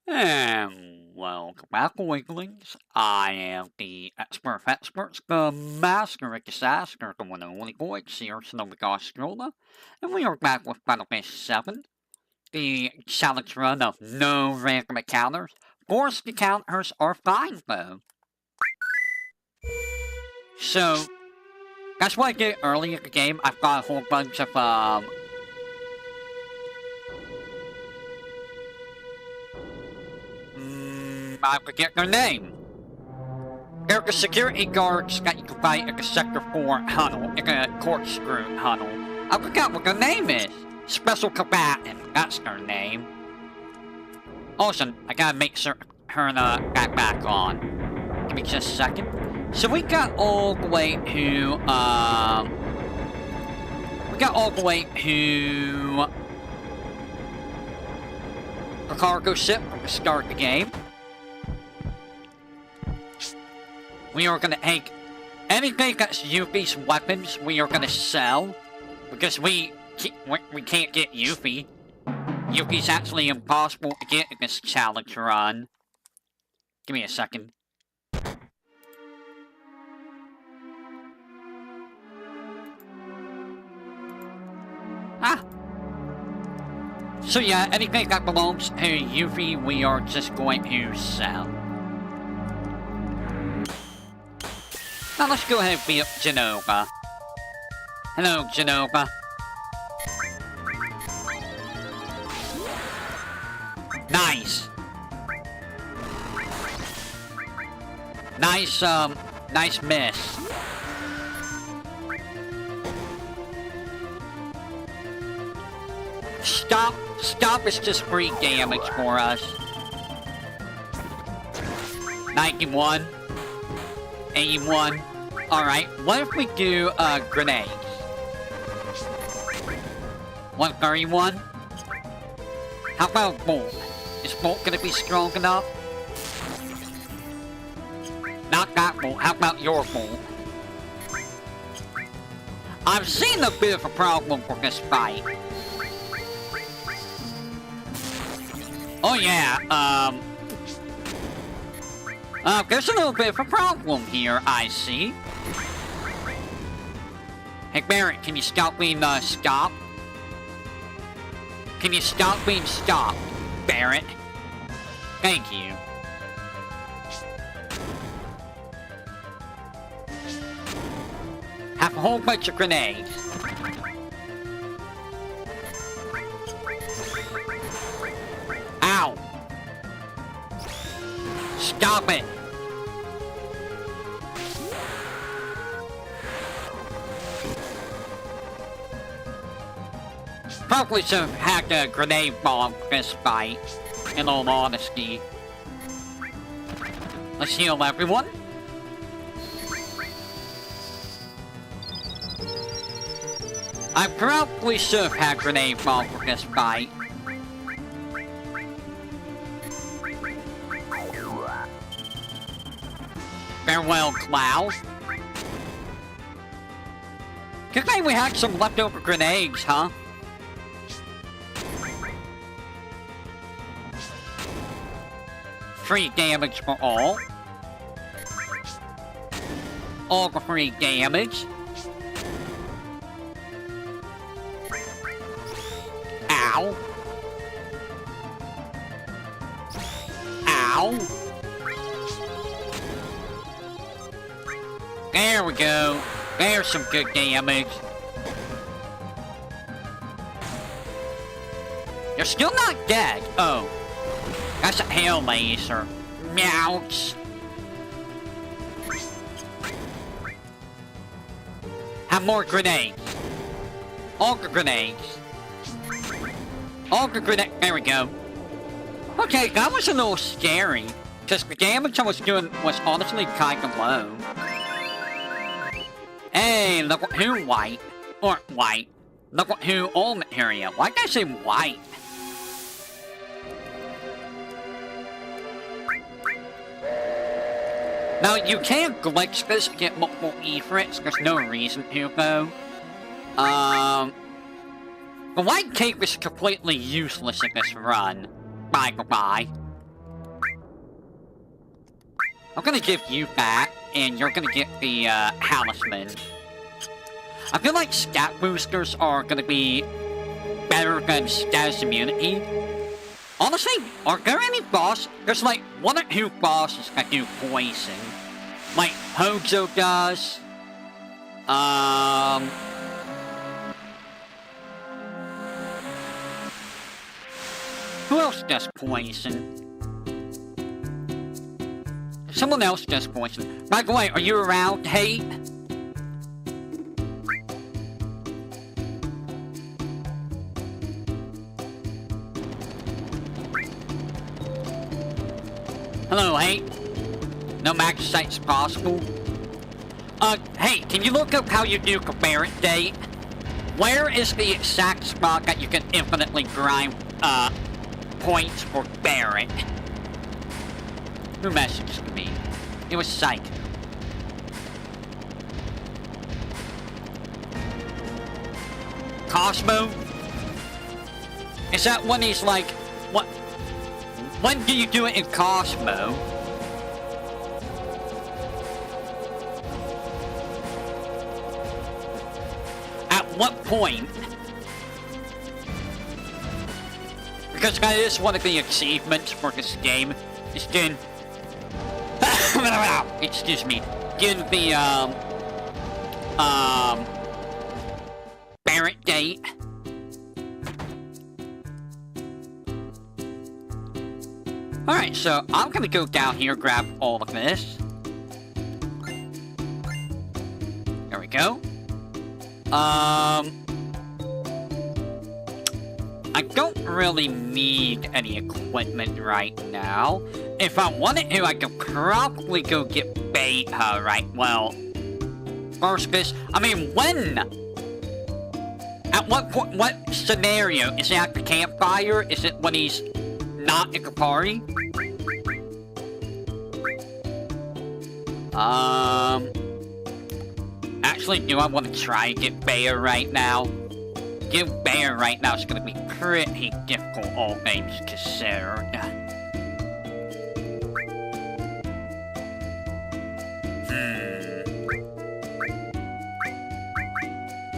And welcome back, Weaklings. I am the expert of experts, the master of disaster, the one and only voice here, Corkscrew, and we are back with Final Fantasy VII, the challenge run of no random encounters. Of course, the encounters are fine, though. So, that's what I did early in the game. I've got a whole bunch of, I forget their name. They're the security guards that you can fight in the Sector 4 tunnel, in the Corkscrew Tunnel. I forgot what their name is. Special Combatant, that's their name. Also, I gotta make sure turn that back on. Give me just a second. So we got all the way to, the cargo ship to start the game. We are gonna take anything that's Yuffie's weapons. We are gonna sell because we can't get Yuffie. Yuffie's actually impossible to get in this challenge run. Give me a second. So yeah, anything that belongs to Yuffie, we are just going to sell. Now let's go ahead and beat up Genova. Hello, Genova. Nice. Nice miss. Stop is just free damage for us. 91. 81. Alright, what if we do, grenades? 131? How about Bolt? Is Bolt gonna be strong enough? Not that Bolt, how about your Bolt? I've seen a bit of a problem for this fight. Oh yeah, there's a little bit of a problem here, I see. Hey, Barrett, can you stop being, stopped? Can you stop being stopped, Barrett? Thank you. Have a whole bunch of grenades. Ow! Stop it! Probably should have hacked a grenade bomb for this fight, in all honesty. Let's heal everyone. I probably should have had grenade bomb for this fight. Farewell, Cloud. Good thing we had some leftover grenades, huh? Free damage for all. All for free damage. Ow. Ow. There we go. There's some good damage. You're still not dead. Oh. That's a hail laser. Meows. Have more grenades. All the grenades. All the grenades. There we go. Okay, that was a little scary. Because the damage I was doing was honestly kind of low. Hey, look at who white. Or white. Look at who all material. Why did I say white? Now, you can glitch this to get multiple E-frits. There's no reason to, though. The white cape is completely useless in this run. Bye. I'm gonna give you back, and you're gonna get the, talisman. I feel like stat boosters are gonna be better than status immunity. Honestly, are there any boss? There's like 1 or 2 bosses that do poison. Like Hojo does. Who else does poison? Someone else does poison. By the way, are you around, Hate? Hello, Hate. No max sites possible. Hey, can you look up how you do compare date? Where is the exact spot that you can infinitely grind, points for Barrett? Who messaged me? It was Psycho. Cosmo? Is that when he's like, what? When do you do it in Cosmo? At what point? Because that is one of the achievements for this game. Is getting... excuse me. Getting the, Barrett date. Alright, so I'm gonna go down here, grab all of this. There we go. I don't really need any equipment right now. If I wanted to, I could probably go get Beta, right? Well, first this, I mean, when? At what point, what scenario? Is it at the campfire? Is it when he's not at the party? Actually, do I want to try and get Bear right now? Get Bear right now is going to be pretty difficult, all things considered.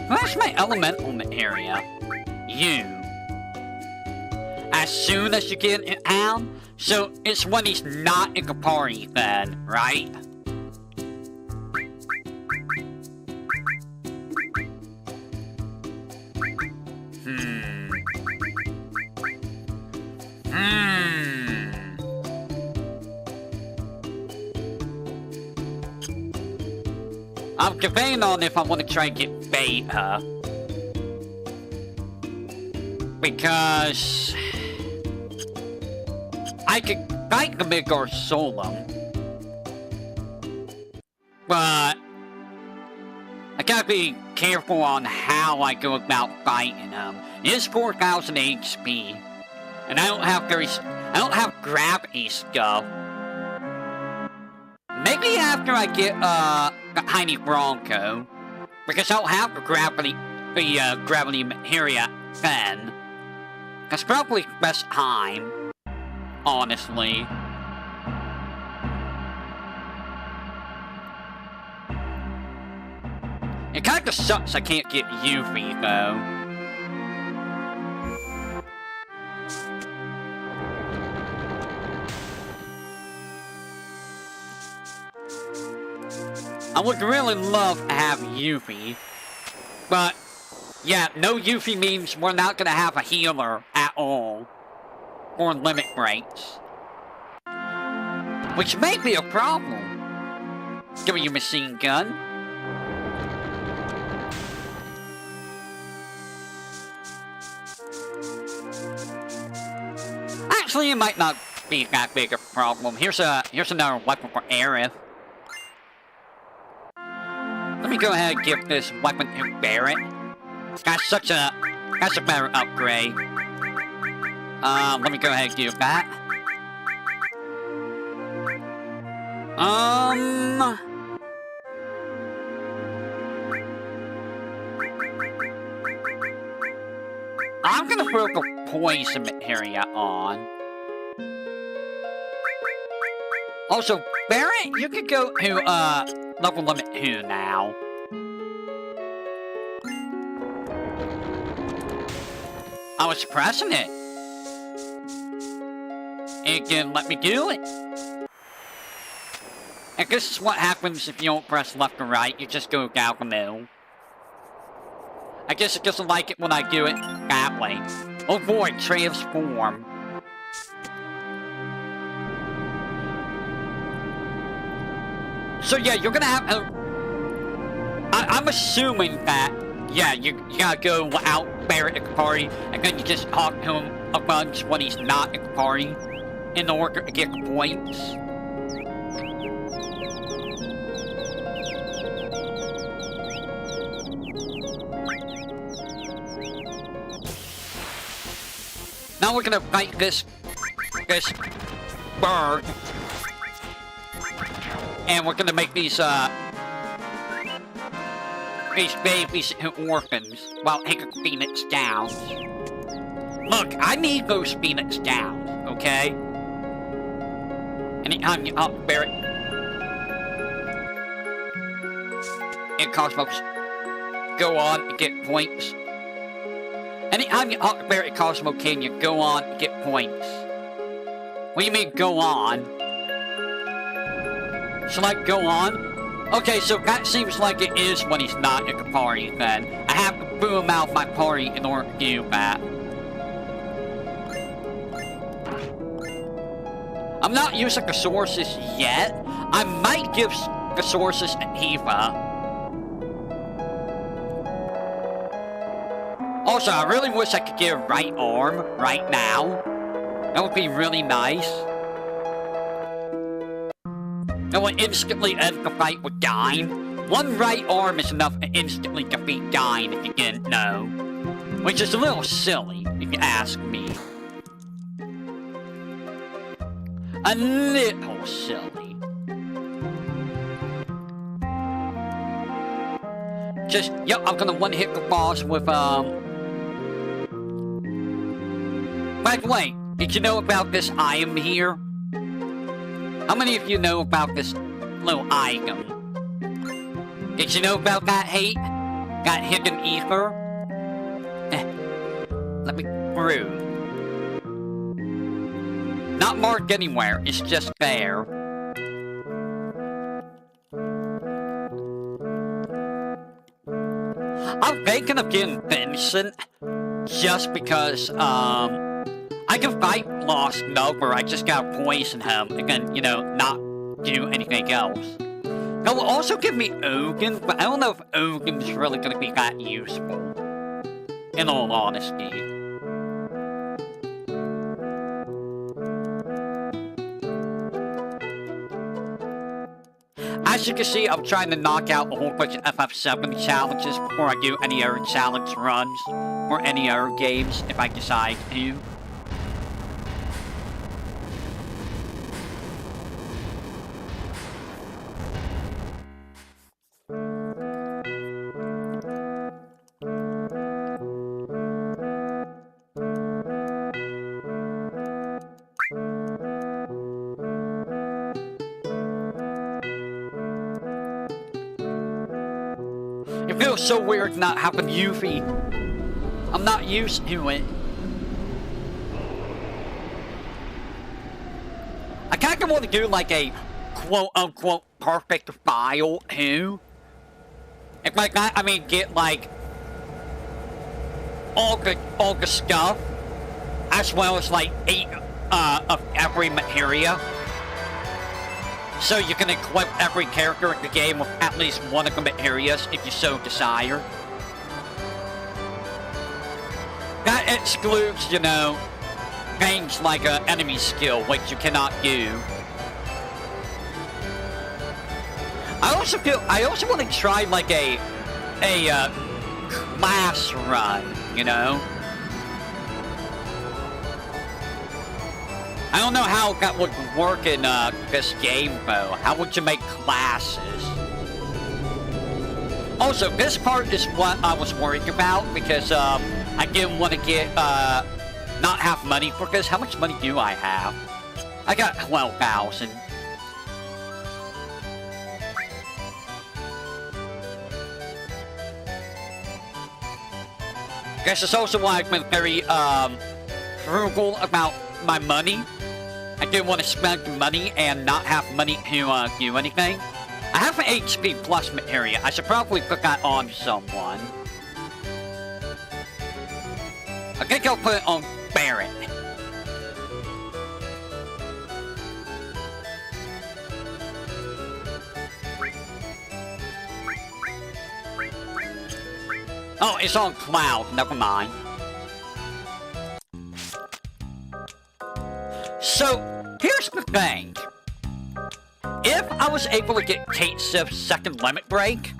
Where's my elemental area? You. As soon as you get in town, so it's when he's not in the party then, right? I'm debating on if I want to try and get Beta. Because... I could fight the Midgar Solum. But... I gotta be careful on how I go about fighting him. It is 4,000 HP. And I don't have gravity stuff. Maybe after I get, the Tiny Bronco. Because I don't have the gravity materia then. That's probably the best time. Honestly. It kinda sucks I can't get Yuffie, though. I would really love to have Yuffie, but yeah, no Yuffie means we're not gonna have a healer at all, or limit breaks, which may be a problem. Give me your machine gun. Actually, it might not be that big a problem. Here's another weapon for Aerith. Let me go ahead and give this weapon to Barrett. That's a better upgrade. Let me go ahead and do that. I'm gonna throw the poison materia on. Also, Barrett, you could go to, level limit 2 now. I was pressing it. It didn't let me do it. And this is what happens if you don't press left or right, you just go down the middle. I guess it doesn't like it when I do it that way. Oh boy, transform. So yeah, you're gonna have to... I'm assuming that, yeah, you gotta go without Barrett at the party, and then you just talk to him a bunch when he's not at the party, in order to get the points. Now we're gonna fight this bird. And we're gonna make these babies into orphans while taking Phoenix down. Look, I need those Phoenix down, okay? Anytime you up Barrett and Cosmos go on and get points. Anytime you up Barrett and Cosmo King, you go on and get points. What do you mean go on? Should I go on? Okay, so that seems like it is when he's not at the party then. I have to boo him out of my party in order to do that. I'm not using the sources yet. I might give the sources to Eva. Also, I really wish I could get a right arm right now. That would be really nice. That would instantly end the fight with Dine. One right arm is enough to instantly defeat Dine if you didn't know. Which is a little silly, if you ask me. A little silly. Just, yep, I'm gonna one-hit the boss with, By the way, did you know about this item here? How many of you know about this little item? Did you know about that hate? That hidden ether? Let me through. Not marked anywhere, it's just there. I'm thinking of getting Vincent just because, I can fight Lost Nugger, I just gotta poison him and then, you know, not do anything else. That will also give me Ogun, but I don't know if Ogun's really gonna be that useful. In all honesty. As you can see, I'm trying to knock out a whole bunch of FF7 challenges before I do any other challenge runs or any other games if I decide to. It feels so weird not having Yuffie. I'm not used to it. I kinda want to do like a quote-unquote perfect file too. If like that, I mean get like all the stuff as well as like 8 of every materia. So you can equip every character in the game with at least one of the materias if you so desire. That excludes, you know, things like an enemy skill, which you cannot do. I also want to try like a class run, you know? I don't know how that would work in this game, though. How would you make classes? Also, this part is what I was worried about, because I didn't want to get, not have money for this. How much money do I have? I got 12,000. This is also why I've been very, frugal about my money. I do want to spend money and not have money to, do anything. I have an HP plus materia. I should probably put that on someone. I think I'll put it on Barrett. Oh, it's on Cloud. Never mind. So, here's the thing. If I was able to get Kate Sif's second limit break,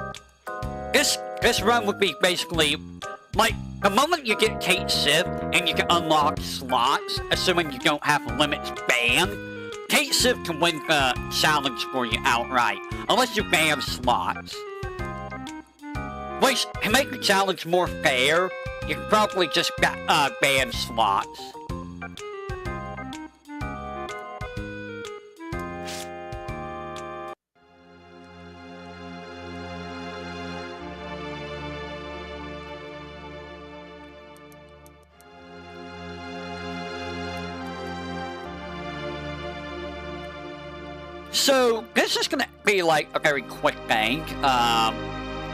this run would be basically, like, the moment you get Kate Sif and you can unlock slots, assuming you don't have limits banned, Kate Sif can win the challenge for you outright, unless you ban slots. Which, to make the challenge more fair, you can probably just ban slots. So, this is gonna be like a very quick thing. I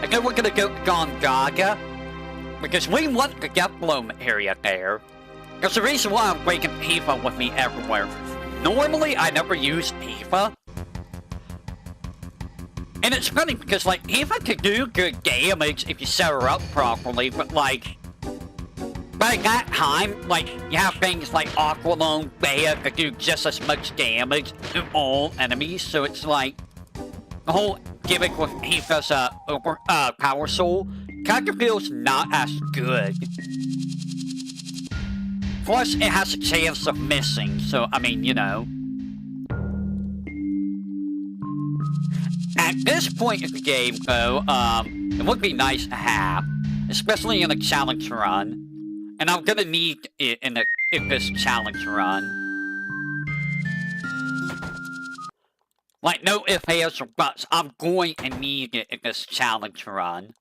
think we're gonna go to Gongaga, because we want to get Bloom area there. Because the reason why I'm bringing Tifa with me everywhere. Normally, I never use Tifa. And it's funny because, like, Tifa can do good damage if you set her up properly, but, like, by that time, like, you have things like Aqualung, Bea that do just as much damage to all enemies, so it's like, the whole gimmick with Tifa's, Power Soul kind of feels not as good. Plus, it has a chance of missing, so, I mean, you know. At this point in the game, though, it would be nice to have, especially in a challenge run. And I'm gonna need it in this challenge run. Like, no ifs, ands, or buts. I'm going to need it in this challenge run.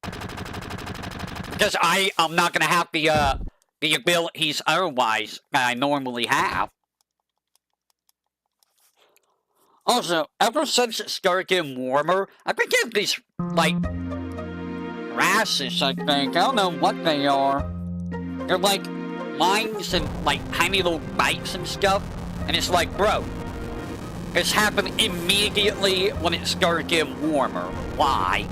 Because I'm not gonna have the abilities otherwise that I normally have. Also, ever since it started getting warmer, I've been getting these, like, rashes, I think. I don't know what they are. They're like lines and like tiny little bites and stuff. And it's like, bro, this happened immediately when it started getting warmer. Why?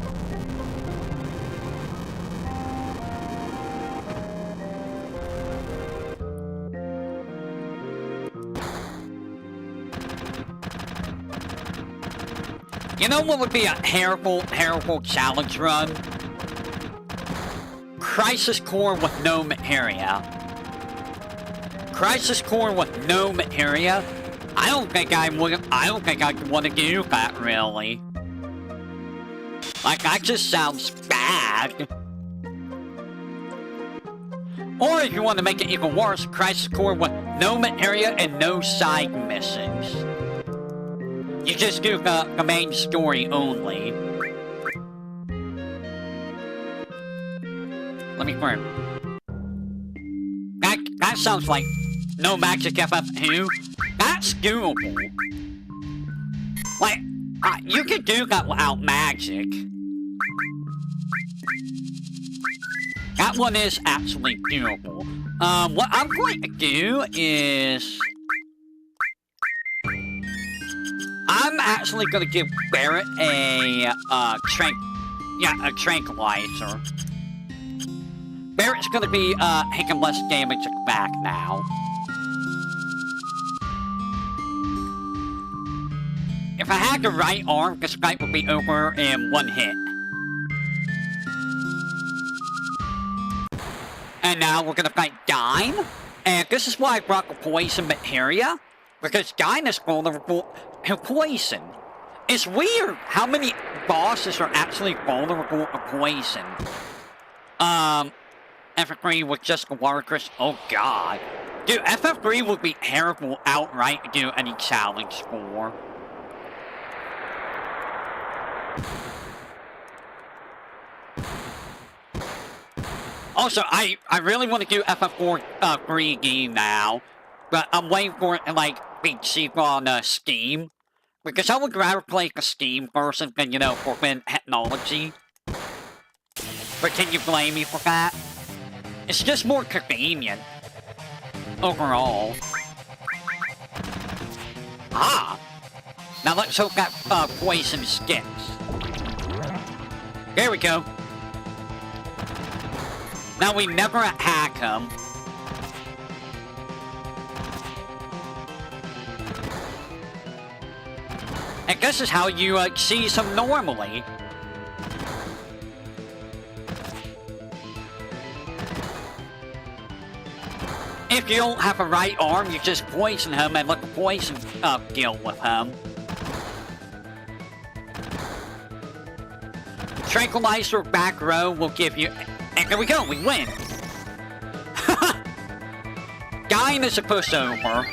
You know what would be a terrible challenge run? Crisis Core with no materia. Crisis Core with no materia? I don't think I would want to do that, really. Like, that just sounds bad. Or if you want to make it even worse, Crisis Core with no materia and no side missions. You just do the main story only. Let me confirm. That sounds like no magic FF2. That's doable. Like, you can do that without magic. That one is actually doable. What I'm going to do is... I'm actually going to give Barrett a tranquilizer. Barrett's gonna be, taking less damage back now. If I had the right arm, this fight would be over in one hit. And now we're gonna fight Dime. And this is why I brought the poison materia. Because Dime is vulnerable to poison. It's weird how many bosses are actually vulnerable to poison. FF3 with just the workers. Oh god. Dude, FF3 would be terrible outright to do any challenge for. Also, I really want to do FFVII now, but I'm waiting for it to, like, be cheap on Steam. Because I would rather play a Steam person than, you know, Forbidden Technology. But can you blame me for that? It's just more convenient. Overall. Ah! Now let's hope that poison sticks. There we go. Now we never attack him. And this is how you seize him normally. If you don't have a right arm, you just poison him and let the poison deal with him. Tranquilizer back row will give you... And there we go, we win! Dying is a pushover.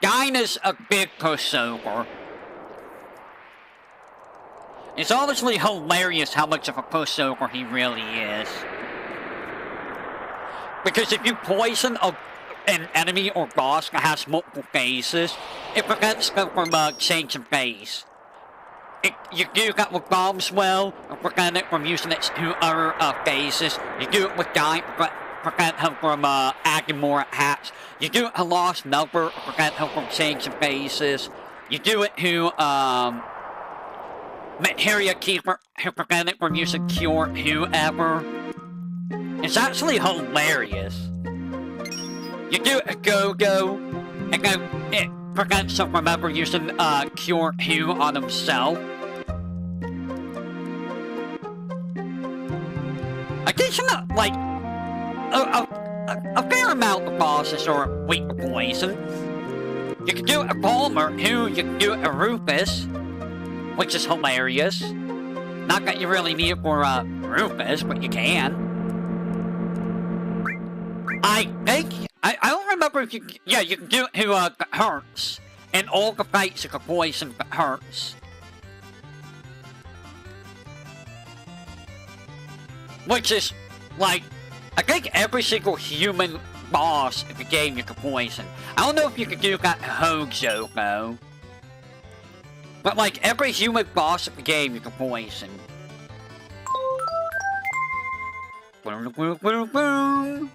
Dying is a big pushover. It's honestly hilarious how much of a pushover he really is. Because if you poison an enemy or boss that has multiple phases, it prevents them from changing phase. You do that with bombs well, and prevent it from using its two other phases. You do it with dying, prevent him from adding more attacks. You do it to Lost Number, prevent him from changing phases. You do it to Materia Keeper, to prevent it from using Cure Whoever. It's actually hilarious. You do it to Go-Go, and then it prevents him from ever using Cure Who on himself. I guess like a fair amount of bosses are weak to poison. You can do it to Palmer, who you can do it to Rufus, which is hilarious. Not that you really need it for Rufus, but you can. I think I don't remember if you you can do it to Hurts, and all the fights you can poison Hurts. Which is, like, I think every single human boss in the game you can poison. I don't know if you can do that to Hojo, though. But, like, every human boss in the game you can poison. Boom, boom, boom, boom.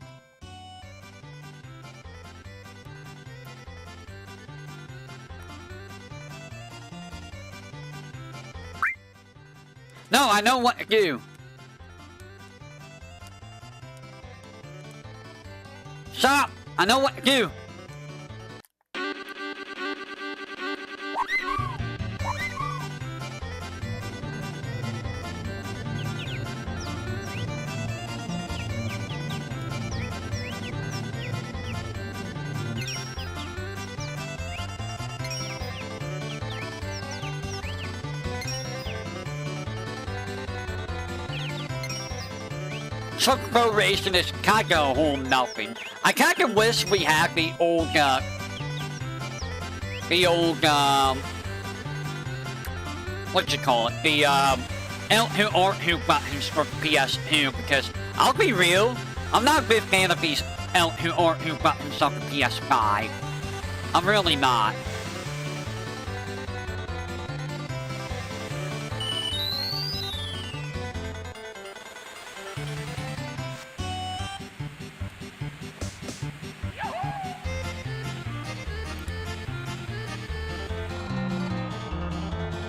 No, I know what to do. Shut up! I know what to do! Truck Pro Racing is kinda a whole nothing. I kinda wish we had the old, what you call it? The, L2 R2 buttons for PS2, because, I'll be real, I'm not a big fan of these L2 R2 buttons on the PS5. I'm really not.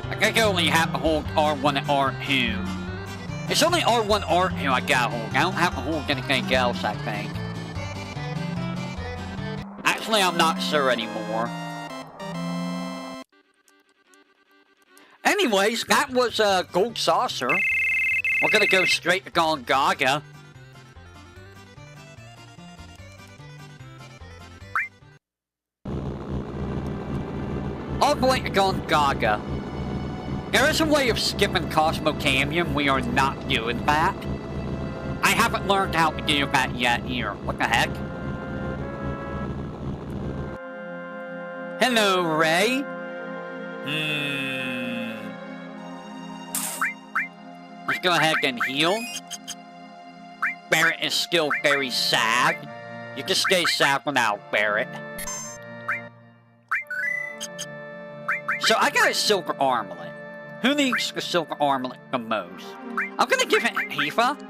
I think I only have to hold R1 and R2. It's only R1, R2 I gotta hold. I don't have to hold anything else, I think. Actually, I'm not sure anymore. Anyways, that was Gold Saucer. We're gonna go straight to Gongaga. All the way to Gongaga. There is a way of skipping Cosmo Canyon. We are not doing that. I haven't learned how to do that yet here. What the heck? Hello, Ray. Let's go ahead and heal. Barret is still very sad. You can stay sad for now, Barret. So I got a silver armlet. Who needs the silver armlet the most? I'm gonna give it Tifa.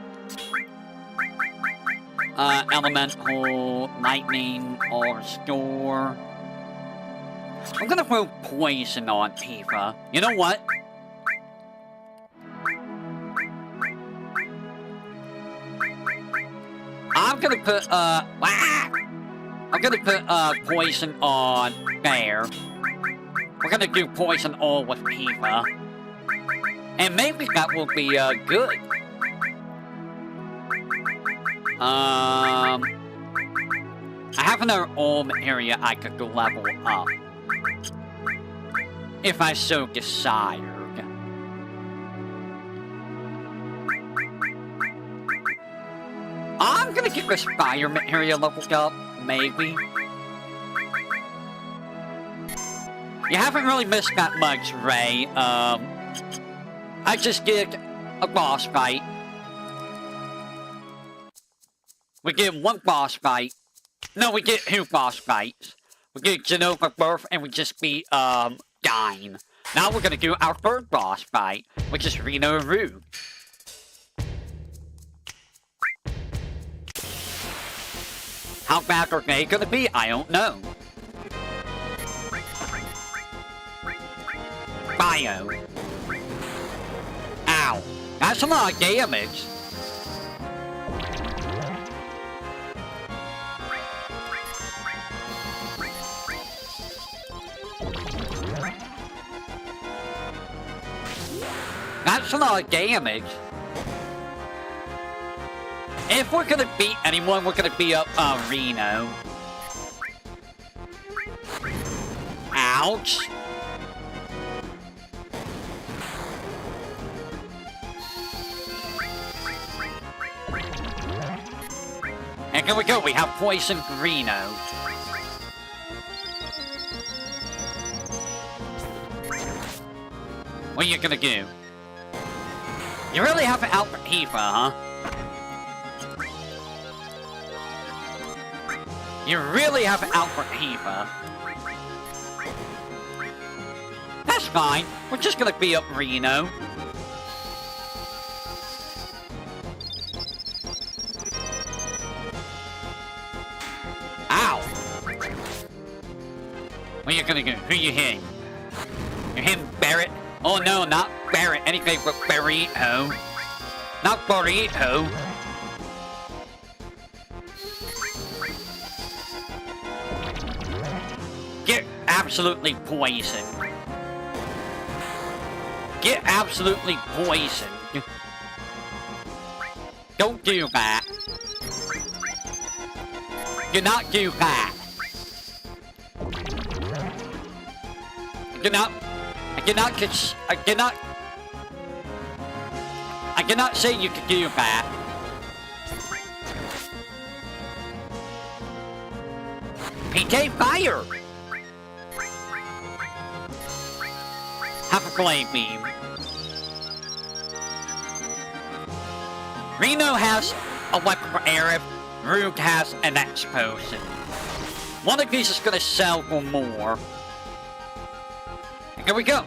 Elemental, lightning, or restore. I'm gonna throw poison on Tifa. You know what? I'm gonna put, I'm gonna put, poison on Bear. We're gonna do poison all with Tifa. And maybe that will be, good. I have another old area I could go level up. If I so desired. I'm gonna get this fire area leveled up, maybe. You haven't really missed that much, Ray. I just did a boss fight. We did one boss fight. No, we did 2 boss fights. We did Genova Birth and we just beat, Dying. Now we're gonna do our 3rd boss fight, which is Reno Rogue. How bad are they gonna be? I don't know. Bio. Ow. That's a lot of damage. That's a lot of damage. If we're gonna beat anyone, we're gonna beat up, Reno. Ouch. And here we go, we have Poison Reno. What are you gonna do? You really have it out for Tifa, huh? You really have it out for Tifa. That's fine. We're just gonna beat up Reno. Ow! What are you gonna do? Who you hitting? You're hitting Barret? Oh no, not Barret. Anything but Burrito. Not Burrito. Get absolutely poisoned. Get absolutely poisoned. Don't do that. Do not do that. I cannot say you can do that. PK fire! Have a flame beam. Reno has a weapon for Arif. Rogue has an X potion. One of these is gonna sell for more. Here we go.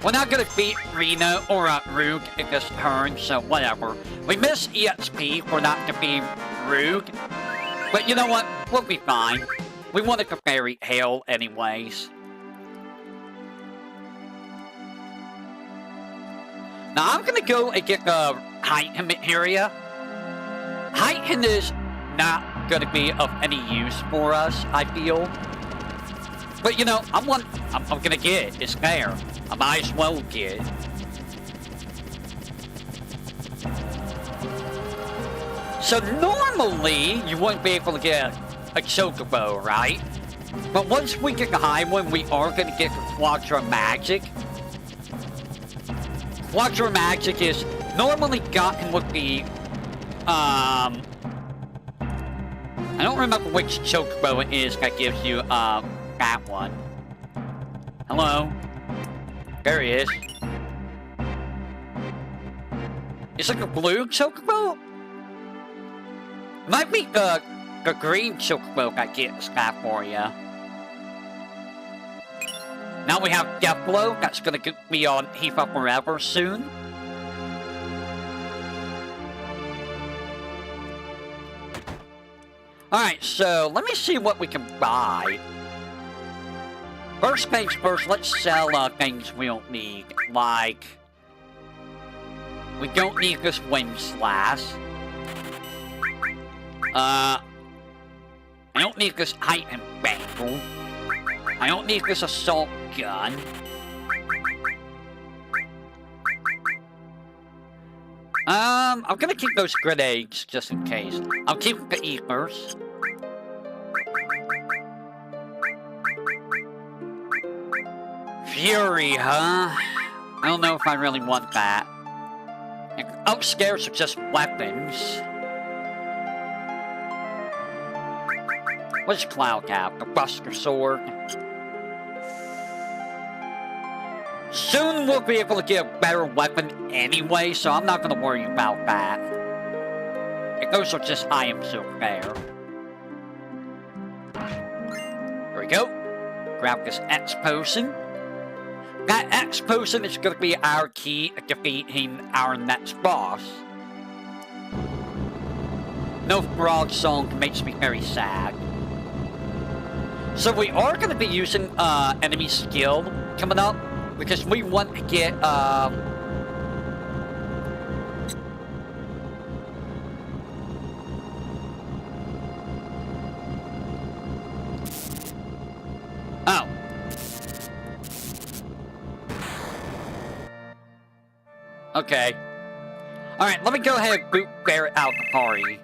We're not gonna beat Reno or Rogue in this turn, so whatever. We missed EXP for not defeating Rogue. But you know what? We'll be fine. We wanted to fairy hail anyways. Now I'm gonna go and get the Heighten area. Heighten is not gonna be of any use for us, I feel. But you know, I'm gonna get it. It's there. I might as well get it. So normally, you wouldn't be able to get a Chocobo, right? But once we get the high one, we are gonna get the Quadra Magic. Quadra Magic is normally gotten with the, I don't remember which Chocobo it is that gives you, that one. Hello? There he is. It's like a blue chocobo? Might be the green chocobo that gets that for you. Now we have Deathblow, that's gonna be on Hifa Forever soon. Alright, so let me see what we can buy. First things first, let's sell things we don't need. Like, we don't need this Wind Slash. I don't need this Heightened Bangle. I don't need this Assault Gun. I'm gonna keep those grenades just in case. I'll keep the ethers. Fury, huh? I don't know if I really want that. Upstairs are just weapons. What's Cloud Cap? The Buster Sword. Soon we'll be able to get a better weapon anyway, so I'm not gonna worry about that. And those are just items over there. There we go. Grab this X Potion. That X Potion is gonna be our key to defeating our next boss. No frog song makes me very sad. So we are gonna be using enemy skill coming up. Because we want to get, Oh. Okay. Alright, let me go ahead and boot Barret out the party.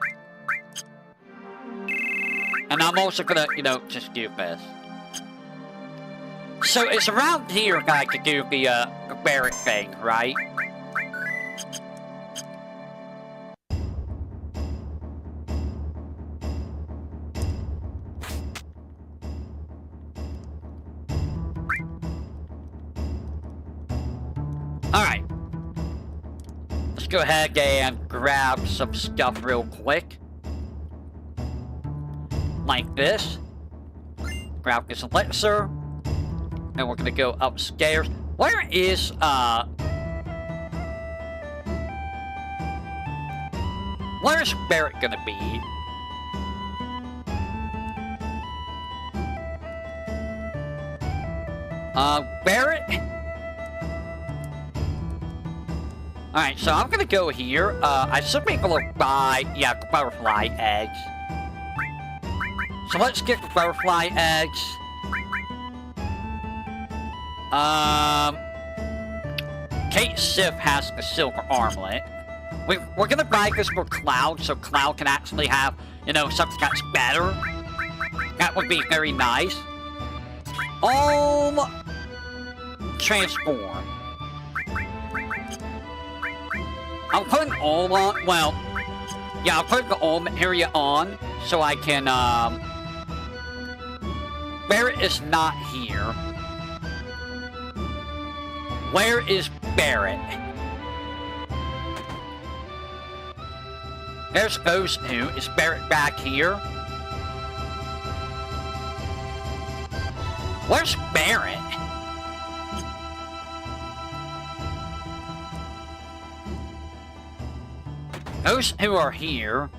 And I'm also gonna, you know, just do this. So it's around here that I could do the Barret thing, right? Alright. Let's go ahead and grab some stuff real quick. Like this. Grab this elixir. And we're gonna go upstairs. Where is, where's Barret gonna be? Barret? Alright, so I'm gonna go here. I should be able to buy, yeah, butterfly eggs. So let's get the butterfly eggs. Kate Sif has the silver armlet. We're gonna buy this for Cloud, so Cloud can actually have, you know, something that's better. That would be very nice. Transform. I'll put an all on, well, yeah, I'll put the all area on, so I can, Barret is not here. Where is Barret? There's those two. Is Barret back here? Where's Barret? Those two are here.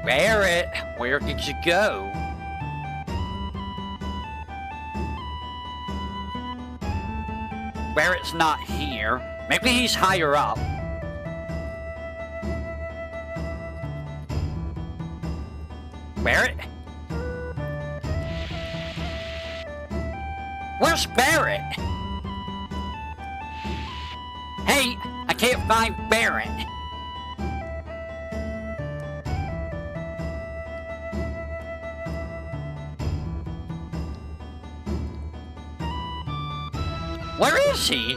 Barret, where did you go? Barret's not here. Maybe he's higher up. Barret? Where's Barret? Hey, I can't find Barret. Where is he?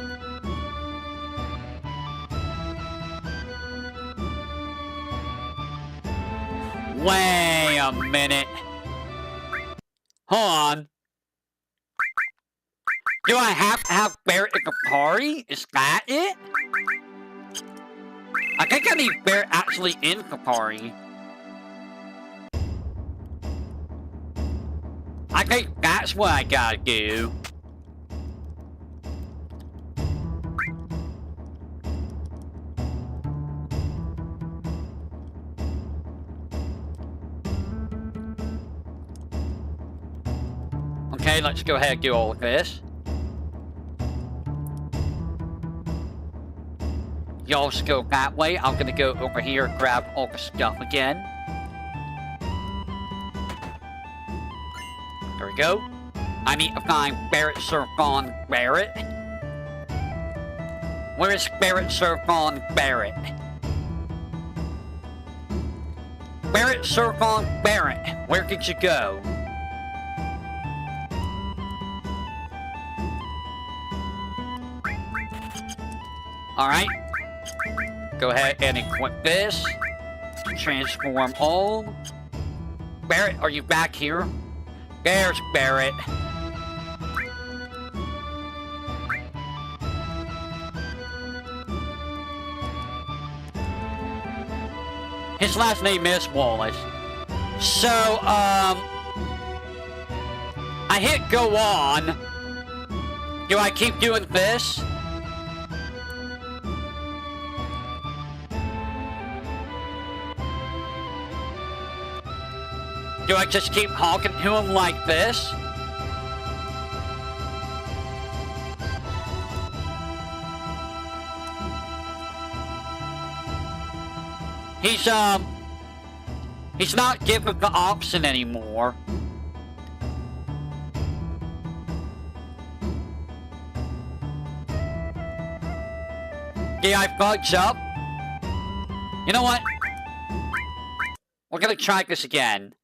Wait a minute. Hold on. Do I have to have Barrett at the party? Is that it? I think I need Barrett actually in the party. I think that's what I gotta do. Okay, let's go ahead and do all of this. Y'all just go that way. I'm gonna go over here and grab all the stuff again. There we go. I need to find Barrett Surfon Barrett. Where is Barrett Surfon Barrett? Barrett Surfon Barrett, where did you go? Alright. Go ahead and equip this. Transform all. Barrett, are you back here? There's Barrett. His last name is Wallace. So, I hit go on. Do I keep doing this? Do I just keep honking to him like this? He's not given the option anymore. Yeah, I fudged up. You know what? We're gonna try this again.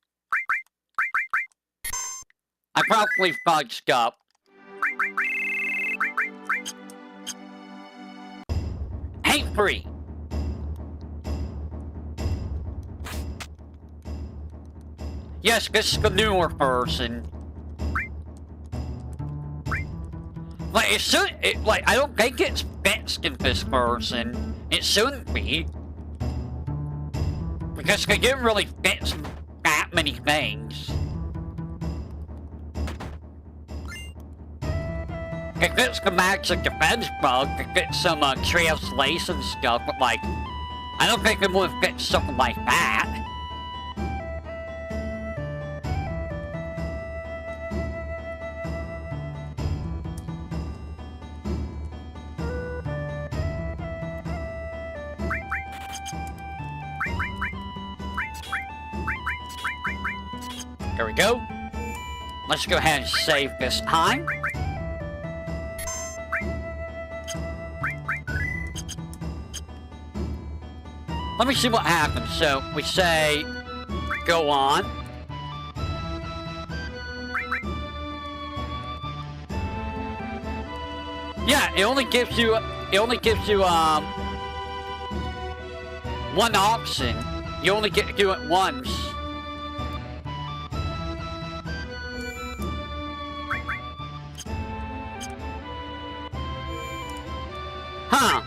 I probably fudged up. Hate free. Yes, this is the newer version. Like, it should, like, I don't think it's fixed in this version. It shouldn't be. Because they didn't really fix that many things. It fits the magic defense bug, it fits some translation stuff, but like, I don't think it would fit something like that. There we go. Let's go ahead and save this time. Let me see what happens. So, we say, go on. Yeah, it only gives you, one option. You only get to do it once. Huh.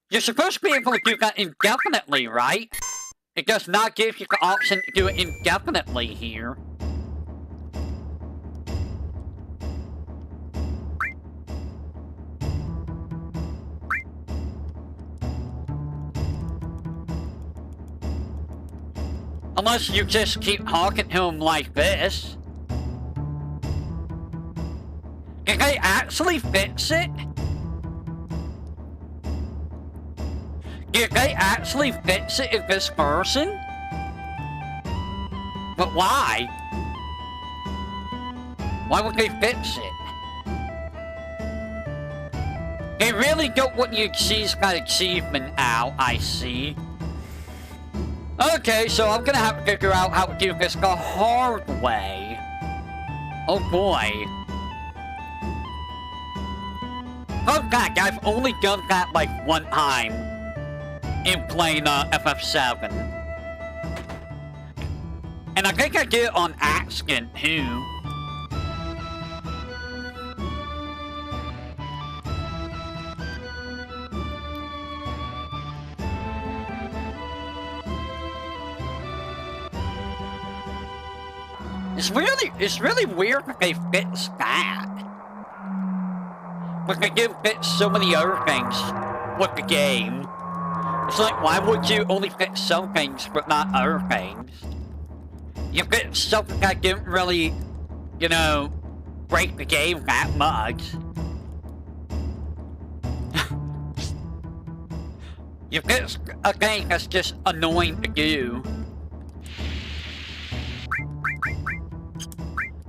You're supposed to be able to do that indefinitely, right? It does not give you the option to do it indefinitely here. Unless you just keep honking to him like this. Can they actually fix it? Did they actually fix it in this version? But why? Why would they fix it? They really don't want you to see that achievement out, I see. Okay, so I'm gonna have to figure out how to do this the hard way. Oh boy. In fact, I've only done that like one time in playing FF7. And I think I did it on accident too. It's really weird that they fix that. But they do fix so many other things with the game. It's like, why would you only fix some things but not other things? You fix something that didn't really, you know, break the game that much. You fix a thing that's just annoying to do.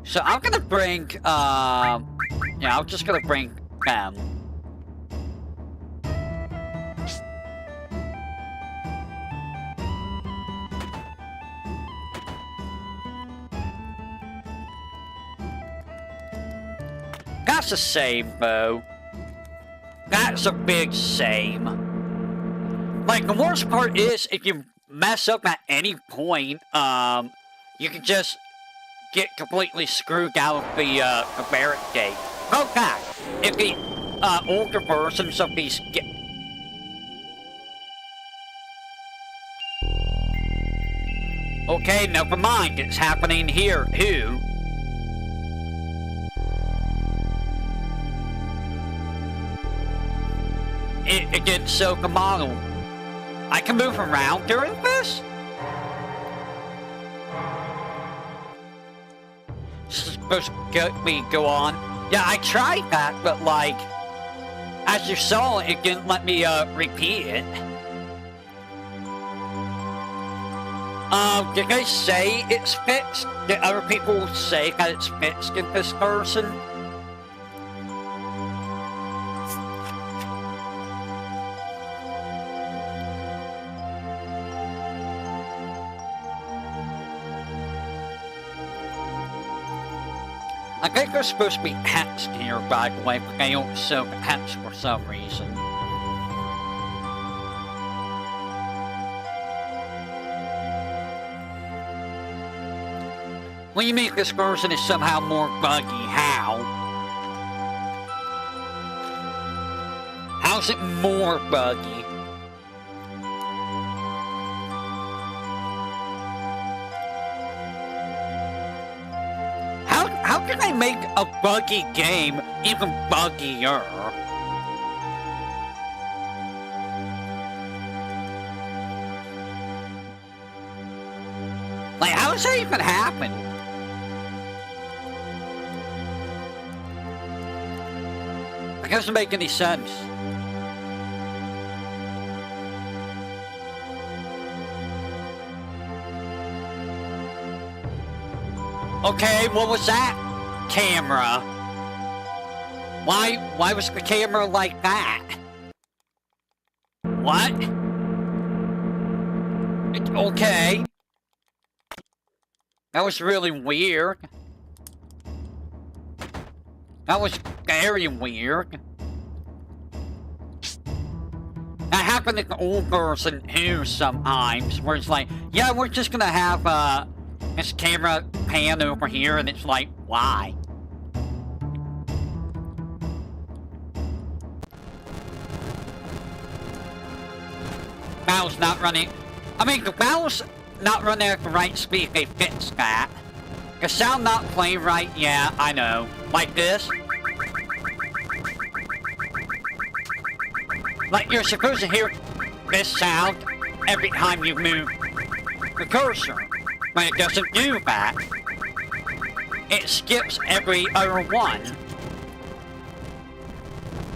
So I'm gonna bring, yeah, I'm just gonna bring them. That's a shame, though. That's a big shame. Like, the worst part is, if you mess up at any point, you can just get completely screwed out of the barrack gate. Oh, God! If the, older versions of these get... Okay, never mind. It's happening here, too. It gets so the model. I can move around during this? This is supposed to go on. Yeah, I tried that, but like, as you saw, it didn't let me repeat it. Did they say it's fixed? Did other people say that it's fixed in this version? I think there's supposed to be hats here, by the way, but they don't show the hats for some reason. What do you mean this version is somehow more buggy? How? How's it more buggy? How can I make a buggy game even buggier? Like, how does that even happen? It doesn't make any sense. Okay, what was that? Camera. Why was the camera like that? What? Okay. That was really weird. That was very weird. That happened in the old version too sometimes, where it's like, yeah, we're just gonna have this camera pan over here, and it's like, why? Battle's not running. I mean, the battle's not running at the right speed. They fixed that. The sound not playing right. Yeah, I know. Like this. Like you're supposed to hear this sound every time you move the cursor. But it doesn't do that. It skips every other one.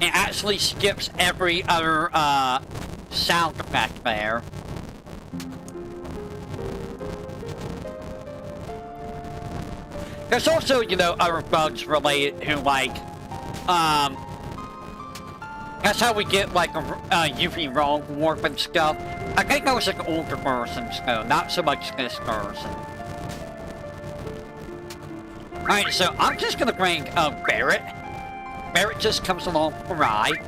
It actually skips every other sound effect there. There's also, you know, other bugs related to, like, that's how we get, like, UV wrong warp and stuff. I think that was, like, older versions, though, not so much this version. Alright, so I'm just gonna bring, Barrett. Barrett just comes along for a ride.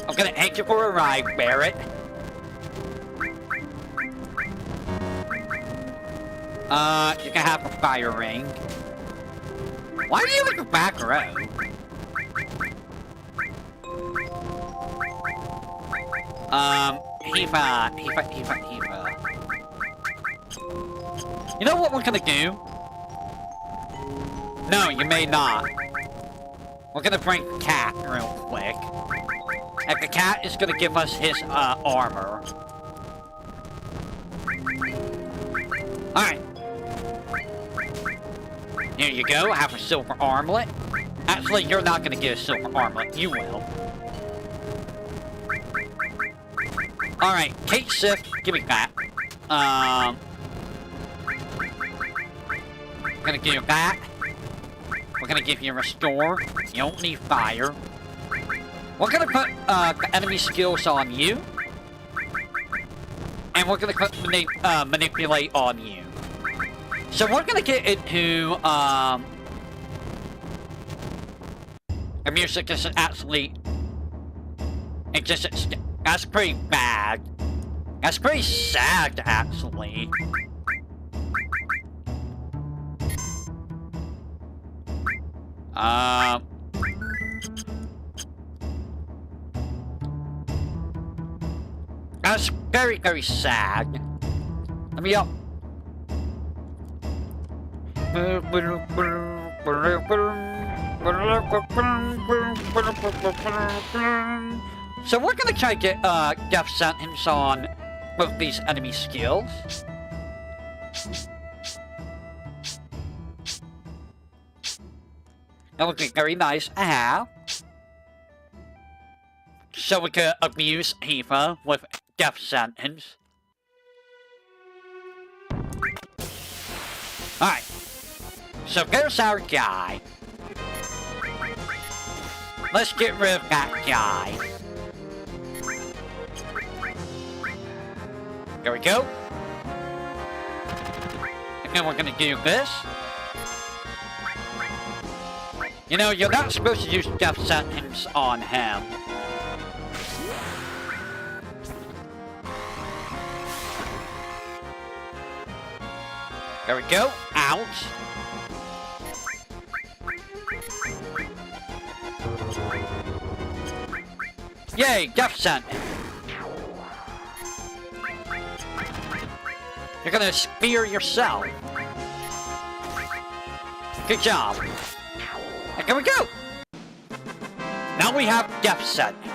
I'm gonna take you for a ride, Barrett. You can have a fire ring. Why do you like a back row? Hiva. You know what we're gonna do? No, you may not. We're gonna bring the cat real quick. And the cat is gonna give us his armor. Alright. Here you go, have a silver armlet. Actually, you're not gonna get a silver armlet, you will. Alright, Kate Sif, give me that. I'm gonna give you that. We're gonna give you restore. You don't need fire. We're gonna put the enemy skills on you. And we're gonna put manipulate on you. So we're gonna get into the music isn't actually that's pretty bad. That's pretty sad actually. That's very, very sad. Let me up. So we're gonna try to get death sentence on both these enemy skills. That would be very nice to have. So we could abuse Eva with death sentence. Alright. So there's our guy. Let's get rid of that guy. There we go. And then we're gonna do this. You know, you're not supposed to use death sentence on him. There we go. Out. Yay, death sentence. You're gonna spear yourself. Good job. And here we go. Now we have death sentence.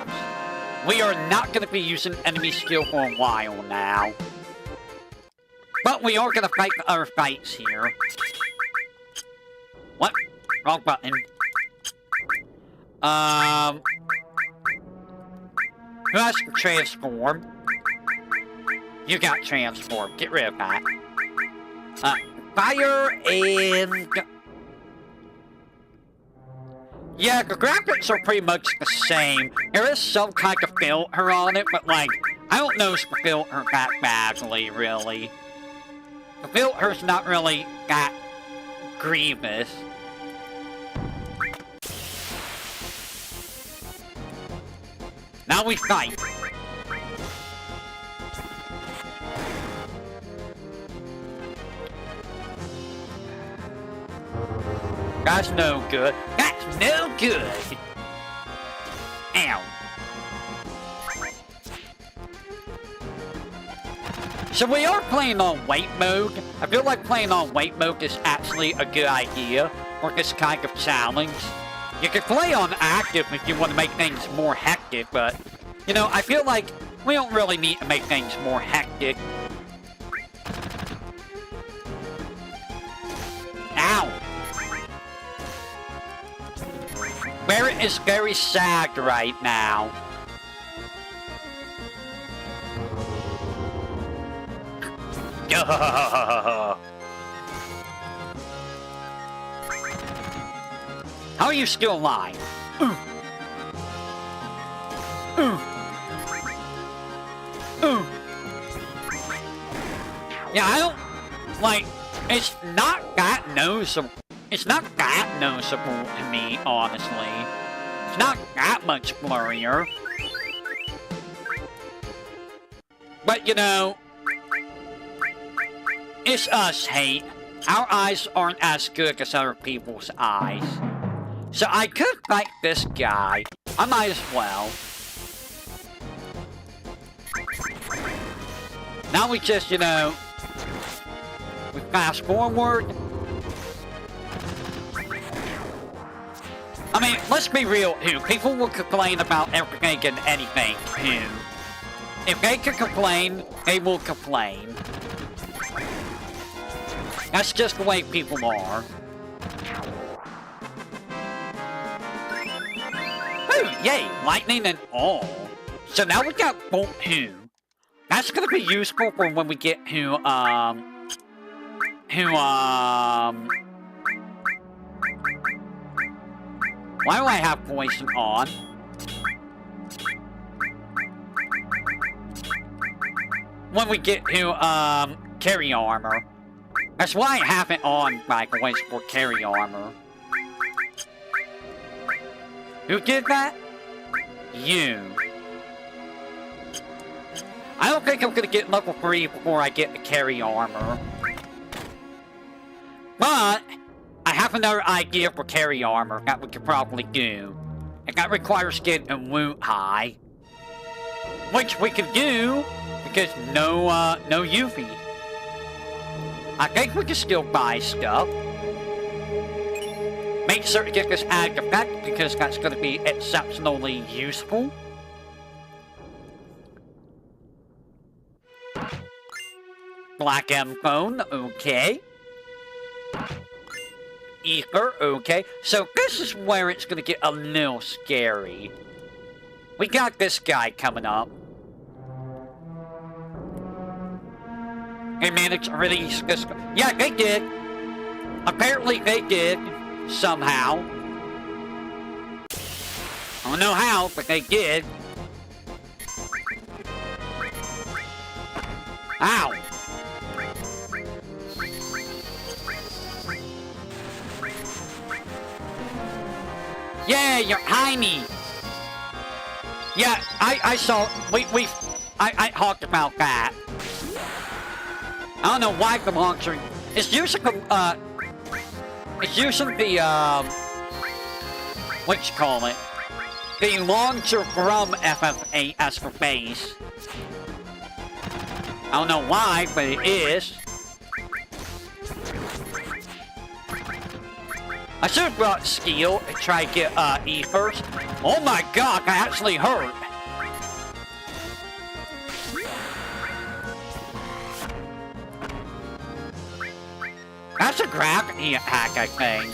We are not gonna be using enemy skill for a while now. But we are gonna fight the other fights here. What? Wrong button. Who has to transform? You got transform. Get rid of that. Fire and... Yeah, the graphics are pretty much the same. There is some kind of filter on it, but like, I don't notice the filter that badly, really. The filter's not really that grievous. Now we fight. That's no good. That's no good. Ow. So we are playing on wait mode. I feel like playing on wait mode is actually a good idea for this kind of challenge. You can play on active if you want to make things more hectic, but, you know, I feel like we don't really need to make things more hectic. Ow! Barrett is very sad right now. How are you still alive? Yeah, I don't... Like, it's not that noticeable. It's not that noticeable to me, honestly. It's not that much blurrier. But, you know... It's us, hate. Our eyes aren't as good as other people's eyes. So I could fight this guy. I might as well. Now we just, you know... we fast forward. I mean, let's be real, who? People will complain about everything and anything, who? If they can complain, they will complain. That's just the way people are. Ooh, yay, lightning and all. So now we got bolt who. That's gonna be useful for when we get who, why do I have poison on? When we get to, carry armor. That's why I have it on, by the way, for carry armor. Who did that? You. I don't think I'm gonna get level 3 before I get the carry armor. But I have another idea for carry armor that we could probably do. And that requires getting a wound high. Which we can do, because no UV. I think we can still buy stuff. Make sure to get this added effect, because that's going to be exceptionally useful. Black M phone, okay. Ether, okay. So this is where it's going to get a little scary. We got this guy coming up. They managed to release this. Yeah, they did. Apparently they did. Somehow. I don't know how, but they did. Ow. Yeah, you're tiny. Yeah, I saw. I talked about that. I don't know why the launcher. It's using the what you call it? The launcher from FFVII as for base. I don't know why, but it is. I should have brought skill and try to get E first. Oh my god, I actually hurt. That's a gravity hack, I think.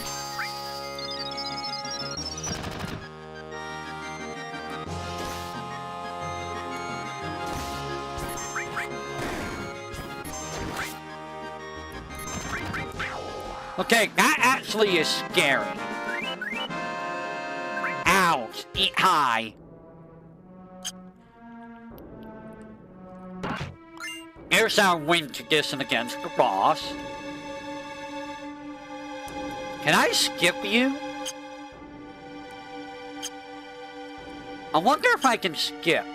Okay, that actually is scary. Ouch, eat high. Here's our win condition against the boss. Can I skip you? I wonder if I can skip.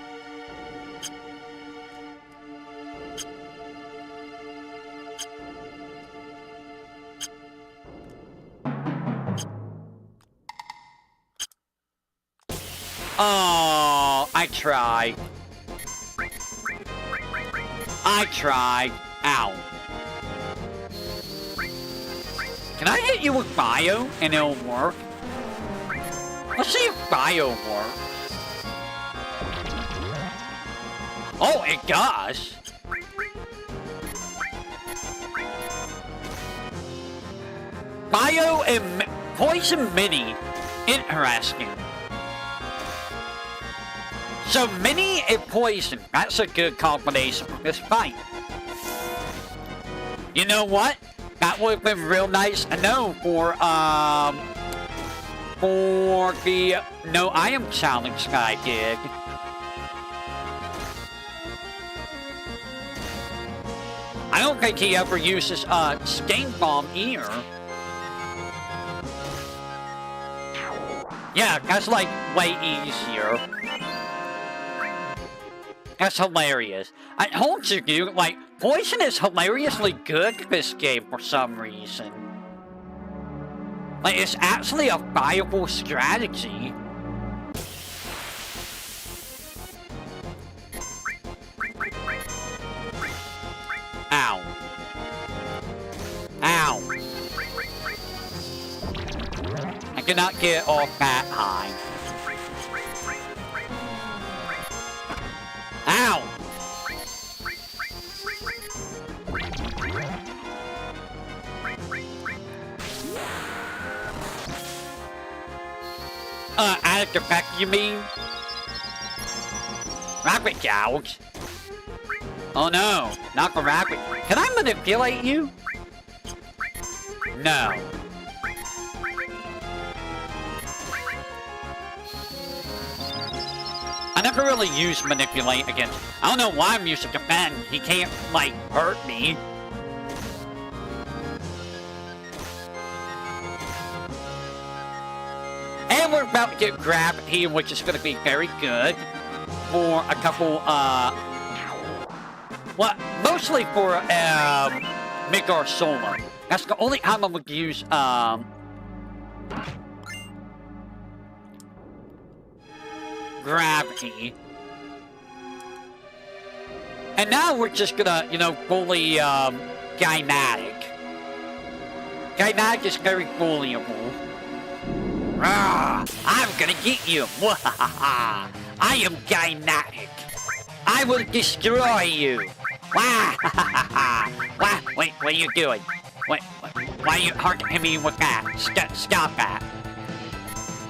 Oh, I tried. Ow. Can I hit you with bio and it'll work? Let's see if bio works. Oh, it does. Bio and poison mini. Interesting. So mini and poison. That's a good combination for this fight. You know what? That would have been real nice to know for the No Item Challenge that I did. I don't think he ever uses Stain Bomb either. Yeah, that's like way easier. That's hilarious. I told you, like, poison is hilariously good in this game for some reason. Like, it's actually a viable strategy. Ow. cannot get off that high. Ow! Addict effect, you mean? Rabbit gouge? Oh no, not the rabbit. Can I manipulate you? No. I never really used manipulate against. I don't know why I'm using defend. He can't, like, hurt me. And we're about to get gravity, which is going to be very good for a couple, well, mostly for, Midgar Solo. That's the only time I would use, gravity. And now we're just gonna, you know, fully, Gymatic. Gymatic is very bullyable. I'm gonna get you! I am Gymatic! I will destroy you! Wait, what are you doing? Wait, why are you hurting me with that? Stop that!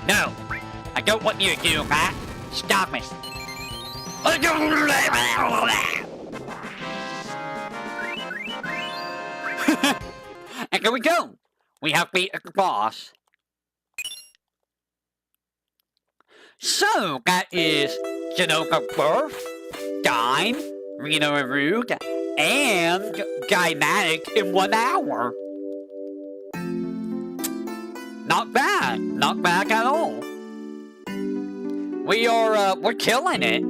No! I don't want you to do that! Stop it! And here we go! We have beat the boss. So, that is Genoka Birth, Dine, Reno and Rude, and Gymatic in 1 hour. Not bad. Not bad at all. We're killing it.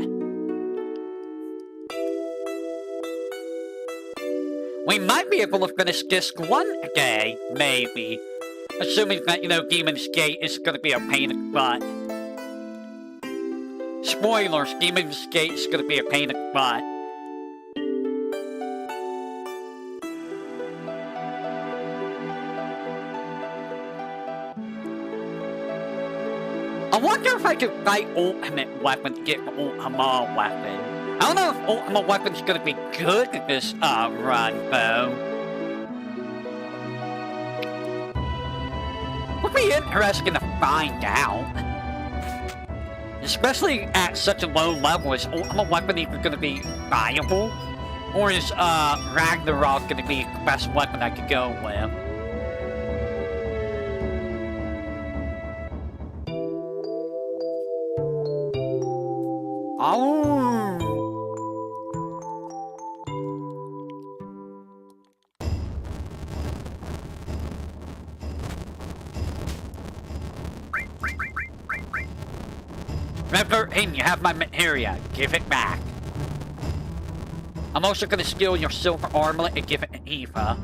We might be able to finish Disc 1 today, maybe. Assuming that, you know, Demon's Gate is gonna be a pain in the butt. Spoilers, Demon's Gate is gonna be a pain in the butt. I wonder if I could fight Ultimate Weapon to get the Ultima Weapon. I don't know if Ultima Weapon's gonna be good at this, run, though. Would be interesting to find out. Especially at such a low level, is Ultima Weapon even gonna be viable? Or is, Ragnarok gonna be the best weapon I could go with? Oh. Remember, hey, you have my materia. Give it back. I'm also gonna steal your silver armlet and give it to Eva.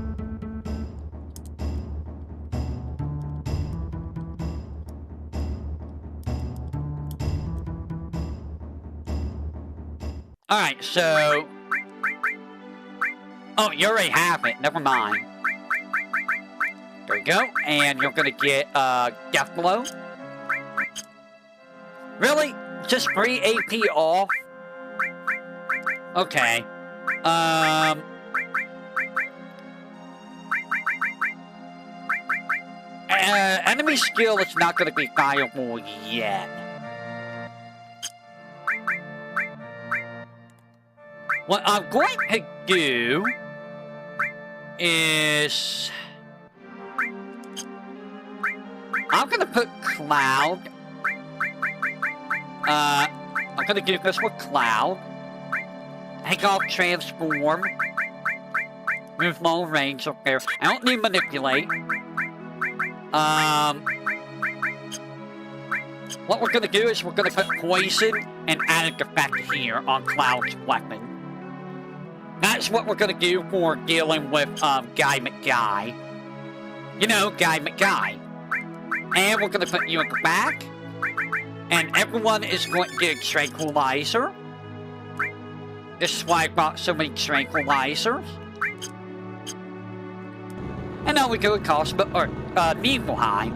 Alright, so... Oh, you already have it. Never mind. There we go. And you're gonna get, Death Blow. Really? Just 3 AP off? Okay. Enemy skill is not gonna be viable yet. What I'm going to do is I'm gonna put Cloud. I'm gonna do this with Cloud. Take off Transform. Move long range up there. I don't need Manipulate. What we're gonna do is we're gonna put Poison and Addict Effect here on Cloud's weapon. That's what we're gonna do for dealing with, Guy McGuy. You know, Guy McGuy. And we're gonna put you at the back. And everyone is going to get a Tranquilizer. This is why I bought so many Tranquilizers. And now we go with Cosmo, or, Nibelheim.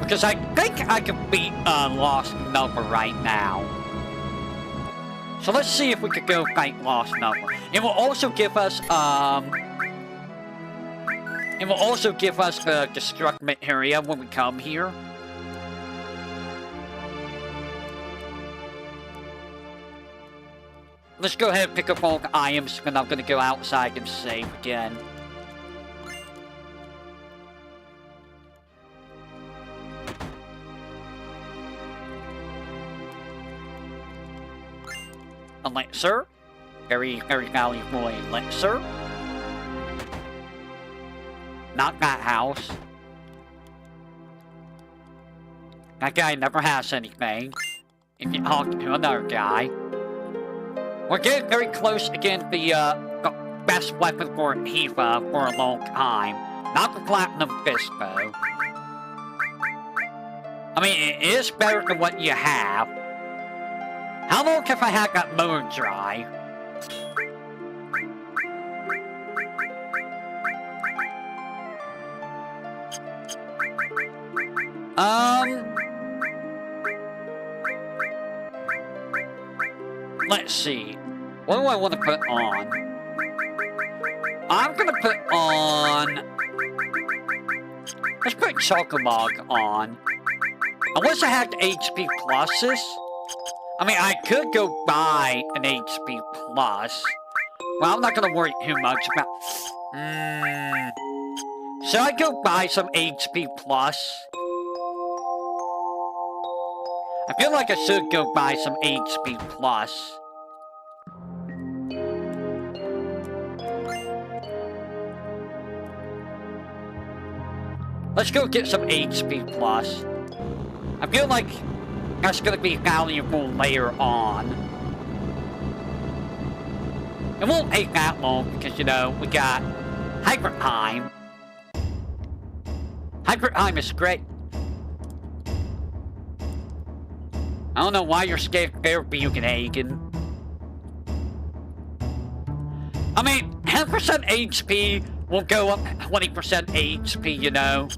Because I think I can beat Lost Number right now. So let's see if we could go fight Lost Number. It will also give us the destructive area when we come here. Let's go ahead and pick up all the items, and I'm gonna go outside and save again. Elixir. Very, very valuable elixir. Not that house. That guy never has anything. If you talk to another guy. We're getting very close again to the best weapon for Hiva for a long time. Not the Platinum Fist, though. I mean, it is better than what you have. How long have I had that mower dry? Let's see. What do I want to put on? I'm gonna put on... Let's put Chocomog on. Unless I had HP pluses. I mean, I could go buy an HP plus. Well, I'm not gonna worry too much about... Should I go buy some HP plus? I feel like I should go buy some HP plus. Let's go get some HP plus. I feel like that's gonna be valuable later on. It won't take that long because, you know, we got Hyper Time. Hyper Time is great. I don't know why you're scared of Bugenhagen. I mean, 10% HP will go up 20% HP, you know.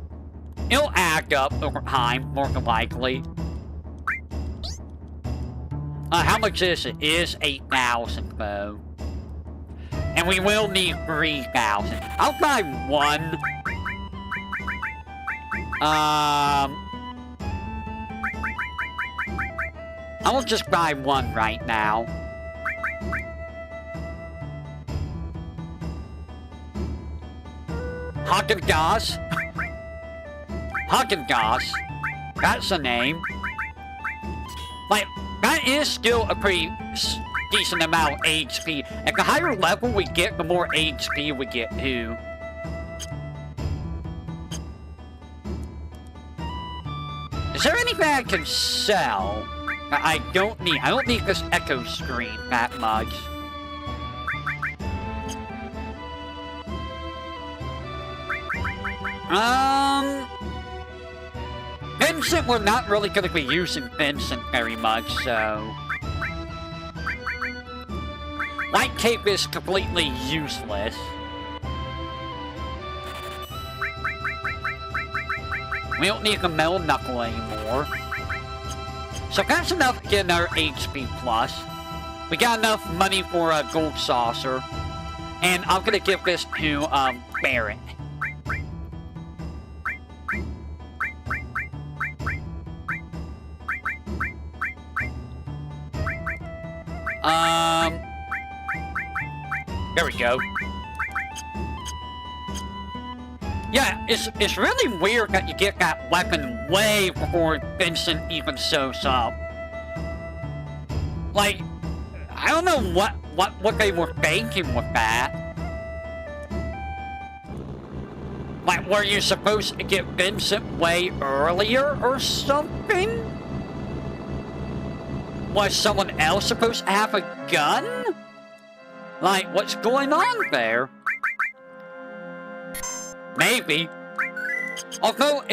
It'll add up over time, more than likely. How much is it? It is 8,000, though. And we will need 3,000. I'll buy one. I will just buy one right now. Haagen-Dazs? Haagen-Dazs. That's the name. Like, that is still a pretty decent amount of HP. At the higher level we get, the more HP we get too. Is there anything I can sell that I don't need? I don't need this echo screen that much. Vincent, we're not really going to be using Vincent very much, so... White Cape is completely useless. We don't need the Metal Knuckle anymore. So that's enough to get another HP plus. We got enough money for a Gold Saucer. And I'm going to give this to, Barrett. There we go. Yeah, it's really weird that you get that weapon way before Vincent even shows up. Like, I don't know what they were thinking with that. Like, were you supposed to get Vincent way earlier or something? Was someone else supposed to have a gun? Like, what's going on there? Maybe. Although,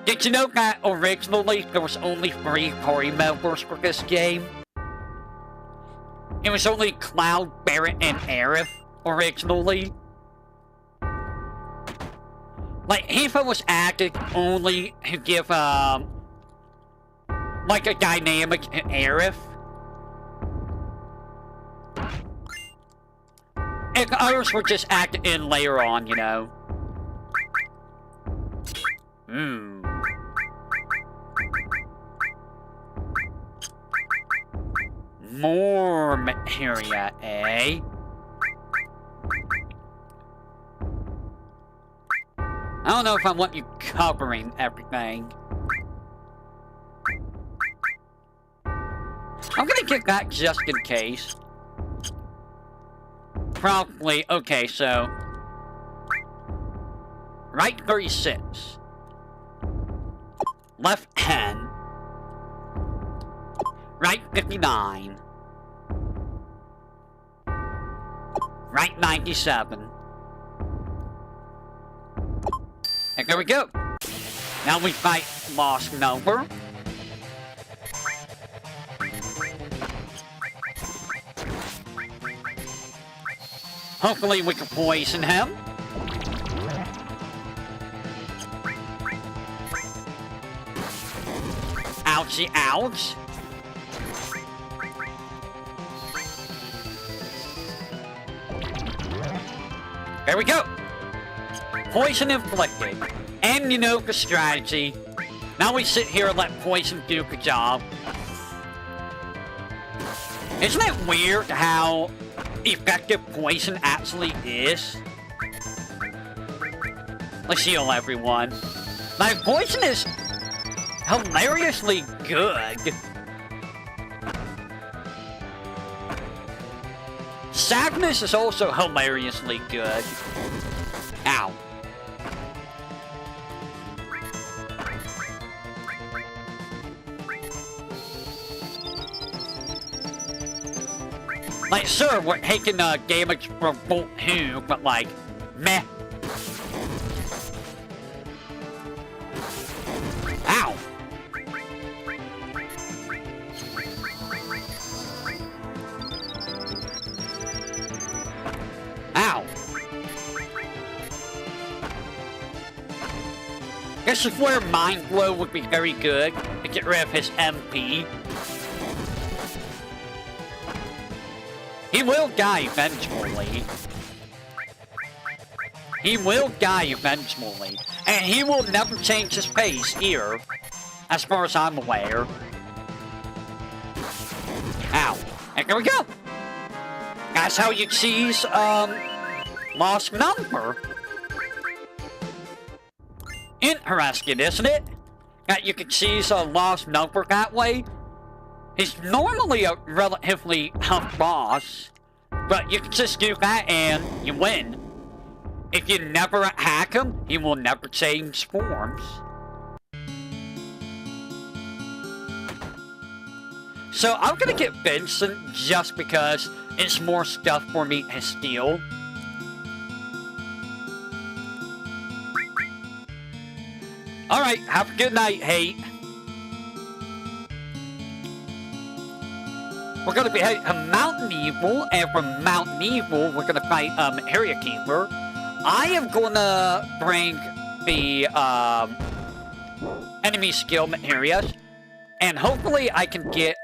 did you know that originally there was only 3 party members for this game? It was only Cloud, Barrett, and Aerith originally. Like, Hifa was acted only to give, like a dynamic to Aerith. And others were just acted in later on, you know. More materia, eh? I don't know if I want you covering everything. I'm gonna get that just in case. Probably, okay, so... Right 36. Left 10. Right 59. Right 97. And there we go. Now we fight Lost Number. Hopefully we can poison him. Ouchie, ouch. There we go. Poison inflicted. And you know the strategy. Now we sit here and let poison do the job. Isn't it weird how effective poison actually is? Let's heal everyone. Like, poison is hilariously good. Sadness is also hilariously good. Ow. Like, sure, we're taking damage from Bolt 2, but like, meh. Ow. Ow. This is where Mind Blow would be very good to get rid of his MP. He will die eventually. He will die eventually. And he will never change his pace here, as far as I'm aware. Ow. And there we go. That's how you cheese, Lost Number. Interesting, isn't it? That you can cheese a Lost Number that way. He's normally a relatively tough boss, but you can just do that and you win. If you never attack him, he will never change forms. So I'm gonna get Vincent just because it's more stuff for me to steal. Alright, have a good night, Hate. We're gonna be heading to Mountain Evil, and from Mountain Evil, we're gonna fight, Area Keeper. I am gonna bring the, enemy skill materials, and hopefully I can get,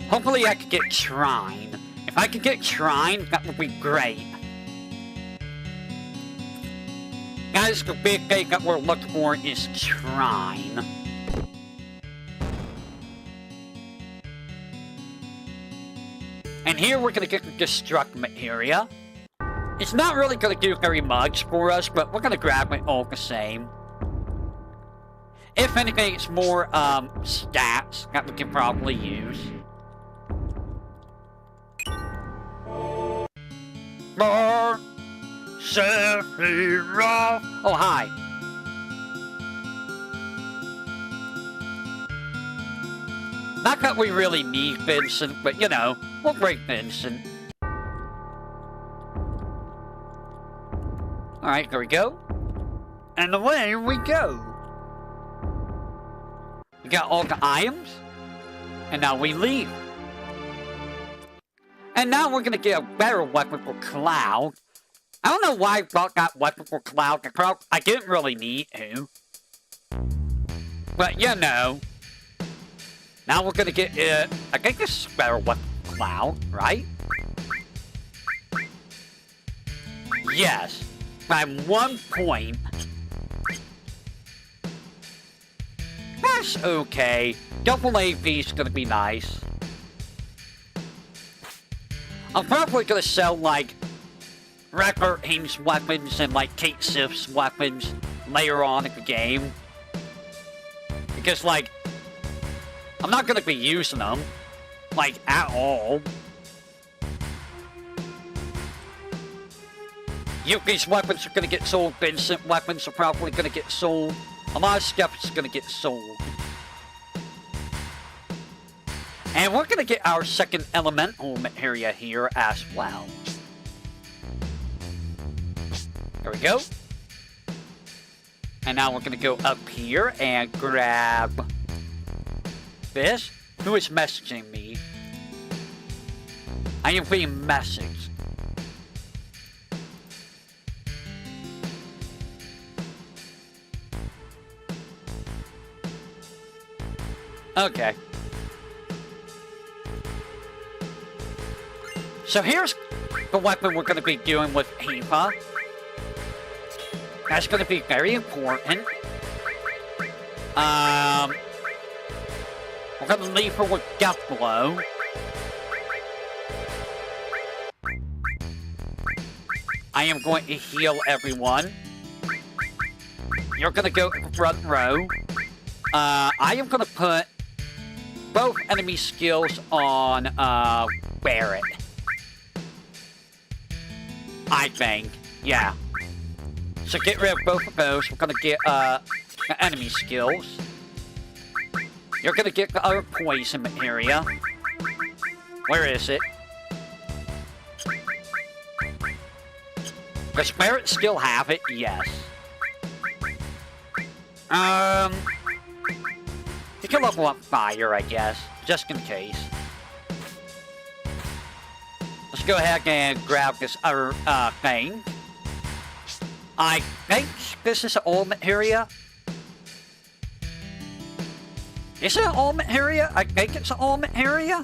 hopefully I can get Shrine. If I can get Shrine, that would be great. Guys, the big thing that we're looking for is Shrine. And here we're gonna get the Destruct materia. It's not really gonna do very much for us, but we're gonna grab it all the same. If anything, it's more, stats that we can probably use. Oh, hi. Not that we really need Vincent, but you know, we'll bring Vincent. Alright, there we go. And away we go. We got all the items. And now we leave. And now we're gonna get a better weapon for Cloud. I don't know why I brought that weapon for Cloud Control. I didn't really need to. But, you know. Now we're gonna get, I think this is better weapon for Cloud, right? Yes. By 1 point. That's okay. Double AP is gonna be nice. I'm probably gonna sell, like, regular Aim's weapons and, like, Kate Sif's weapons later on in the game. Because, like, I'm not gonna be using them, like, at all. Yuki's weapons are gonna get sold, Vincent weapons are probably gonna get sold. A lot of stuff is gonna get sold. And we're gonna get our second elemental area here as well. There we go. And now we're gonna go up here and grab this. Who is messaging me? I am being messaged. Okay. So here's the weapon we're going to be doing with Eva. That's going to be very important. We're going to leave her with Death Blow. I am going to heal everyone. You're going to go front row. I am going to put both enemy skills on Barrett. I think, yeah. So get rid of both of those. We're gonna get the enemy skills. You're gonna get the other poison area. Where is it? Does Barrett still have it? Yes. You can level up fire, I guess, just in case. Let's go ahead and grab this other thing. I think this is an ultimate area. Is it an ultimate area? I think it's an ultimate area.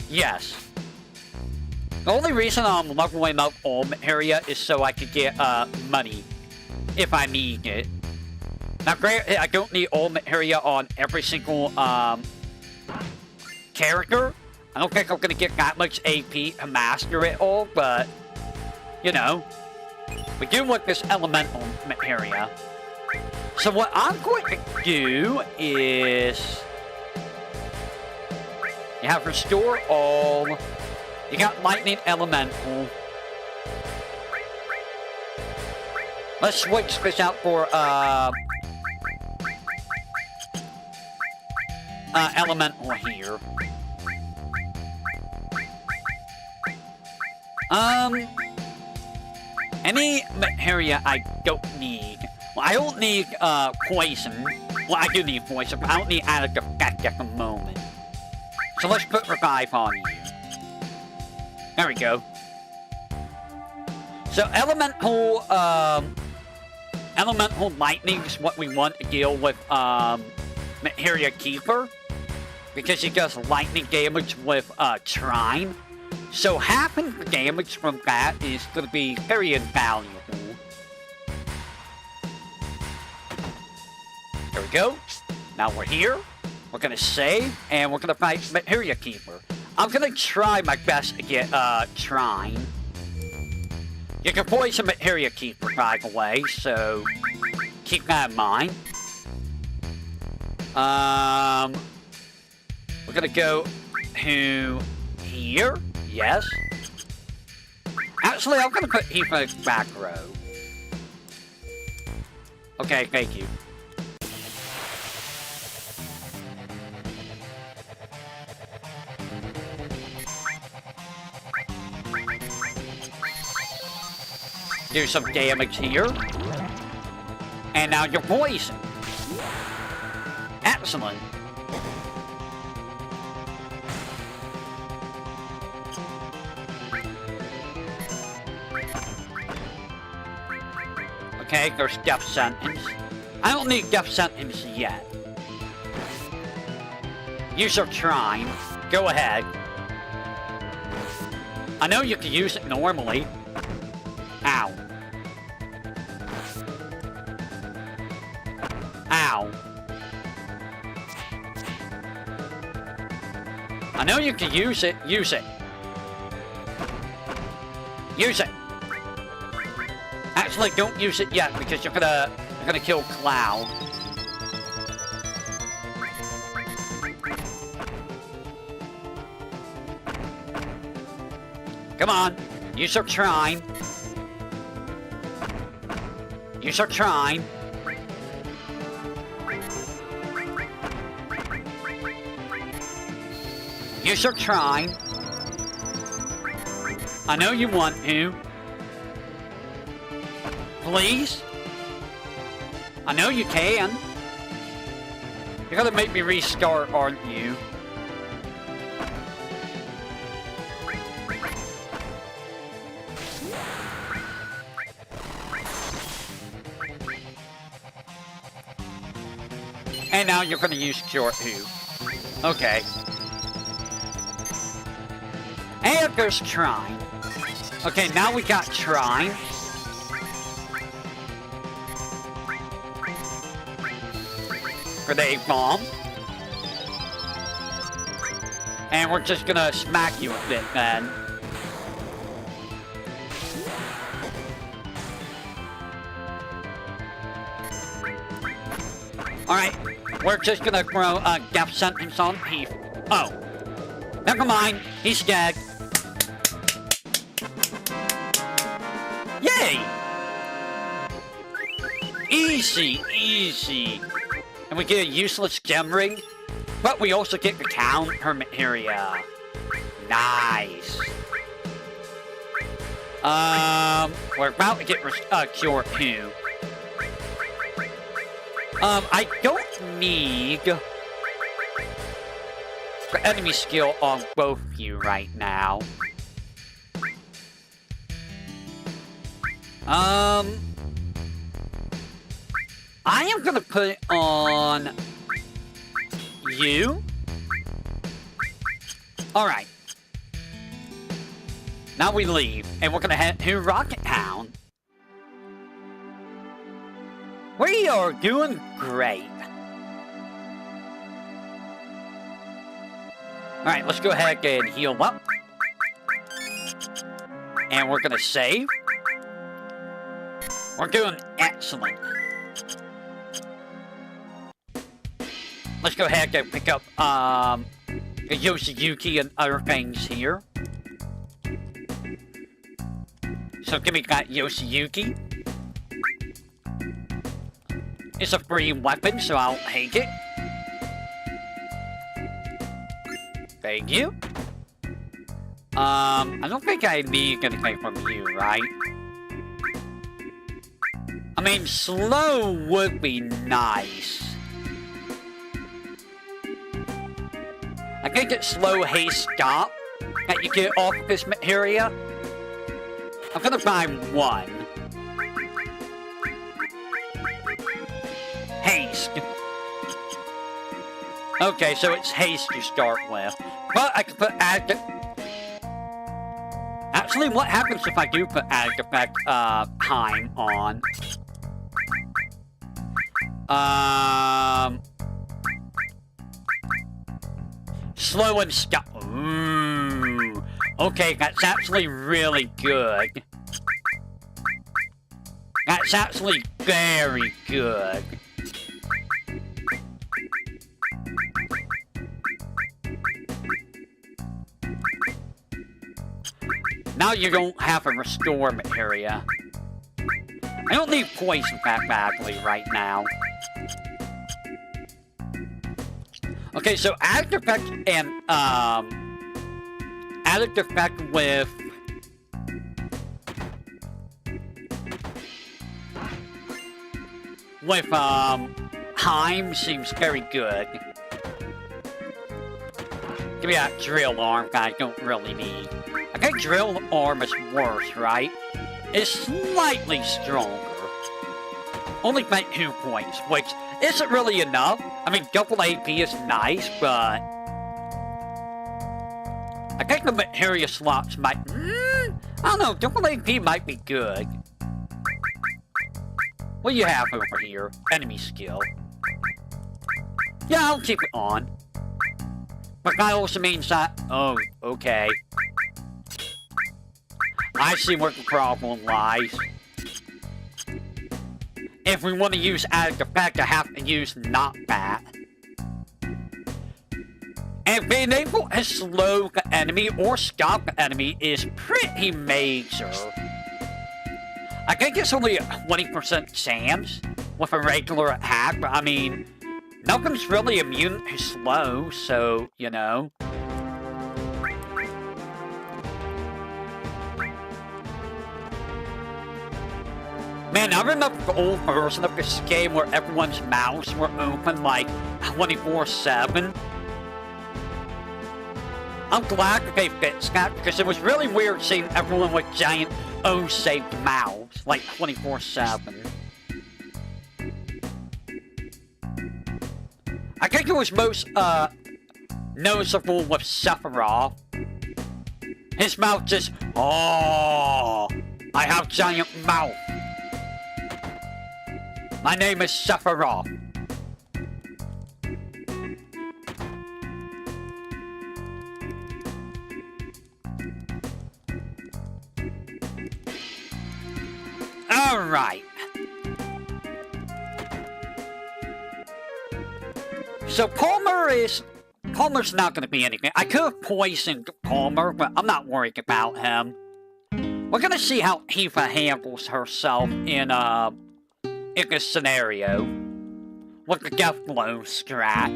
Yes. The only reason I'm leveling up ultimate area is so I could get money if I need it. Now, granted, I don't need ultimate area on every single character. I don't think I'm gonna get that much AP to master it all, but you know, we do want this elemental area. So what I'm going to do is you have restore all. You got lightning elemental. Let's switch this out for elemental here. Any area I don't need. Well, I don't need poison. Well, I do need poison, but I don't need added effect at the moment. So let's put revive on you. There we go. So elemental lightning is what we want to deal with Materia Keeper, because he does lightning damage with Trine. So halving the damage from that is going to be very invaluable. There we go. Now we're here. We're going to save, and we're going to fight Materia Keeper. I'm going to try my best to get Trine. You can poison Materia Keeper, by the way, so keep that in mind. We're going to go to here. Yes. Actually, I'm going to put Eva back row. Okay, thank you. Do some damage here. And now you're poisoned. Excellent. Okay, there's death sentence. I don't need death sentence yet. Use your trine. Go ahead. I know you can use it normally. Ow. Ow. I know you can use it. Use it. Use it. Actually, don't use it yet because you're gonna kill Cloud. Come on, use your trine. Use your trine. Use your trine. I know you want to. Please? I know you can. You're gonna make me restart, aren't you? And now you're gonna use Cure Who. Okay. And there's Trine. Okay, now we got Trine. Grenade bomb. And we're just gonna smack you with it then. Alright, we're just gonna throw a death sentence on Heath. Oh. Never mind, he's dead. Yay! Easy, easy. And we get a useless gem ring, but we also get the counter materia. Nice. We're about to get Cure 2. I don't need the enemy skill on both of you right now. I am gonna put it on you. Alright. Now we leave, and we're gonna head to Rocket Town. We are doing great. Alright, let's go ahead and heal up. And we're gonna save. We're doing excellent. Let's go ahead and pick up Yoshiyuki and other things here. So give me that Yoshiyuki. It's a free weapon, so I'll take it. Thank you. I don't think I need anything from you, right? I mean, slow would be nice. I think it's slow, haste, stop that you get off of this materia. I'm gonna buy one. Haste. Okay, so it's haste to start with. But I can put added... Actually, what happens if I do put added effect time on? Slow and stop. Ooh. Okay, that's actually really good. That's actually very good. Now you don't have a restore materia. I don't need poison that badly right now. Okay, so added effect and added effect with Heim seems very good. Give me that drill arm that I don't really need. I think drill arm is worse, right? It's slightly stronger. only by 2 points, which isn't really enough. I mean, double AP is nice, but I think the materia slots might... I don't know, double AP might be good. What do you have over here? Enemy skill. Yeah, I'll keep it on. But that also means that... Oh, okay. I see where the problem lies. If we want to use added effect, I have to use not that. And being able to slow the enemy or stop the enemy is pretty major. I think it's only a 20% chance with a regular attack, but I mean, nothing's really immune to slow, so, you know. Man, I remember the old version of this game where everyone's mouths were open like 24/7. I'm glad that they fixed that because it was really weird seeing everyone with giant O-shaped mouths like 24/7. I think it was most noticeable with Sephiroth. His mouth just, oh, I have giant mouth. My name is Sephiroth. Alright. So Palmer's not going to be anything. I could have poisoned Palmer, but I'm not worried about him. We're going to see how Eva handles herself in this scenario with the death blow strat.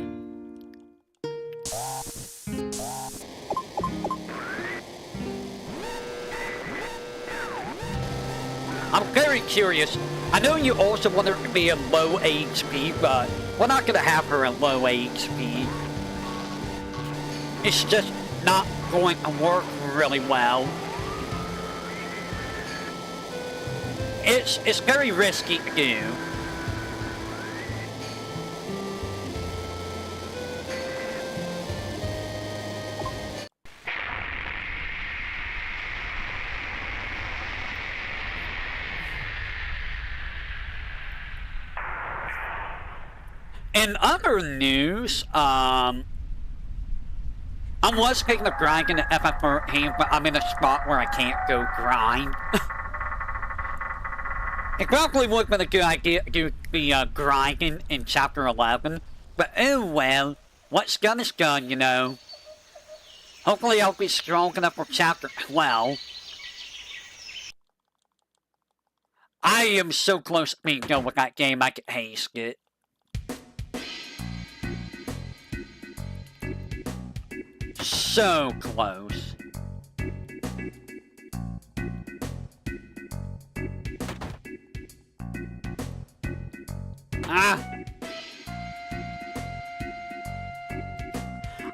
I'm very curious. I know you also want her to be in low HP, but we're not going to have her in low HP. It's just not going to work really well. It's very risky to do. In other news, I was thinking of grinding at FFVII, but I'm in a spot where I can't go grind. It probably would have been a good idea to do the grinding in Chapter 11, but oh well, what's done is done, you know. Hopefully I'll be strong enough for Chapter 12. I am so close to being done with that game, I can haste it. So close.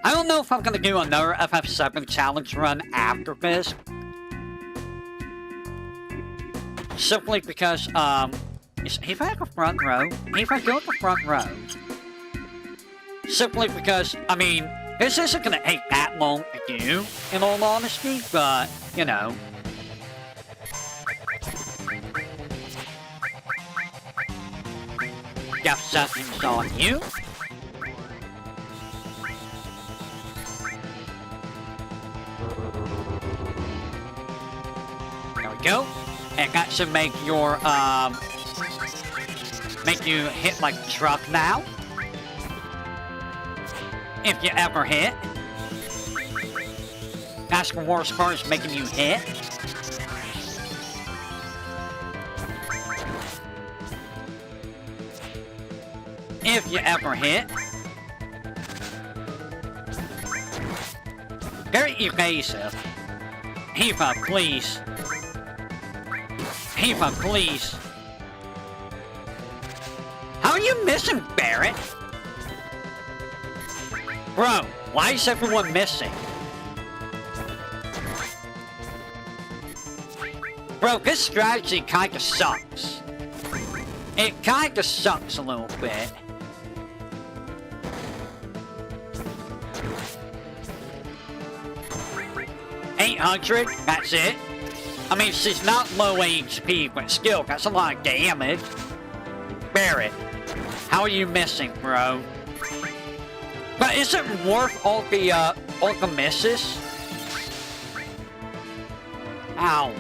I don't know if I'm gonna do another FF7 challenge run after this. Simply because, if I have a front row, if I go to the front row. Simply because, I mean, this isn't gonna take that long to do, in all honesty, but, you know. Got something's on you. There we go. And that should make your, make you hit like a truck now. If you ever hit. That's the worst part, is making you hit. If you ever hit. Very evasive. Eva, please. Eva, please. How are you missing, Barrett? Bro, why is everyone missing? Bro, this strategy kinda sucks. It kinda sucks a little bit. $800, that's it. I mean, she's not low HP, but still, that's a lot of damage. Barrett, how are you missing, bro? But is it worth all the misses? Ow.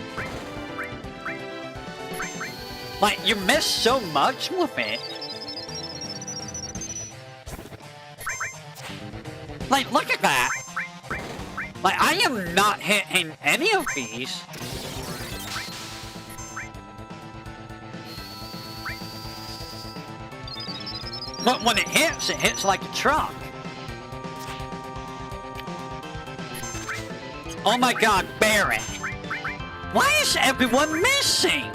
Like, you miss so much with it. Like, look at that. Like, I am not hitting any of these. But when it hits like a truck. Oh my god, Barrett. Why is everyone missing?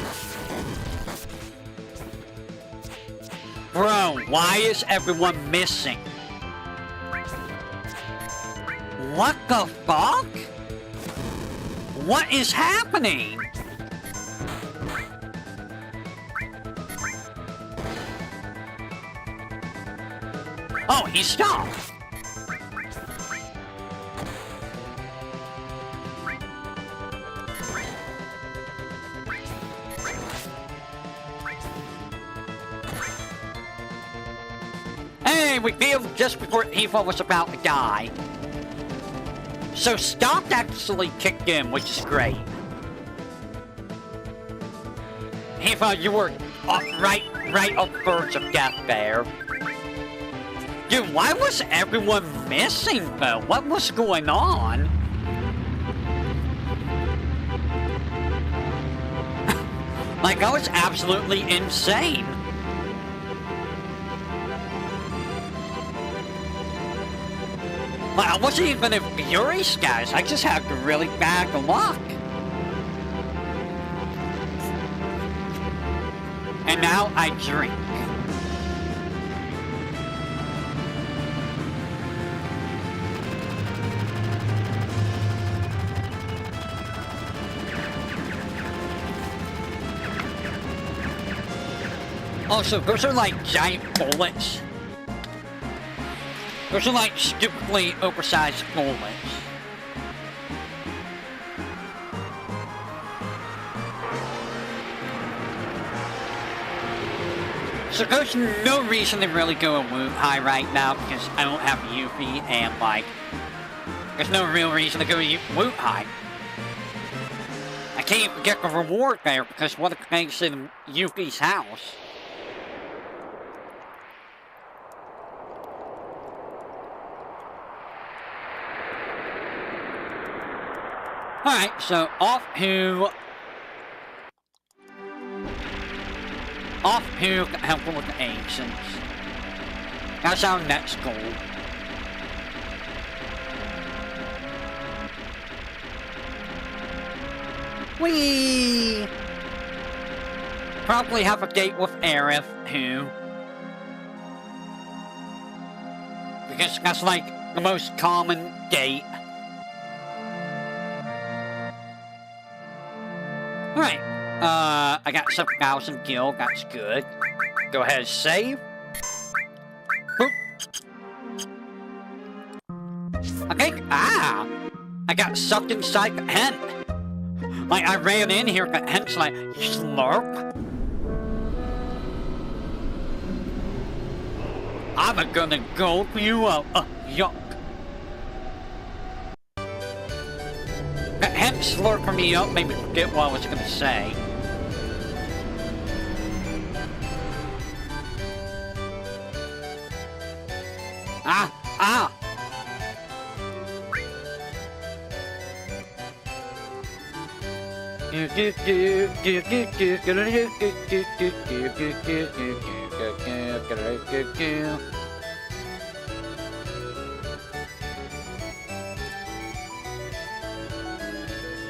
Bro, why is everyone missing? What the fuck? What is happening? Oh, he stopped. Hey, we failed just before Eva was about to die. So Stop actually kicked in, which is great. Eva, you were right on the verge of death there. Dude, why was everyone missing though? What was going on? Like, that was absolutely insane. Like, I wasn't even in Fury's, guys. I just had really bad luck. And now I drink. Oh, so those are like giant bullets. Those are like stupidly oversized bullets. So there's no reason to really go a wound high right now because I don't have Yuffie and like, there's no real reason to go wound high. I can't even get the reward there because what if things in Yuffie's house? Alright, so off to help with the ancients. That's our next goal. Whee! Probably have a date with Aerith, too. Because that's like the most common date. Alright, I got 7,000 gil, that's good. Go ahead and save. Boop. Okay, I got sucked inside the tent. Like, I ran in here, the tent's like, slurp. I'm gonna gulp you up, yuck. Hemp slurping me up made me forget what I was gonna say.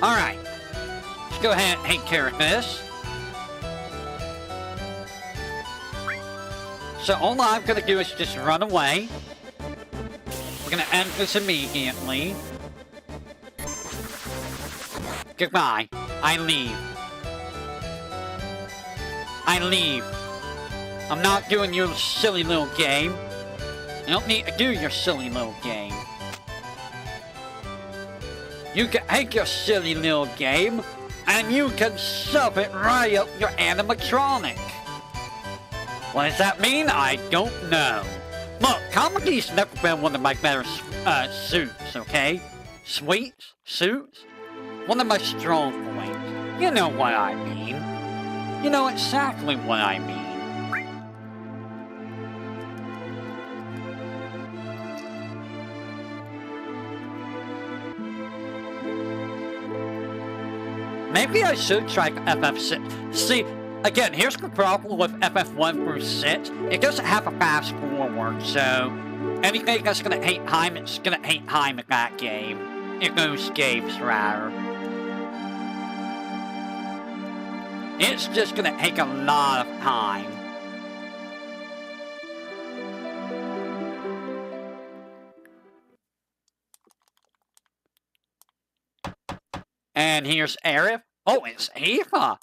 Alright, let's go ahead and take care of this. So all I'm gonna do is just run away. We're gonna end this immediately. Goodbye. I leave. I leave. I'm not doing your silly little game. You don't need to do your silly little game. You can take your silly little game, and you can shove it right up your animatronic. What does that mean? I don't know. Look, comedy's never been one of my better suits, okay? Sweets? Suits? One of my strong points. You know what I mean. You know exactly what I mean. Maybe I should try FF6. See, again, here's the problem with FF1 through 6. It doesn't have a fast forward, so anything that's gonna hate time, it's gonna hate time in that game. In those games, rather. It's just gonna take a lot of time. And here's Aerith. Oh, it's Eva.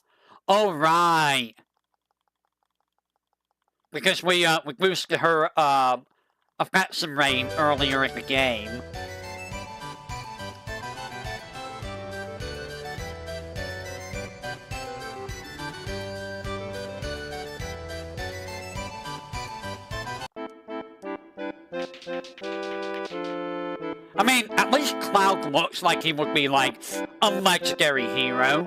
Oh, right. Because we boosted her, effects and rain earlier in the game. I mean, at least Cloud looks like he would be, like, a legendary hero.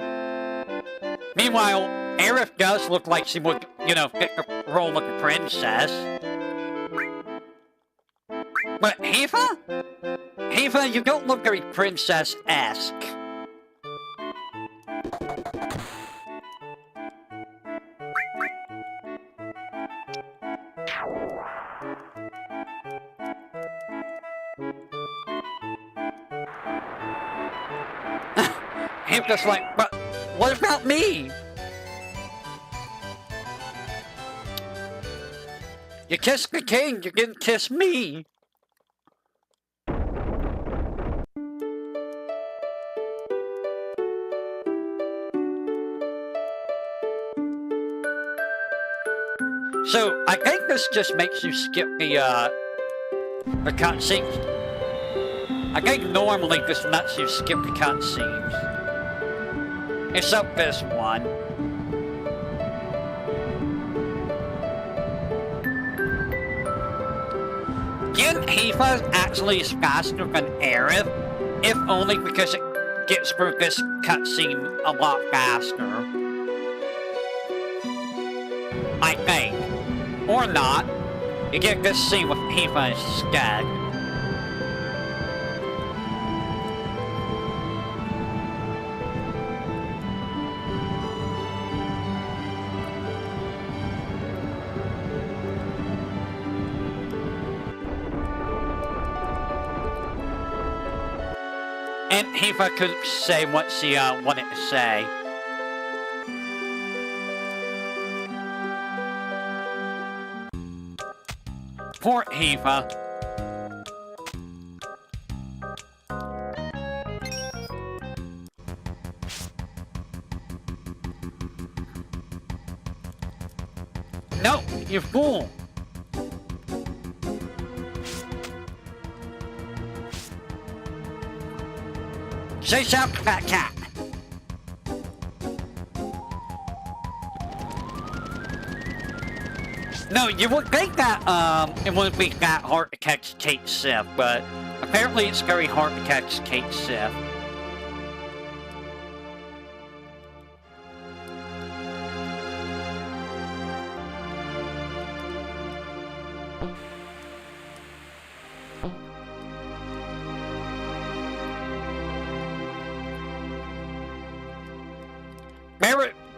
Meanwhile, Aerith does look like she would, you know, fit the role of a princess. But Eva? Eva, you don't look very princess-esque. Just like, but what about me? You kissed the king, you didn't kiss me. So, I think this just makes you skip the cutscenes. I think normally this lets you skip the cutscenes. Except this one. Again, Eva actually is faster than Aerith, if only because it gets through this cutscene a lot faster. I think. Or not. You get this scene with Eva instead. And Eva couldn't say what she wanted to say. Poor Eva. No, you fool. Chase out that cat. No, you would think that it wouldn't be that hard to catch Kate Sif, but apparently it's very hard to catch Kate Sif.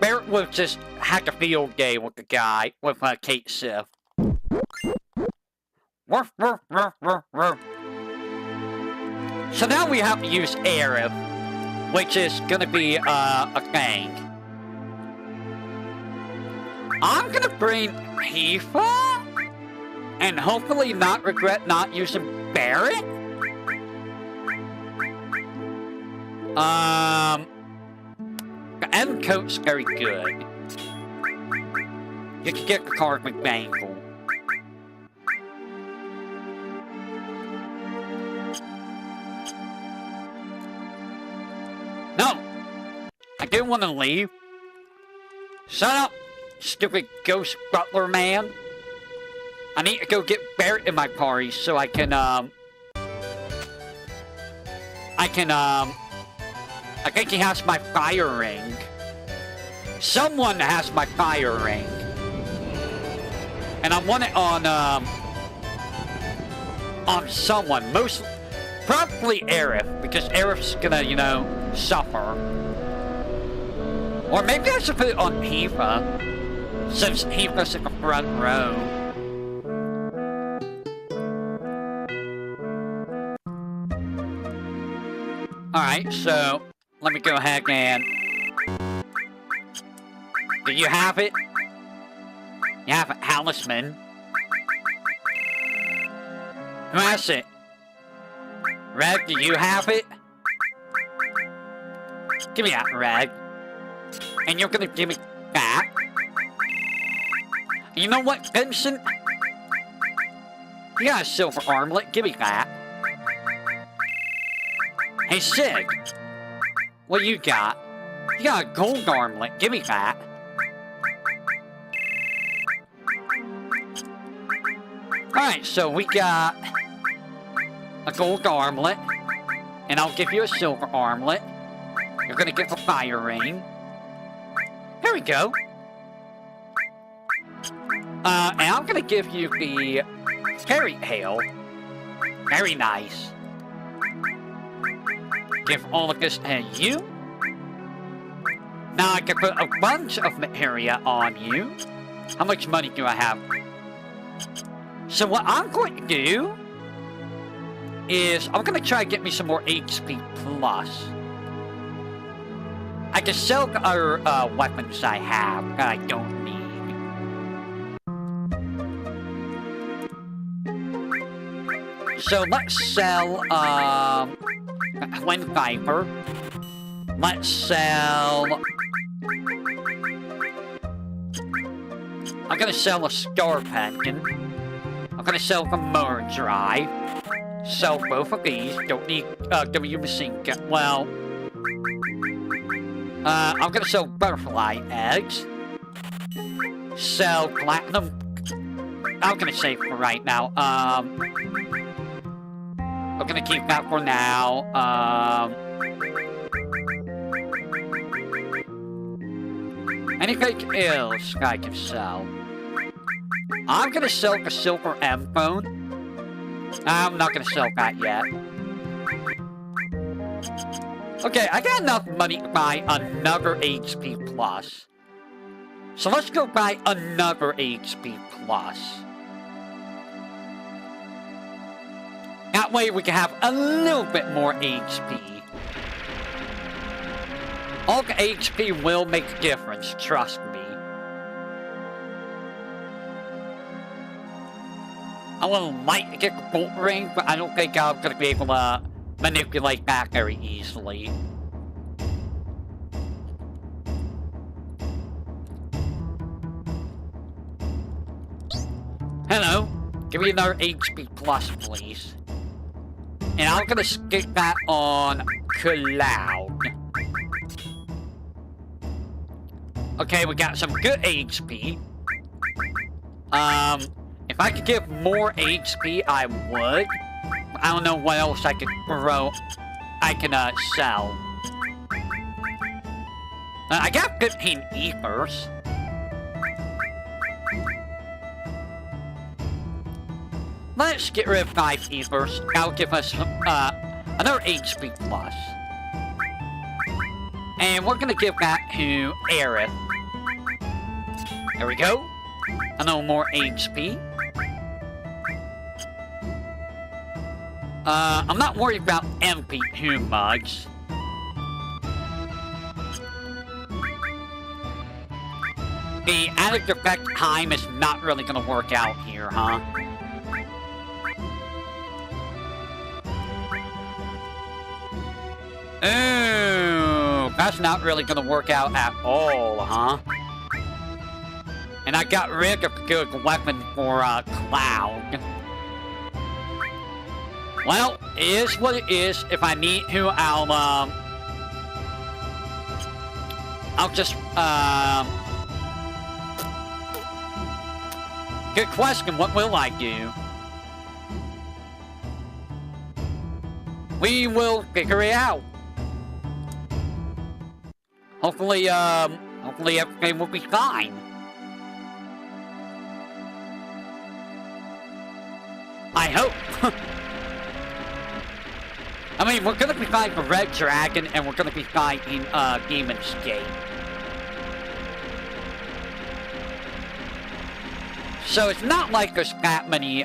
Barrett would have just had a field day with the guy, with Kate Sif. Ruff, ruff, ruff, ruff, ruff. So now we have to use Aerith, which is gonna be a thing. I'm gonna bring Eva, and hopefully not regret not using Barrett. The end coat's very good. You can get the card with Bangle. No! I do want to leave. Shut up, stupid ghost butler man. I need to go get Barrett in my party so I think he has my fire ring. Someone has my fire ring. And I want it on someone. Probably Aerith, because Aerith's gonna, you know, suffer. Or maybe I should put it on Hiva, since Hiva's in the front row. Alright, so let me go ahead and... Do you have it? You have a talisman. Who has it? Red, do you have it? Give me that, Red. And you're gonna give me that. You know what, Vincent? You got a silver armlet, give me that. Hey, Sig. What you got? You got a gold armlet, give me that. Alright, so we got a gold armlet, and I'll give you a silver armlet. You're gonna get the fire ring. There we go. And I'm gonna give you the fairy hail. Very nice. Give all of this to you. Now I can put a bunch of materia on you. How much money do I have? So what I'm going to do is I'm going to try to get me some more HP plus. I can sell the other weapons I have that I don't need. So let's sell Twin Viper. Let's sell... I'm gonna sell a Star Pendant. I'm gonna sell the Motor Drive. Sell both of these. Don't need W machine gun. Well, I'm gonna sell butterfly eggs. Sell platinum. I'm gonna save for right now. I'm gonna keep that for now. Anything else I can sell? I'm gonna sell the silver M phone. I'm not gonna sell that yet. Okay, I got enough money to buy another HP plus. So let's go buy another HP plus. That way we can have a little bit more HP. All the HP will make a difference, trust me. I would like to get the bolt ring, but I don't think I'm going to be able to manipulate that very easily. Hello, give me another HP plus, please. And I'm going to stick that on Cloud. Okay, we got some good HP. If I could get more HP, I would. I don't know what else I could sell. I got 15 ethers. Let's get rid of 5 ethers. That'll give us another HP plus. And we're gonna give that to Aerith. There we go. A little more HP. I'm not worried about MP too much. The added effect time is not really gonna work out here, huh? Ooh, that's not really gonna work out at all, huh? And I got rid of a good weapon for Cloud. Well, it is what it is. If I need to, I'll just, good question, what will I do? We will figure it out. Hopefully, hopefully everything will be fine. I hope. I mean, we're gonna be fighting for Red Dragon, and we're gonna be fighting, Demon's Gate. So it's not like there's that many,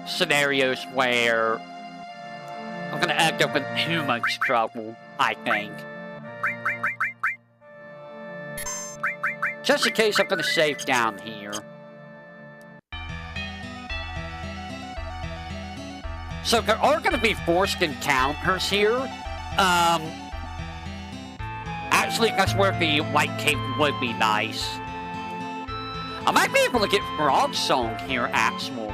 scenarios where I'm gonna end up in too much trouble, I think. Just in case, I'm gonna save down here. So there are gonna be forced encounters here. Actually, that's where the White Cape would be nice. I might be able to get Frog Song here, actually.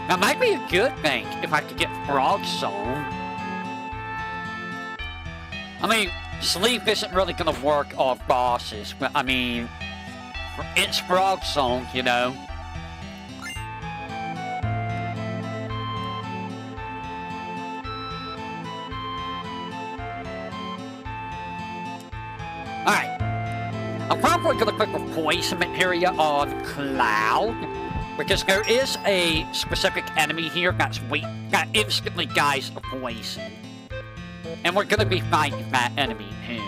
That might be a good thing, if I could get Frog Song. I mean, Sleep isn't really gonna work off bosses, but I mean, it's Frog Song, you know? Alright. I'm probably gonna put the poison materia on Cloud, because there is a specific enemy here that's weak, that instantly dies of poison. And we're gonna be fighting that enemy too.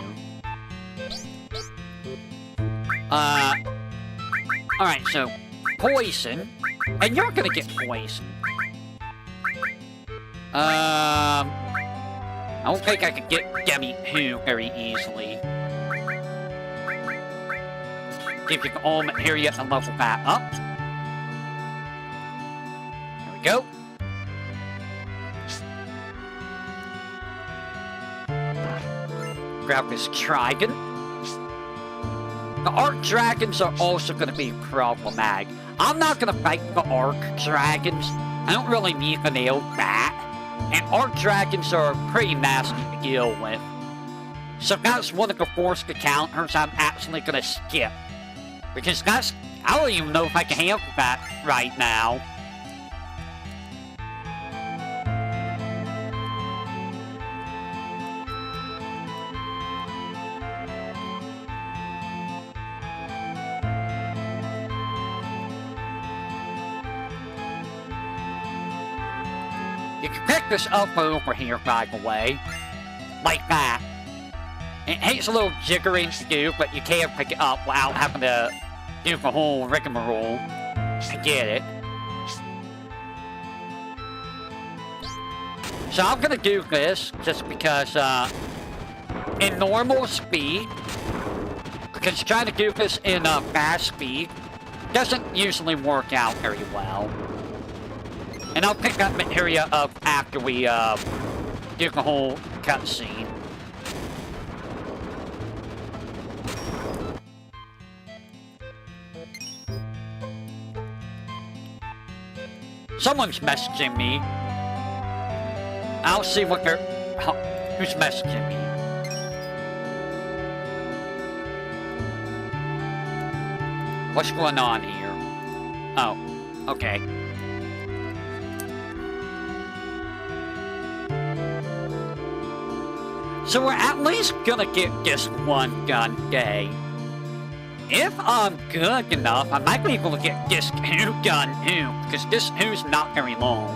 Alright, so poison, and you're gonna get poison. I don't think I could get Demi 2 very easily. See if you can all materia and level that up. There we go. Grab this dragon. The Arc Dragons are also going to be problematic. I'm not going to fight the Arc Dragons. I don't really need to nail that. And Arc Dragons are pretty nasty to deal with. So that's one of the forced encounters I'm actually going to skip. Because that's... I don't even know if I can handle that right now. You can pick this up over here, by the way. Like that. It takes a little jiggering to do, but you can pick it up without having to do the whole rigmarole. I get it. So I'm gonna do this just because, in normal speed, because trying to do this in fast speed doesn't usually work out very well. And I'll pick that materia up after we do the whole cutscene. Someone's messaging me. I'll see what they're... who's messaging me. What's going on here? Oh, okay. So we're at least gonna get this one gun day. If I'm good enough, I might be able to get this 2 gun too, because this 2's not very long.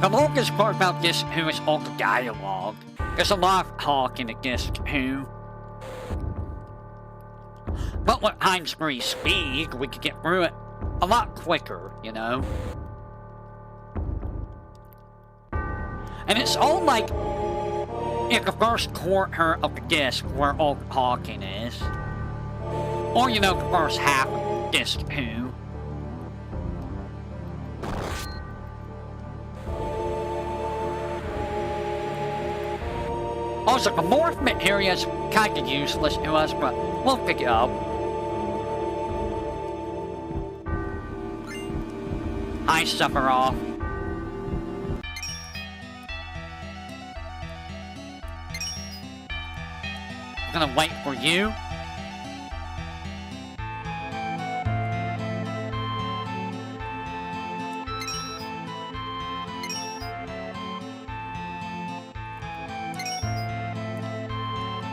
The longest part about this 2 is all the dialogue. There's a lot of talking in this 2. But with times 3 speed, we could get through it a lot quicker, you know? And it's all like in the first quarter of the disc where all the talking is. Or, you know, the first half of disc 2. Also, the morph material is kind of useless to us, but we'll pick it up. Hi, Sephiroth. I'm gonna wait for you.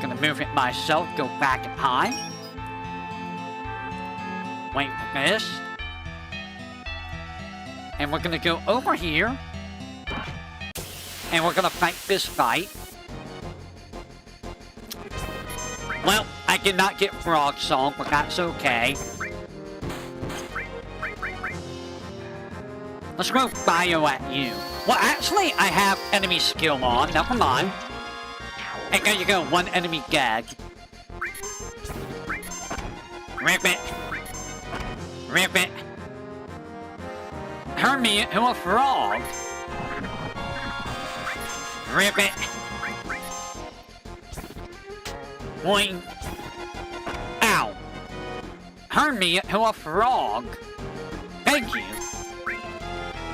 Gonna move it myself, go back in time. Wait for this. And we're gonna go over here. And we're gonna fight this fight. Well, I did not get Frog Song, but that's okay. Let's go bio at you. Well, actually, I have enemy skill on. Never mind. And there you go, one enemy gag. Rip it. Rip it. Turn me into a frog. Rip it. Boing. Ow. Turn me into a frog. Thank you.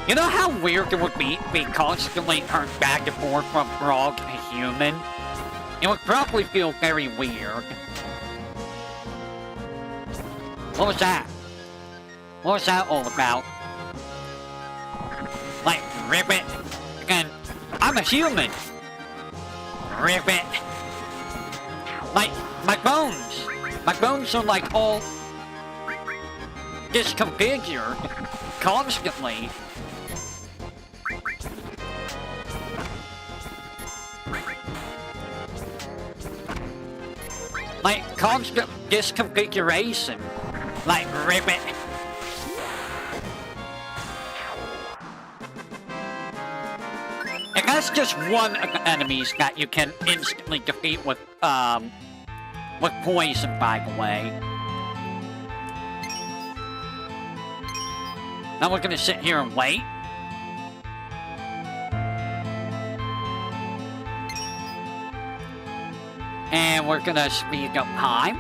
You know how weird it would be to be constantly turned back and forth from frog to human? It would probably feel very weird. What was that? What was that all about? Like, rip it. And I'm a human. Rip it. Like, my bones. My bones are like all disconfigured constantly. Like, constant disconfiguration. Like, rip it. And that's just one of the enemies that you can instantly defeat with poison, by the way. Now we're gonna sit here and wait. And we're gonna speed up time.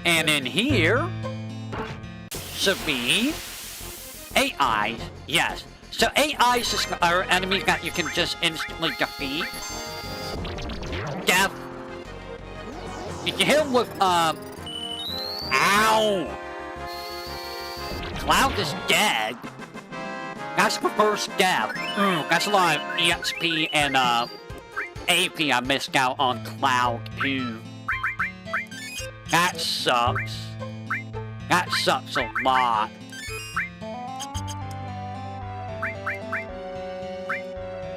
And in here should be 8 eyes. Yes. So 8 eyes are enemies that you can just instantly defeat. Death. If you hit him with ow! Cloud is dead. That's the first death. That's a lot of EXP and AP I missed out on Cloud too. That sucks. That sucks a lot.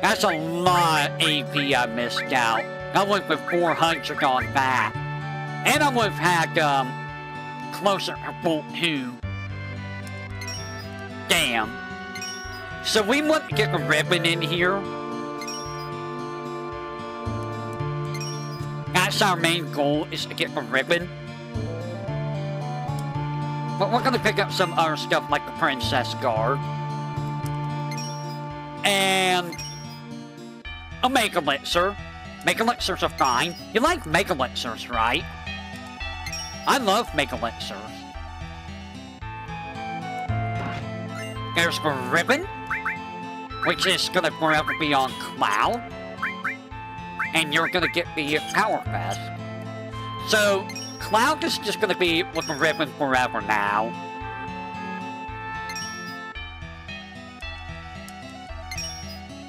That's a lot of AP I missed out. I went with 400 on that. And I would have had closer to Bolt 2. Damn. So we want to get the ribbon in here. That's our main goal, is to get the ribbon. But we're gonna pick up some other stuff like the Princess Guard. And a Mega Elixir. Mega Elixirs are fine. You like Mega Elixirs, right? I love Mega Elixirs. There's the ribbon, which is gonna forever be on Cloud. And you're gonna get the Power Fest. So, Cloud is just gonna be with the ribbon forever now.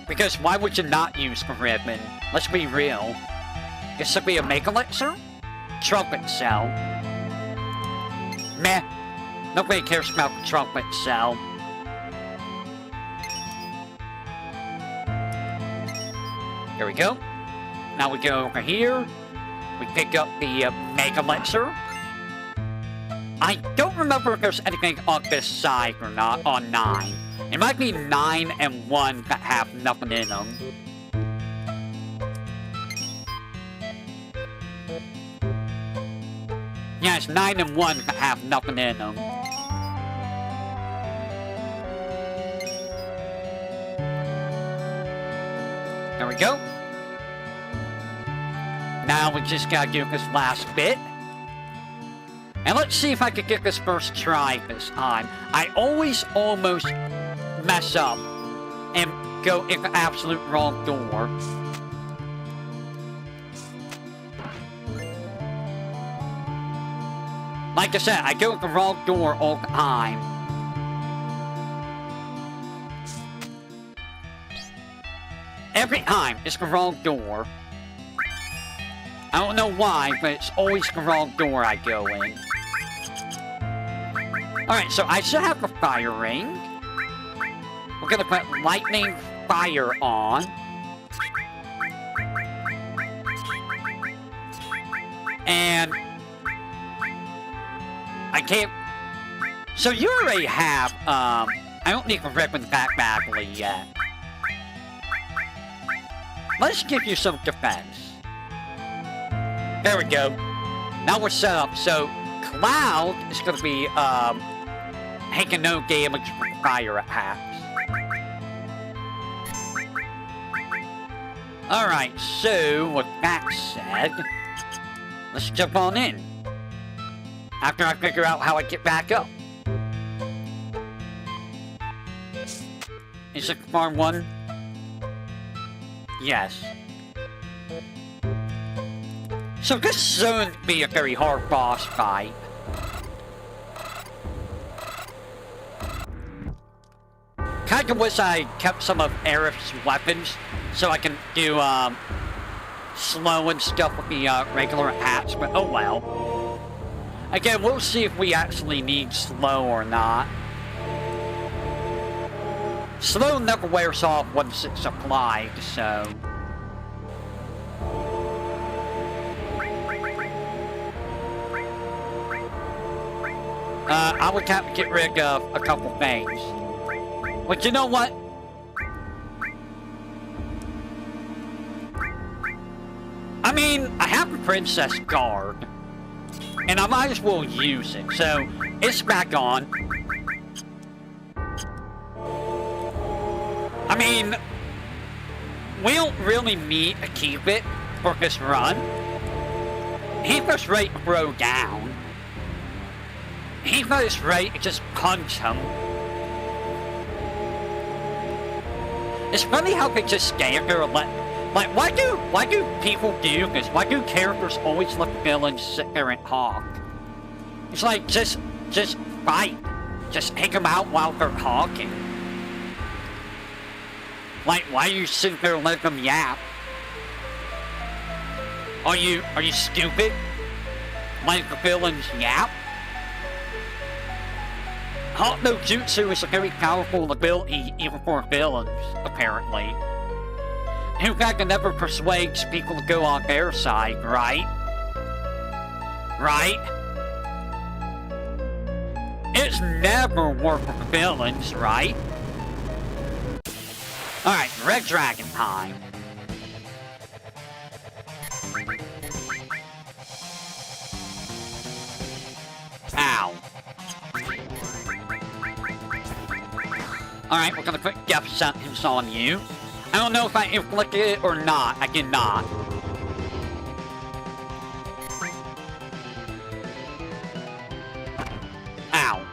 Because why would you not use the ribbon? Let's be real. This should be a Mega Elixir? Trumpet Cell. Meh. Nobody cares about the Trumpet Cell. Here we go. Now we go over here. We pick up the Mega Elixir. I don't remember if there's anything on this side or not on 9. It might be 9 and 1 that have nothing in them. Yeah, it's 9 and 1 that have nothing in them. There we go. Now we just gotta do this last bit. And let's see if I can get this first try this time. I always almost mess up and go in the absolute wrong door. Like I said, I go in the wrong door all the time. Every time, it's the wrong door. I don't know why, but it's always the wrong door I go in. Alright, so I should have the fire ring. We're gonna put lightning fire on. And I can't... So you already have, I don't need the ribbon that badly yet. Let's give you some defense. There we go. Now we're set up. So Cloud is going to be taking no damage from fire attacks. Alright, so with that said, let's jump on in. After I figure out how I get back up. Is it farm 1? Yes. So this shouldn't be a very hard boss fight. Kinda wish I kept some of Aerith's weapons so I can do slow and stuff with the regular attacks, but oh well. Again, we'll see if we actually need slow or not. Slow never wears off once it's applied, so... I would have to get rid of a couple things. But you know what? I mean, I have the Princess Guard. And I might as well use it, so it's back on. I mean, we don't really need to keep it for this run. He was ready to throw down. He was ready to just punch him. It's funny how they just stand there and let... Like, why do people do this? Why do characters always let the villains sit there and talk? It's like, just fight. Just take them out while they're talking. Like, why are you sitting there and letting them yap? Are you stupid? Like the villains yap? Hot no Jutsu is a very powerful ability even for villains, apparently. Who never persuades people to go on their side, right? Right? It's never worked for villains, right? Alright, Red Dragon time. Ow. Alright, we're gonna put death sentence on you. I don't know if I inflicted it or not. I did not. Ow.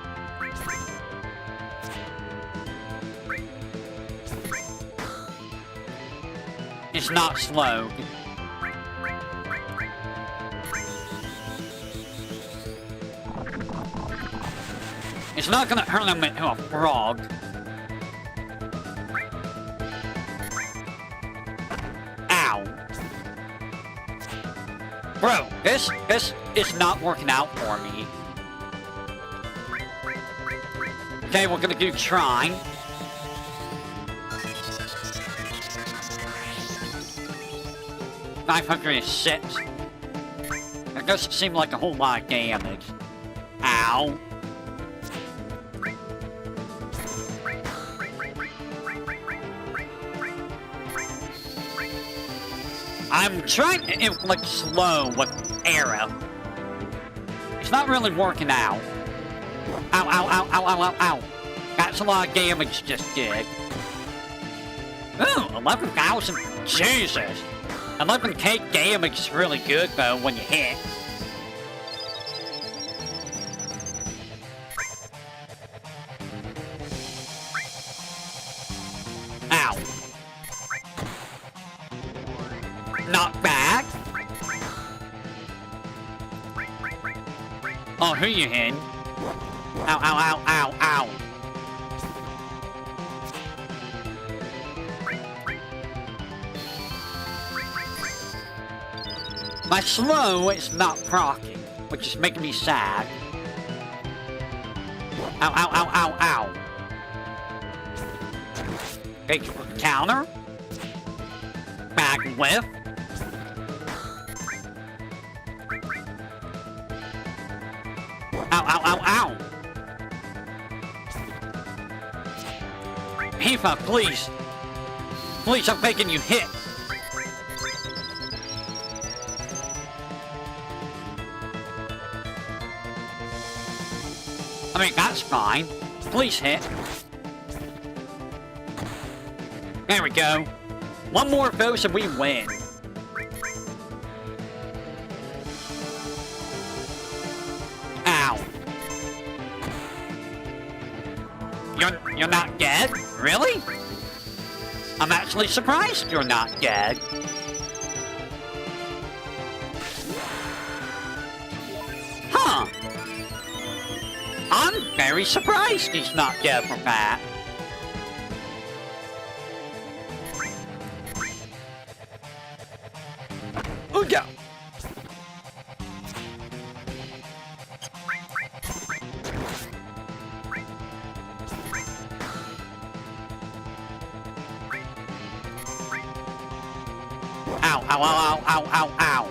It's not slow. It's not gonna turn him into a frog. Bro, this is not working out for me. Okay, we're gonna do Trine. $506. That doesn't seem like a whole lot of damage. Ow. I'm trying to inflict slow with arrow. It's not really working out. Ow, ow, ow, ow, ow, ow, ow. That's a lot of damage just did. Ooh, 11,000. Jesus. 11k damage is really good, though, when you hit. Ow. Not bad. Oh, who you hitting? Ow, ow, ow, ow, ow. My slow is not proccing, which is making me sad. Ow, ow, ow, ow, ow. Okay, counter. Back whiff. Ow, ow, ow, ow. Hifa, please. Please, I'm making you hit. I mean, that's fine. Please hit. There we go. One more of those and we win. Ow. You're not dead? Really? I'm actually surprised you're not dead. Huh. I'm very surprised he's not dead from that. Ooga! Ow, ow, ow, ow, ow, ow.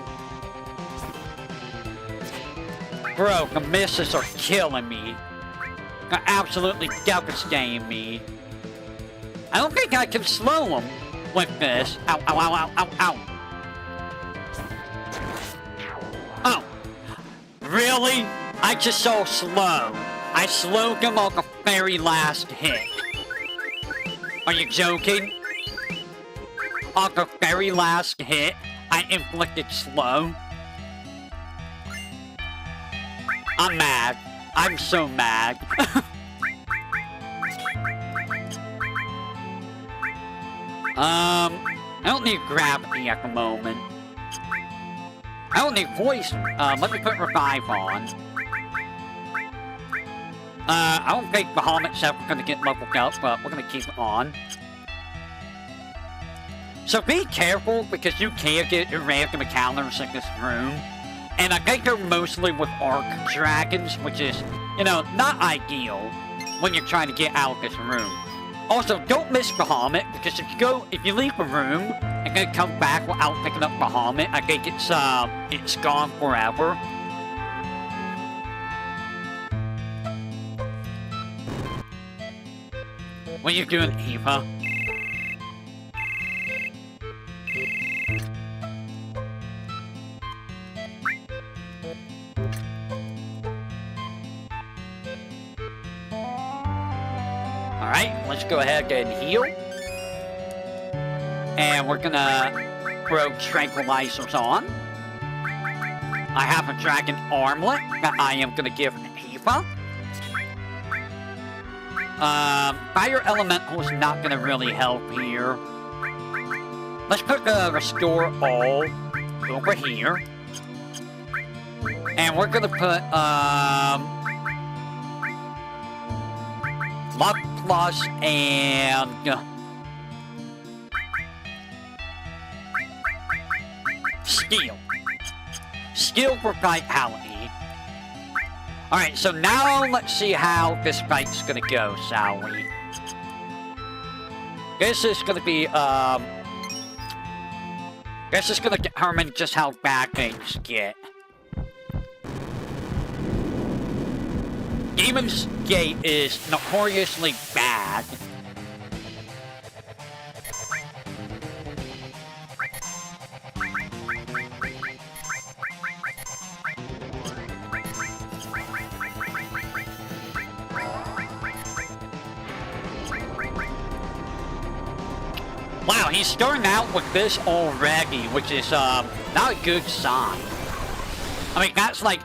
Bro, the misses are killing me. They're absolutely devastating me. I don't think I can slow them with this. Ow, ow, ow, ow, ow, ow. Oh. Really? I just so slow. I slowed them on the very last hit. Are you joking? On the very last hit, I inflicted slow. I'm mad. I'm so mad. I don't need gravity at the moment. I don't need poison. Let me put revive on. I don't think Bahamut's ever gonna get leveled up, but we're gonna keep it on. So be careful, because you can get random encounters in this room. And I think they're mostly with arc dragons, which is, you know, not ideal when you're trying to get out of this room. Also, don't miss Bahamut, because if you leave a room and then come back without picking up Bahamut, I think it's gone forever. What are you doing, Eva? Alright, let's go ahead and heal. And we're gonna throw tranquilizers on. I have a dragon armlet that I am gonna give Eva. Fire elemental is not gonna really help here. Let's put the restore all over here. And we're gonna put, Luck Plus and... Skill. Skill for vitality. Alright, so now let's see how this fight's gonna go, shall we? This is gonna be, this is gonna determine just how bad things get. Demon's Gate is notoriously bad. Wow, he's starting out with this already, which is not a good sign. I mean, that's like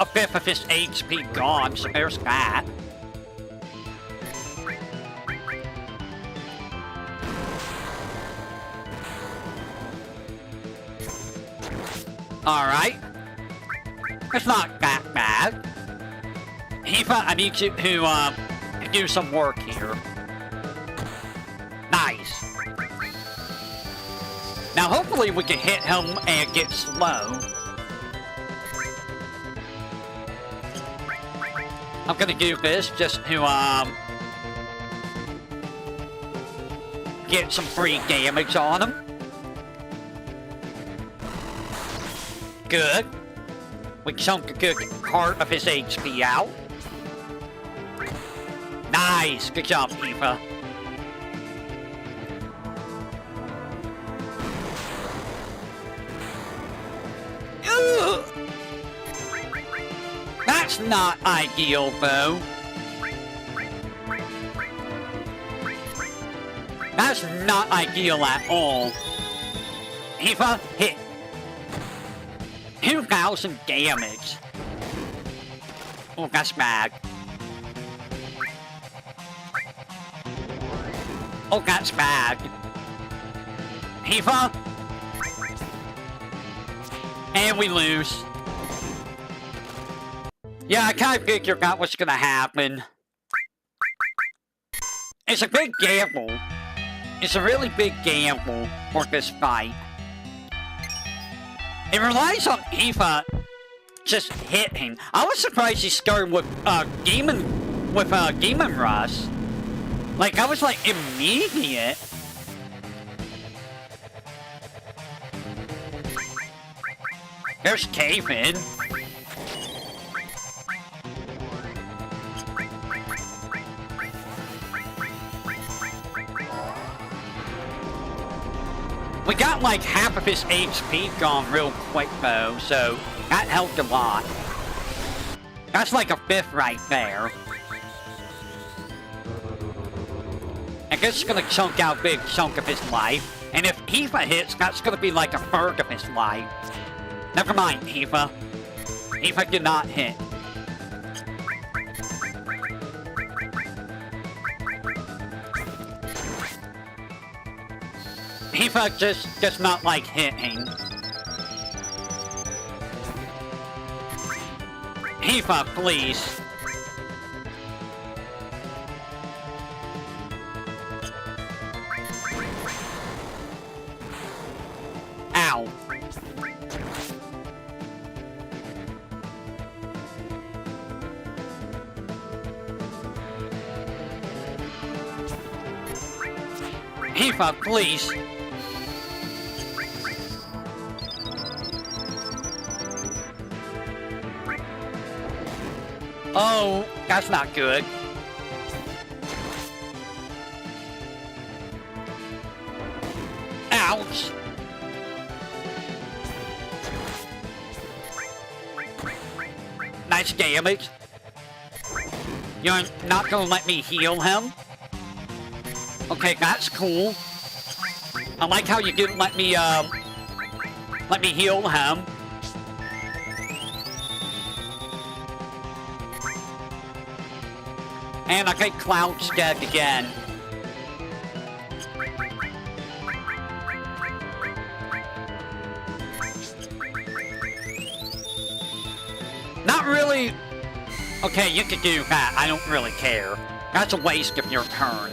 a fifth of his HP gone, so there's that. Alright. It's not that bad. Eva, I need you to do some work here. Nice. Now hopefully we can hit him and get slow. I'm gonna do this just to get some free damage on him. Good. We chunked a good part of his HP out. Nice. Good job, Eva. Ugh. That's not ideal, though. That's not ideal at all. Eva, hit. 2,000 damage. Oh, that's bad. Oh, that's bad. Eva. And we lose. Yeah, I kind of figured out what's gonna happen. It's a big gamble. It's a really big gamble for this fight. It relies on Eva just hitting. I was surprised he started with Demon Rush. Like, I was like immediate. There's Cave-In. We got like half of his HP gone real quick though, so that helped a lot. That's like a fifth right there. I guess it's gonna chunk out a big chunk of his life. And if Eva hits, that's gonna be like a third of his life. Never mind, Eva. Eva did not hit. Eva just not like hitting. Eva, please. Ow. Eva, please. Oh, that's not good. Ouch. Nice damage. You're not gonna let me heal him? Okay, that's cool. I like how you didn't let me heal him. And I get Cloud Skeg again. Not really. Okay, you can do that. I don't really care. That's a waste of your turn.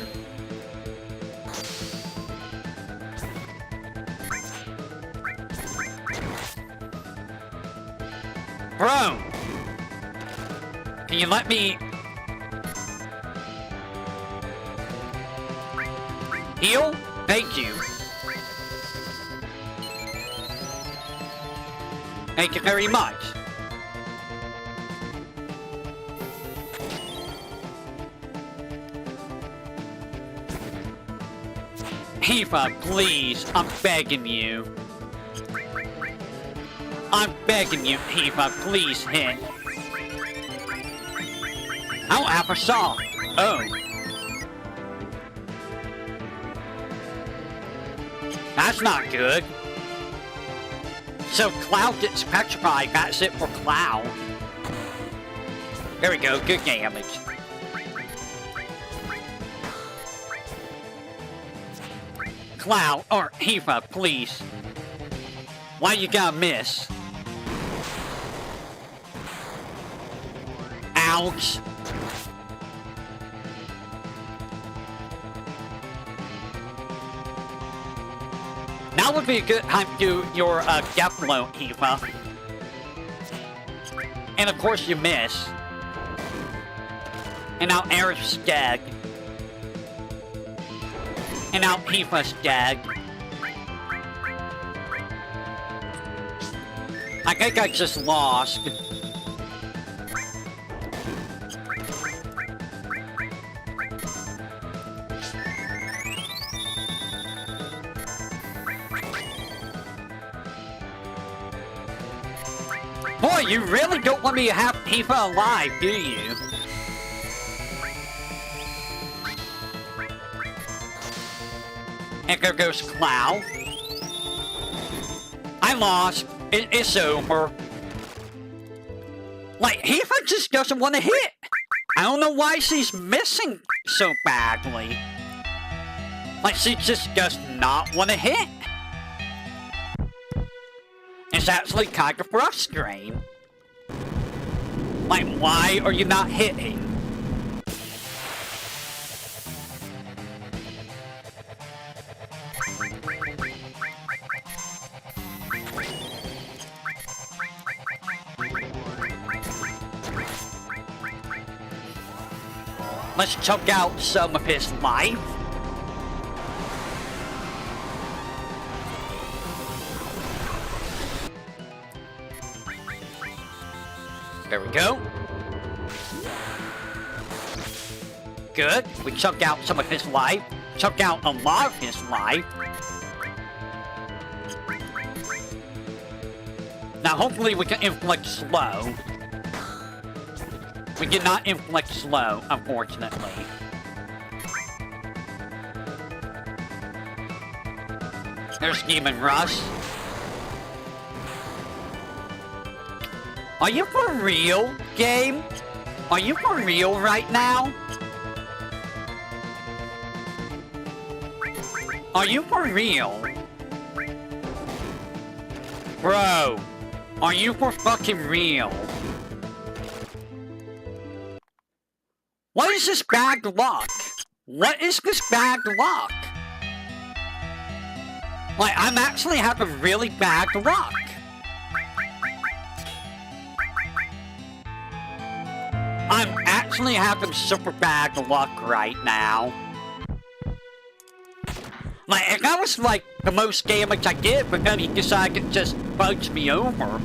Bro! Can you let me... heal? Thank you. Thank you very much. Eva, please, I'm begging you. I'm begging you, Eva, please hit. I don't have a saw. Oh. That's not good. So Cloud gets petrified. That's it for Cloud. There we go. Good damage. Cloud, or Hifa, please. Why you gotta miss? Ouch. Now would be a good time to do your death blow, Hifa. And of course you miss. And now Eric's dead. And now Hifa's dead. I think I just lost. Boy, you really don't want me to have Hifa alive, do you? And there goes Cloud. I lost. It's over. Like, Hifa just doesn't want to hit. I don't know why she's missing so badly. Like, she just does not want to hit. It's actually kind of frustrating. Like, why are you not hitting? Let's choke out some of his life. There we go. Good. We choked out some of his life. Choked out a lot of his life. Now hopefully we can inflict slow. We did not inflict slow, unfortunately. There's Demon Rush. Are you for real, game? Are you for real right now? Are you for real? Bro, are you for fucking real? What is this bad luck? What is this bad luck? Like, I'm actually having really bad luck. I'm actually having super bad luck right now. Like, if that was like the most damage I did, but then he decided to just fudge me over.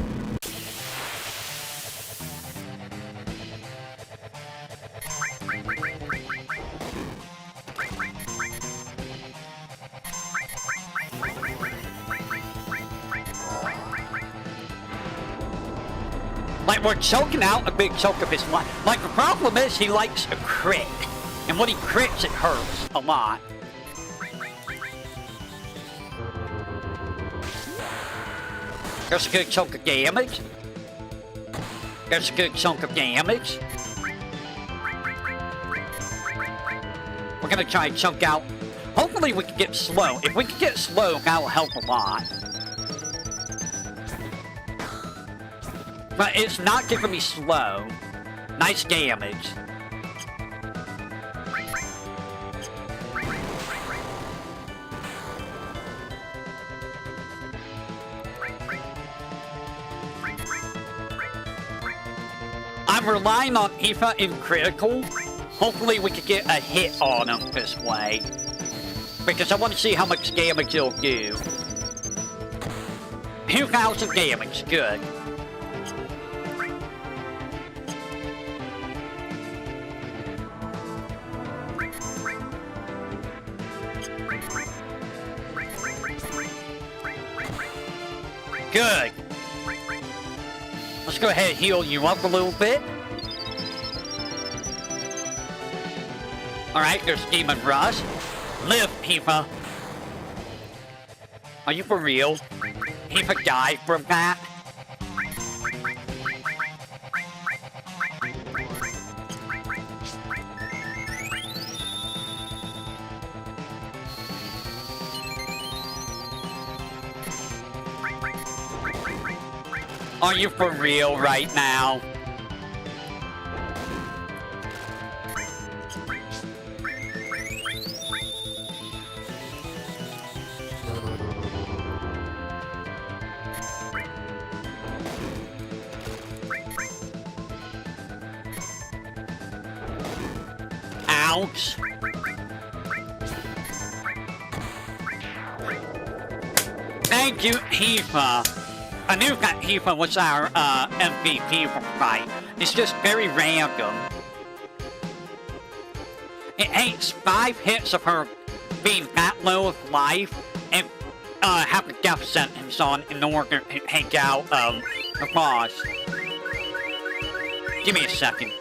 Like, we're choking out a big chunk of his life. Like, the problem is he likes a crit. And when he crits, it hurts a lot. There's a good chunk of damage. There's a good chunk of damage. We're gonna try and chunk out. Hopefully we can get slow. If we can get slow, that'll help a lot. But it's not giving me slow. Nice damage. I'm relying on Hifa in critical. Hopefully we can get a hit on him this way. Because I want to see how much damage he'll do. 2,000 damage, good. Good. Let's go ahead and heal you up a little bit. Alright, there's Demon Rush. Live, Hifa. Are you for real? He could die from that? Are you for real right now? Ouch. Thank you, Hifa. I knew that Hifa was our MVP for fight. It's just very random. It takes 5 hits of her being that low of life and have a death sentence on in order to take out the boss. Give me a second.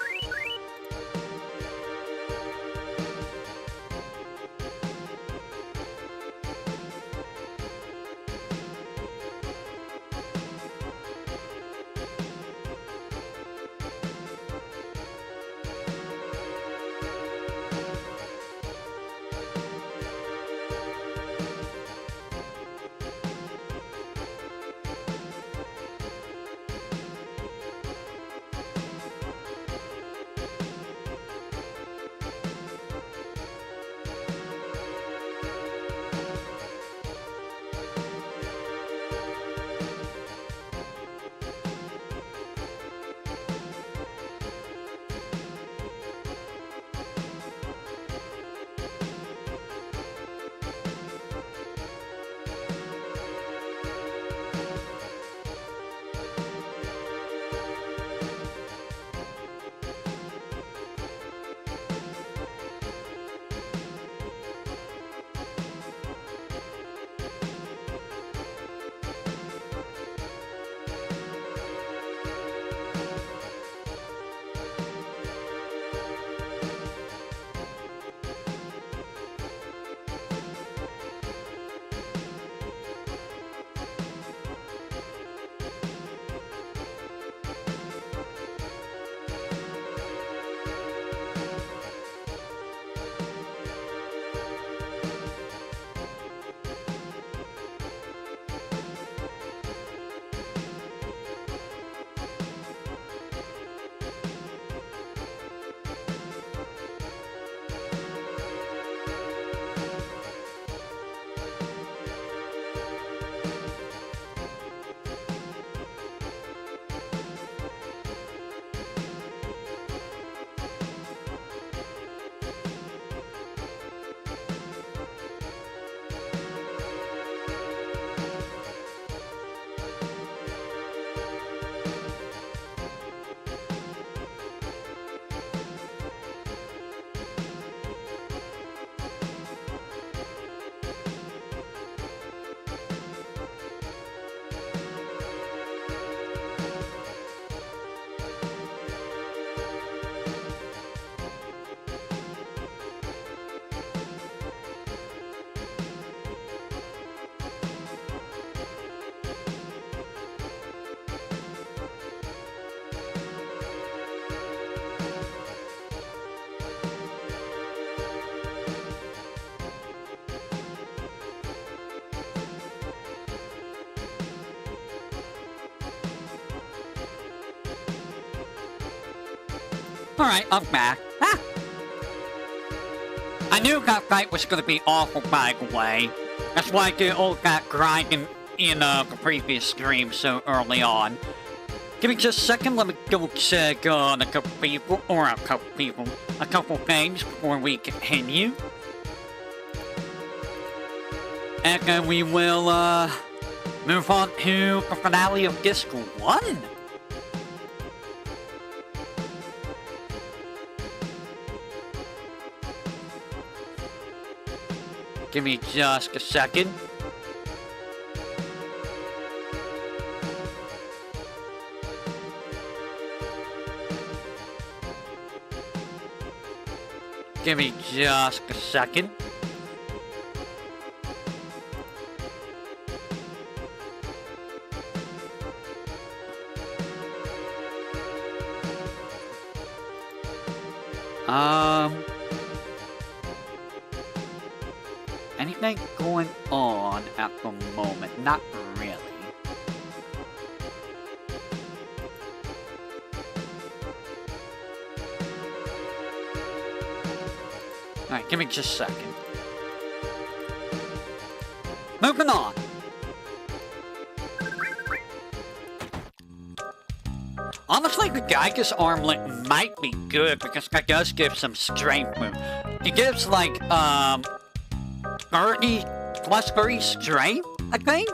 Alright, I'm back. Ah! I knew that fight was gonna be awful, by the way. That's why I did all that grinding in the previous stream so early on. Give me just a second, let me go check on a couple people, or a couple things before we continue. And then we will, move on to the finale of Disc 1. Give me just a second. Give me just a second. Anything going on at the moment? Not really. Alright, give me just a second. Moving on. Honestly, the Geiger's armlet might be good because that does give some strength move. It gives like 30 plus 30 strength, I think,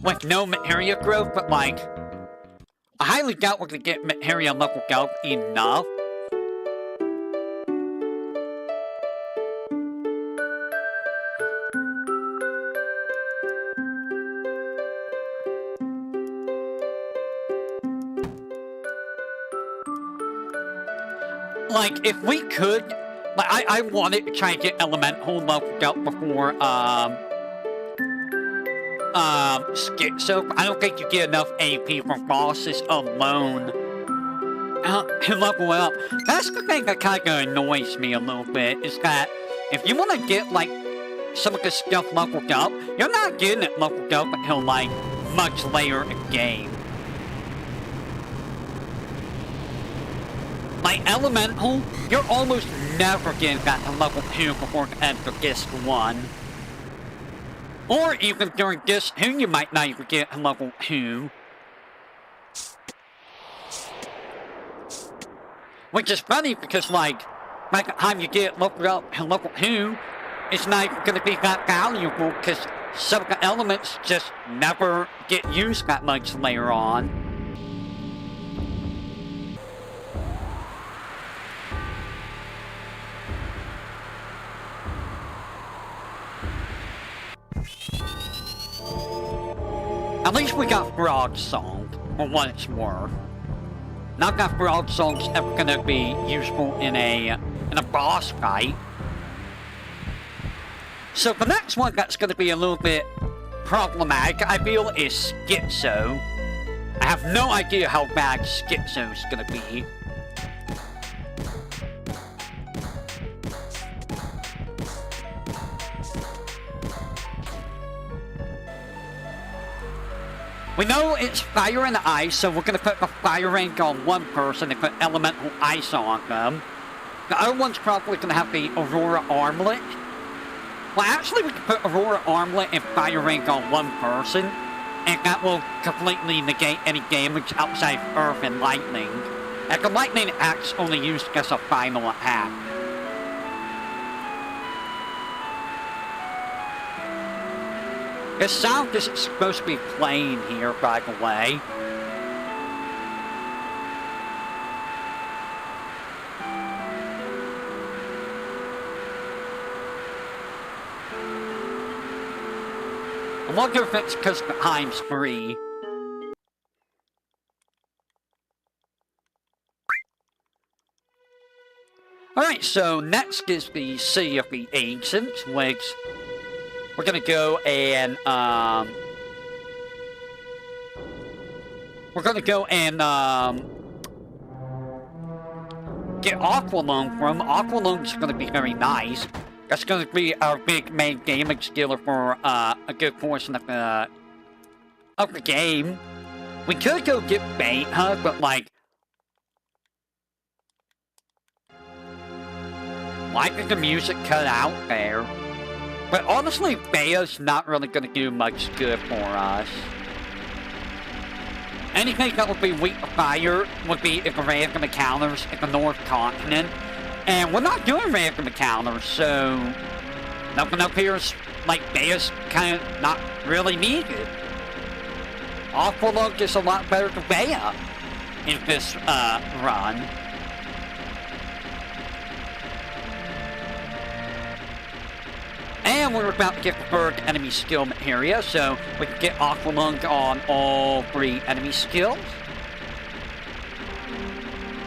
with no materia growth, but like I highly doubt we're gonna get materia level up enough. Like, if we could, like, I wanted to try and get Elemental leveled up before, Schizo. I don't think you get enough AP from bosses alone to level up. That's the thing that kind of annoys me a little bit, is that if you want to get, like, some of this stuff leveled up, you're not getting it leveled up until, like, much later in the game. Like, Elemental, you're almost never getting that to level 2 before the end of Disc 1. Or even during Disc 2, you might not even get to level 2. Which is funny because, like, by the time you get leveled up to level 2, it's not even going to be that valuable because some of the elements just never get used that much later on. At least we got Frog Song, for what it's worth. Not that Frog Song's ever gonna be useful in a boss fight. So the next one that's gonna be a little bit problematic, I feel, is Schizo. I have no idea how bad Schizo's gonna be. We know it's fire and ice, so we're gonna put the fire rank on one person and put elemental ice on them. The other one's probably gonna have the Aurora Armlet. Well, actually, we can put Aurora Armlet and fire rank on one person, and that will completely negate any damage outside Earth and Lightning. And the Lightning Axe only used as a final attack. The sound isn't supposed to be playing here, by the way. I wonder if it's because the time's free. Alright, so next is the City of the Ancients, which we're gonna go and, get Aqualung from. Aqualung's gonna be very nice. That's gonna be our big main damage dealer for, a good portion of the game. We could go get Beta, but, like, why did the music cut out there? But honestly, Beta's not really going to do much good for us. Anything that would be weak to fire would be if the random encounters in the North Continent. And we're not doing random encounters, so nothing up here is like Beta's kind of not really needed. Aqualung is a lot better than Beta in this run. And we're about to get the third enemy skill area, so we can get Aqualung on all 3 enemy skills.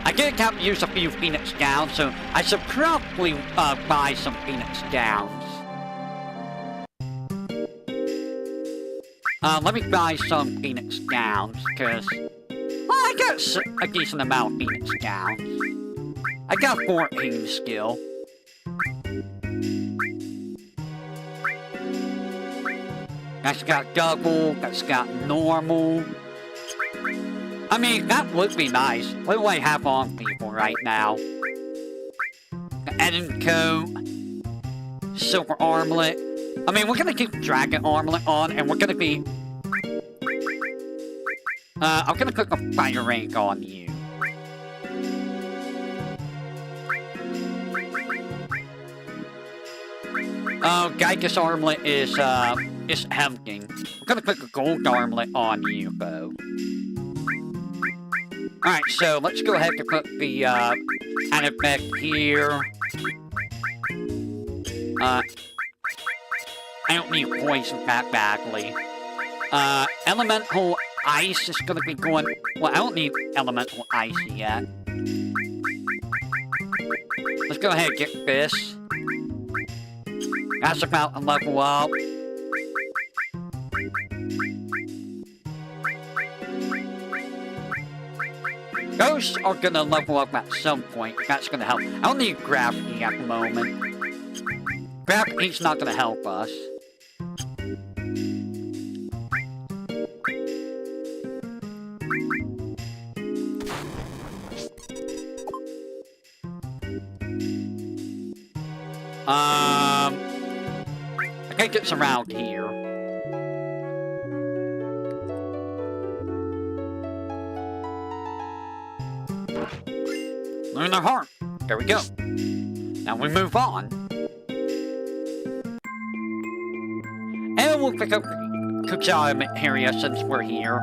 I did have to use a few Phoenix Downs, so I should probably buy some Phoenix Downs. Let me buy some Phoenix Downs, because I got a decent amount of Phoenix Downs. I got 14 skill. That's got double, that's got normal. I mean, that would be nice. What do I have on people right now? The Eden coat, silver armlet. I mean, we're gonna keep dragon armlet on, and we're gonna be... I'm gonna click a fire rank on you. Geigus armlet is empty. I'm gonna click a gold armlet on you, though. Alright, so let's go ahead and put the, effect here. I don't need poison that badly. Elemental ice is gonna be going... Well, I don't need elemental ice yet. Let's go ahead and get this. That's about to level up. Ghosts are gonna level up at some point. That's gonna help. I don't need gravity at the moment. Gravity's not gonna help us. I think it's around here. Lunar Heart. There we go. Now we move on. And we'll pick up Kuchara area since we're here.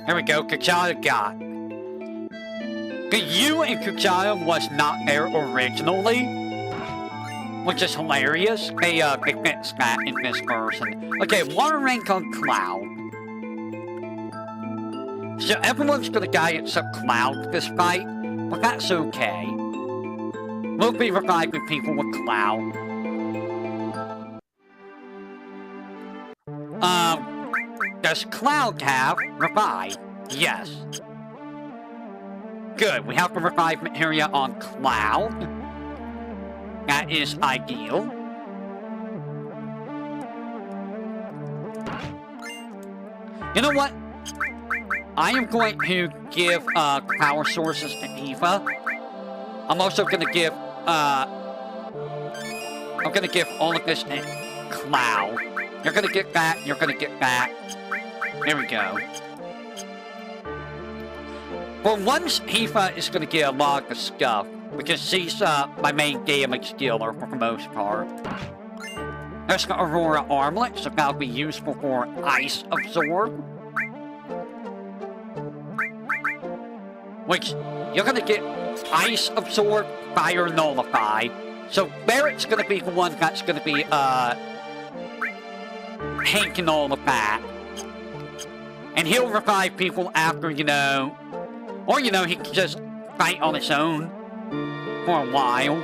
There we go, Kuchara got. The U in Kuchara was not there originally, which is hilarious. They fixed that in this version. Okay, water rank on Cloud. So everyone's gonna die except Cloud this fight, but that's okay. We'll be reviving people with Cloud. Does Cloud have revive? Yes. Good, we have the revive materia on Cloud. That is ideal. You know what? I am going to give power sources to Eva. I'm also gonna give all of this to Cloud. You're gonna get that, you're gonna get that. There we go. For once, Eva is gonna get a lot of stuff, because she's my main damage dealer for the most part. There's the Aurora Armlet, so that'll be useful for Ice Absorb. Which, you're gonna get Ice Absorb, Fire Nullify. So Barrett's gonna be the one that's gonna be, hanking all of that. And he'll revive people after, you know... Or, you know, he can just fight on his own for a while.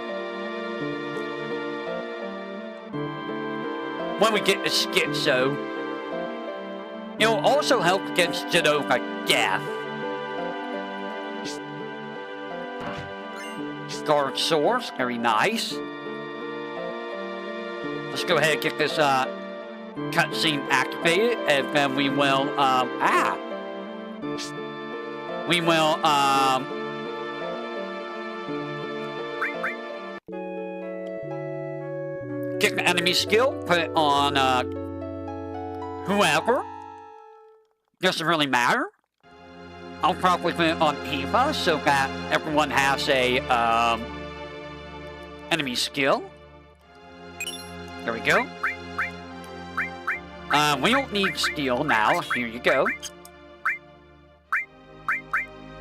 When we get the Schizo. It'll also help against Genova Death. Guard Source, very nice. Let's go ahead and get this cutscene activated, and then we will, we will, get the enemy skill, put it on, whoever. Doesn't really matter. I'll probably put it on Eva, so that everyone has a, enemy skill. There we go. We don't need steel now. Here you go.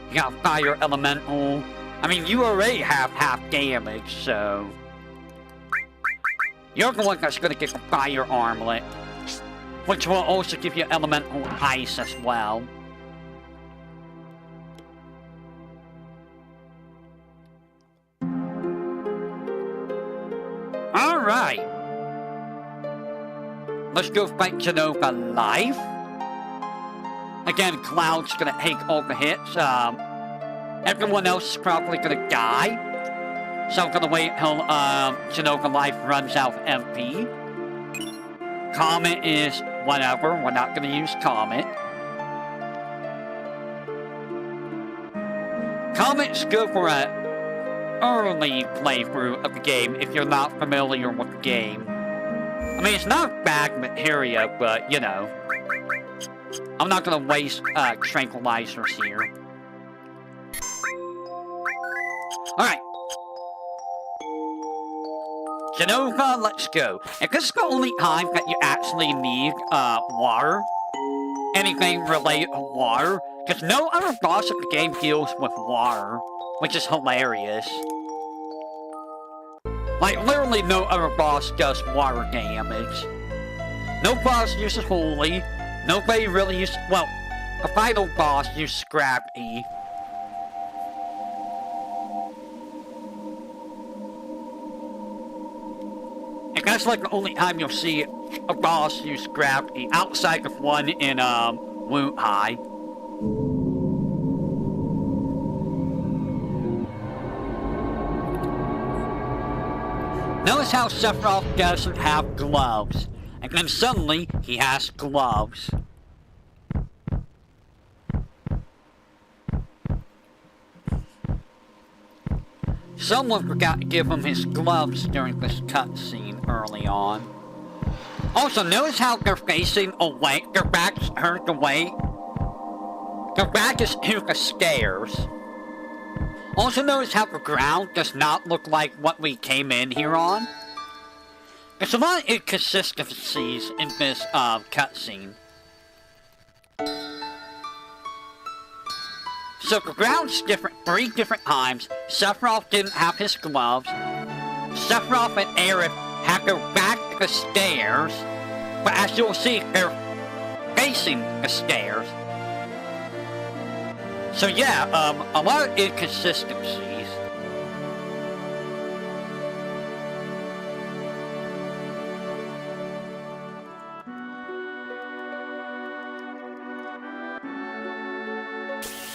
You got Fire Elemental. I mean, you already have half damage, so... You're the one that's gonna get the Fire Armlet. which will also give you elemental ice as well. Alright. Let's go fight Genova live. Again, Cloud's gonna take all the hits. Everyone else is probably gonna die. So I'm gonna wait until Genova Life runs out of MP. Comet is whatever. We're not gonna use Comet. Comet's good for an early playthrough of the game if you're not familiar with the game. I mean, it's not bad materia, but, you know. I'm not gonna waste tranquilizers here. Alright. Genova, let's go. And this is the only time that you actually need water. Anything related to water. Because no other boss of the game deals with water. Which is hilarious. Like, literally no other boss does water damage. No boss uses Holy. Nobody really uses... Well, the final boss uses Scrappy. And that's like the only time you'll see a boss use Gravity, outside of one in, Woot High. Notice how Sephiroth doesn't have gloves. And then suddenly, he has gloves. Someone forgot to give him his gloves during this cutscene early on. Also, notice how they're facing away. Their backs turned away. Their back is to the stairs. Also, notice how the ground does not look like what we came in here on. There's a lot of inconsistencies in this cutscene. So the ground's different 3 different times. Sephiroth didn't have his gloves. Sephiroth and Aerith have their back to the stairs. But as you'll see, they're facing the stairs. So yeah, a lot of inconsistencies.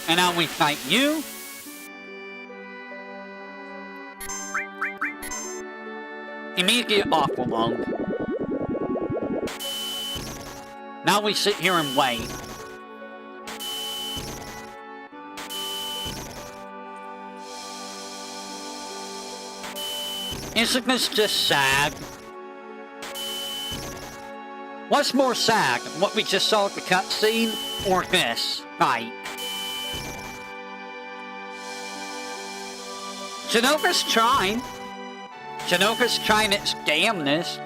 And now we fight you. Immediate Aqualung. Now we sit here and wait. Isn't this just sad? What's more sad? What we just saw at the cutscene? Or this fight? Genova's trying. Genova's trying its damnness.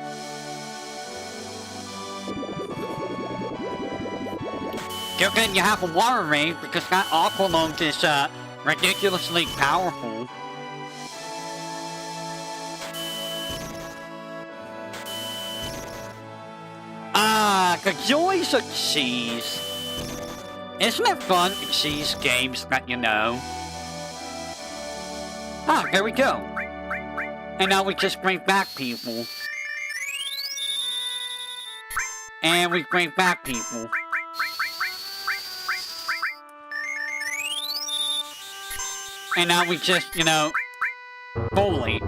Good thing you have a water raid because that Aqualung is ridiculously powerful. The joys of cheese. Isn't it fun to cheese games that you know? Ah, there we go. And now we just bring back people. And we bring back people. And now we just, you know... Holy.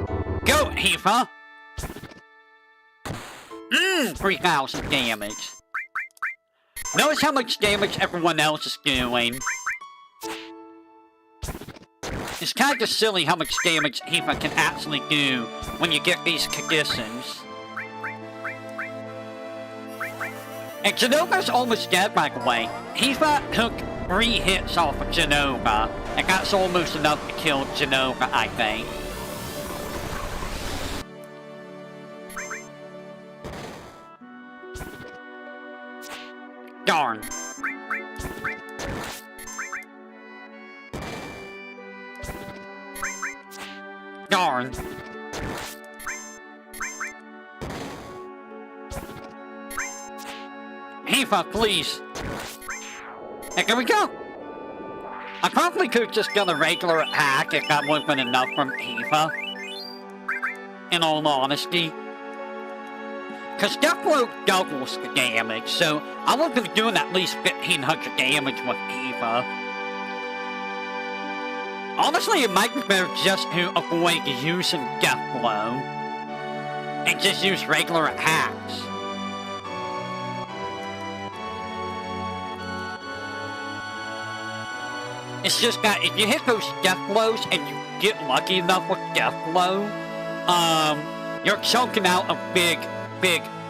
Go, Tifa! 3,000 damage. Notice how much damage everyone else is doing. It's kind of silly how much damage Tifa can actually do when you get these conditions. And Genova's almost dead, by the way. Tifa took 3 hits off of Genova, and that's almost enough to kill Genova, I think. Darn. Darn. Hifa, please. And here we go. I probably could have just done a regular attack if that would have been enough from Hifa. In all honesty. Because Death Blow doubles the damage, so I would have been doing at least 1,500 damage with Hifa. Honestly, it might be better just to avoid using Death Blow. And just use regular attacks. It's just that if you hit those death blows and you get lucky enough with death blow, you're choking out a big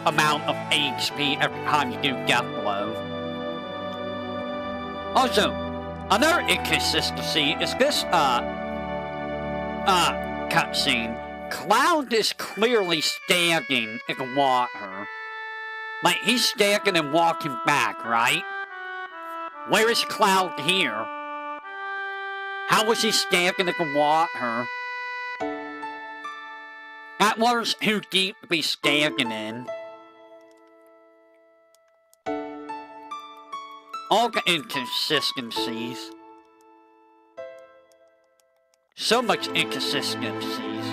amount of HP every time you do death blow. Also, another inconsistency is this cutscene. Cloud is clearly standing in the water. Like, he's standing and walking back, right? Where is Cloud here? How was he standing in the water? That water's too deep to be standing in. All the inconsistencies. So much inconsistencies.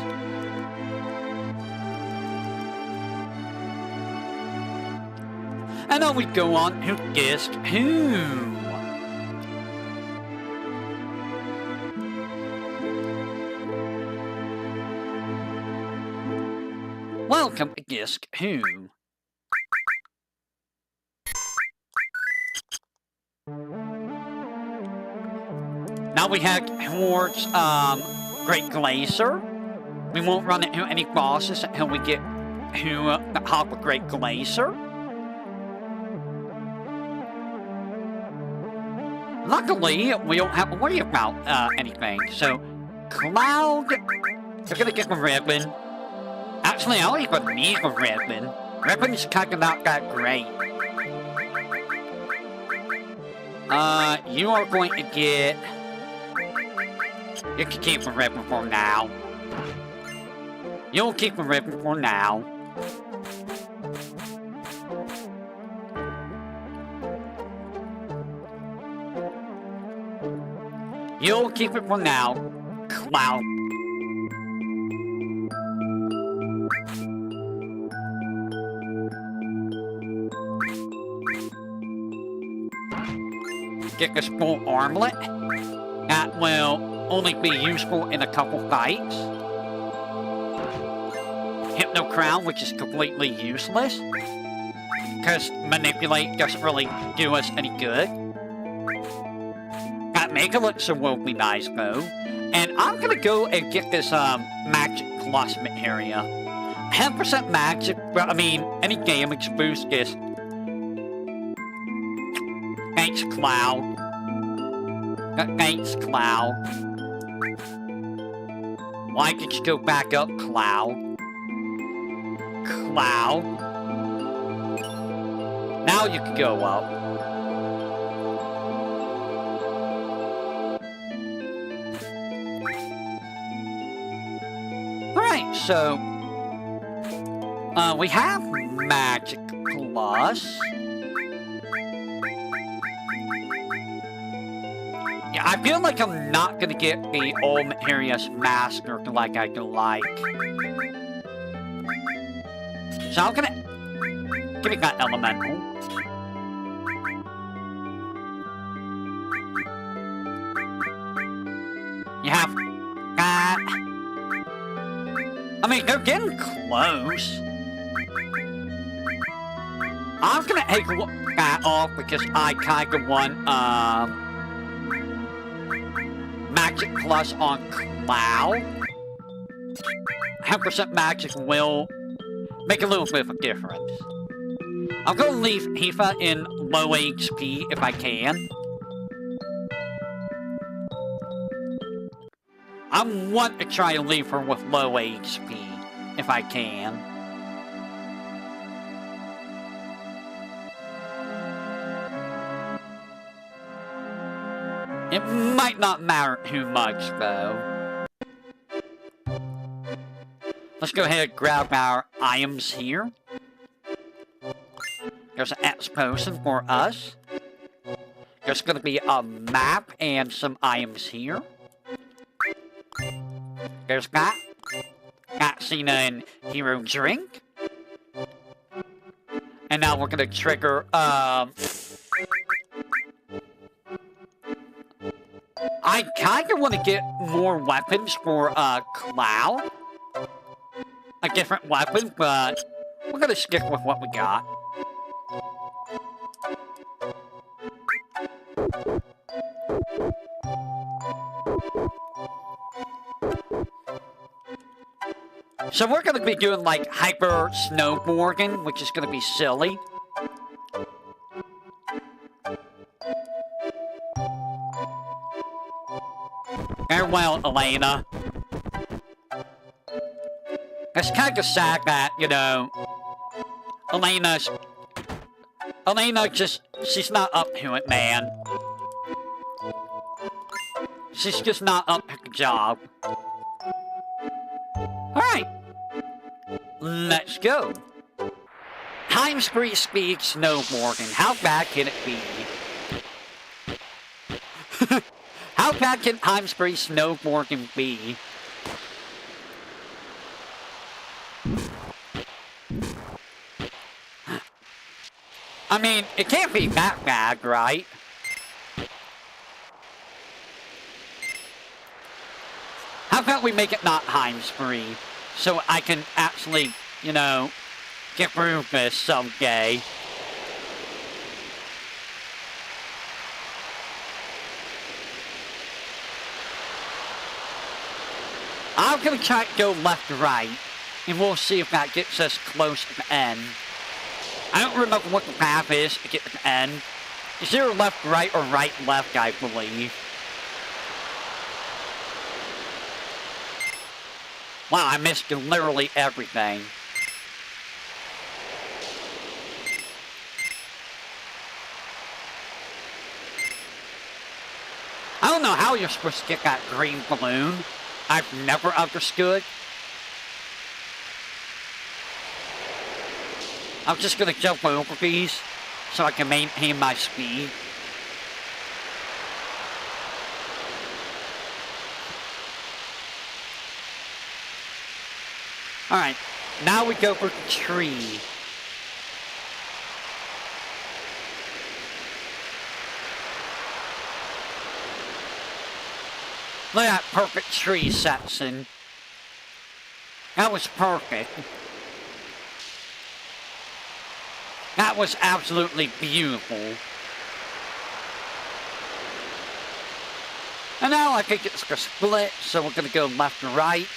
And then we go on to Disc 2. Welcome to Disc 2. Now we head towards Great Glacier. We won't run into any bosses until we get to the top of Great Glacier. Luckily, we don't have to worry about anything. So, Cloud, you're gonna get the ribbon. Actually, I don't even need a ribbon. Ribbon's kind of not that great. You are going to get... You can keep the ribbon for now. You'll keep the ribbon for now. You'll keep it for now, Cloud. Get this full armlet. That will only be useful in a couple fights. Hypno Crown, which is completely useless. Because Manipulate doesn't really do us any good. That Mega Elixir will be nice though. And I'm gonna go and get this Magic Plus materia. 10% magic, but I mean, any damage boost is... Thanks, Cloud. Thanks, Cloud. Why did you go back up, Cloud? Cloud. Now you can go up. Alright, so... we have Magic Plus. Yeah, I feel like I'm not gonna get the All Materia's Master like I'd like. So I'm gonna... Give me that Elemental. You have that. I mean, they're getting close. I'm gonna take that off because I kind of want, Magic Plus on Cloud. 10% magic will make a little bit of a difference. I'm gonna leave Hifa in low HP if I can. I want to try to leave her with low HP if I can. It might not matter too much, though. Let's go ahead and grab our items here. There's an X potion for us. There's gonna be a map and some items here. There's that. Cutscene and hero drink. And now we're gonna trigger, I kinda wanna get more weapons for, Cloud. A different weapon, but we're gonna stick with what we got. So we're gonna be doing like hyper snowboarding, which is gonna be silly. Farewell, Elena. It's kind of sad that, you know, Elena she's not up to it, man. She's just not up to the job. Alright. Let's go. Time spree speed snowboarding. How bad can it be? How bad can time spree snowboarding be? I mean, it can't be that bad, right? How about we make it not time spree? So I can actually, you know, get through this someday. I'm gonna try to go left to right, and we'll see if that gets us close to the end. I don't remember what the path is to get to the end. Is there a left right or right left, I believe. Wow, I missed literally everything. I don't know how you're supposed to get that green balloon. I've never understood. I'm just gonna jump over these so I can maintain my speed. Alright, now we go for the tree. Look at that perfect tree section. That was perfect. That was absolutely beautiful. And now I think it's a split, so we're gonna go left and right.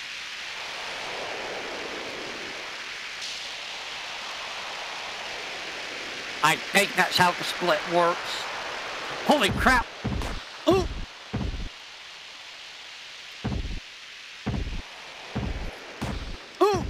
I think that's how the split works. Holy crap! Ooh! Ooh!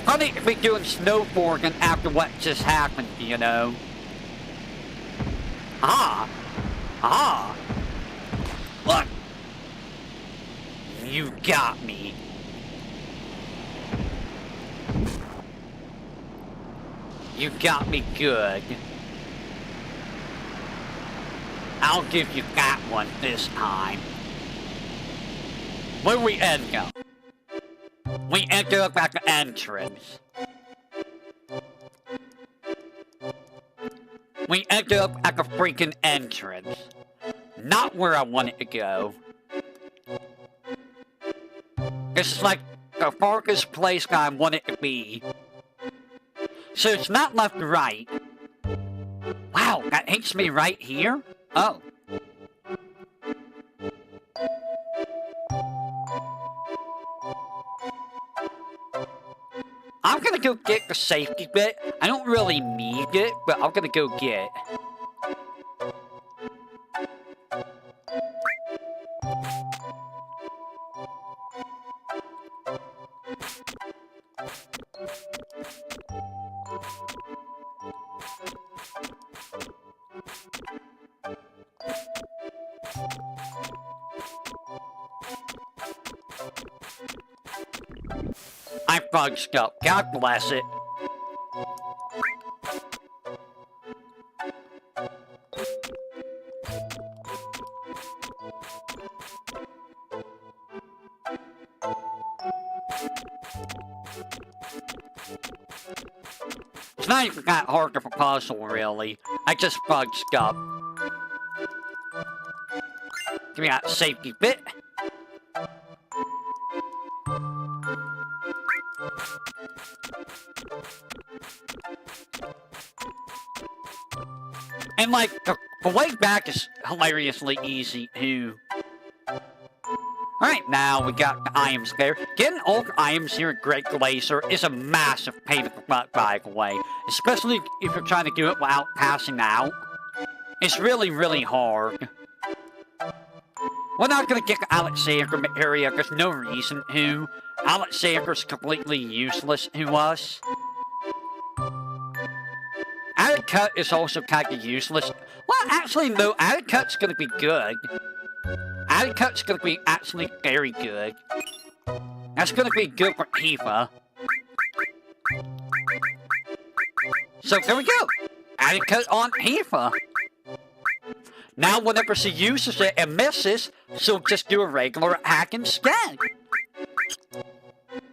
Funny to be doing snowboarding after what just happened, you know. Ah! Ah! Look! You got me. You got me good. I'll give you that one this time. Where we end go? We enter up at the entrance. We enter up at the freaking entrance. Not where I wanted to go. This is like the farthest place that I want it to be. So it's not left to right. Wow, that hits me right here? Oh. I'm gonna go get the safety bit. I don't really need it, but I'm gonna go get it. fudged up. God bless it. It's not even that hard of a puzzle, really. I just fudged up. Give me that safety bit. And like, the way back is hilariously easy too. Alright, now we got the items there. Getting all the items here at Great Glacier is a massive pain in the butt, by the way. Especially if you're trying to do it without passing out. It's really, really hard. We're not gonna get the Alexander area, there's no reason to. Alexander's completely useless to us. Added cut is also kind of useless. Well, actually, no, added cut's gonna be good. Added cut's gonna be actually very good. That's gonna be good for Eva. So there we go. Added cut on Eva. Now whenever she uses it and misses, she'll just do a regular hack instead.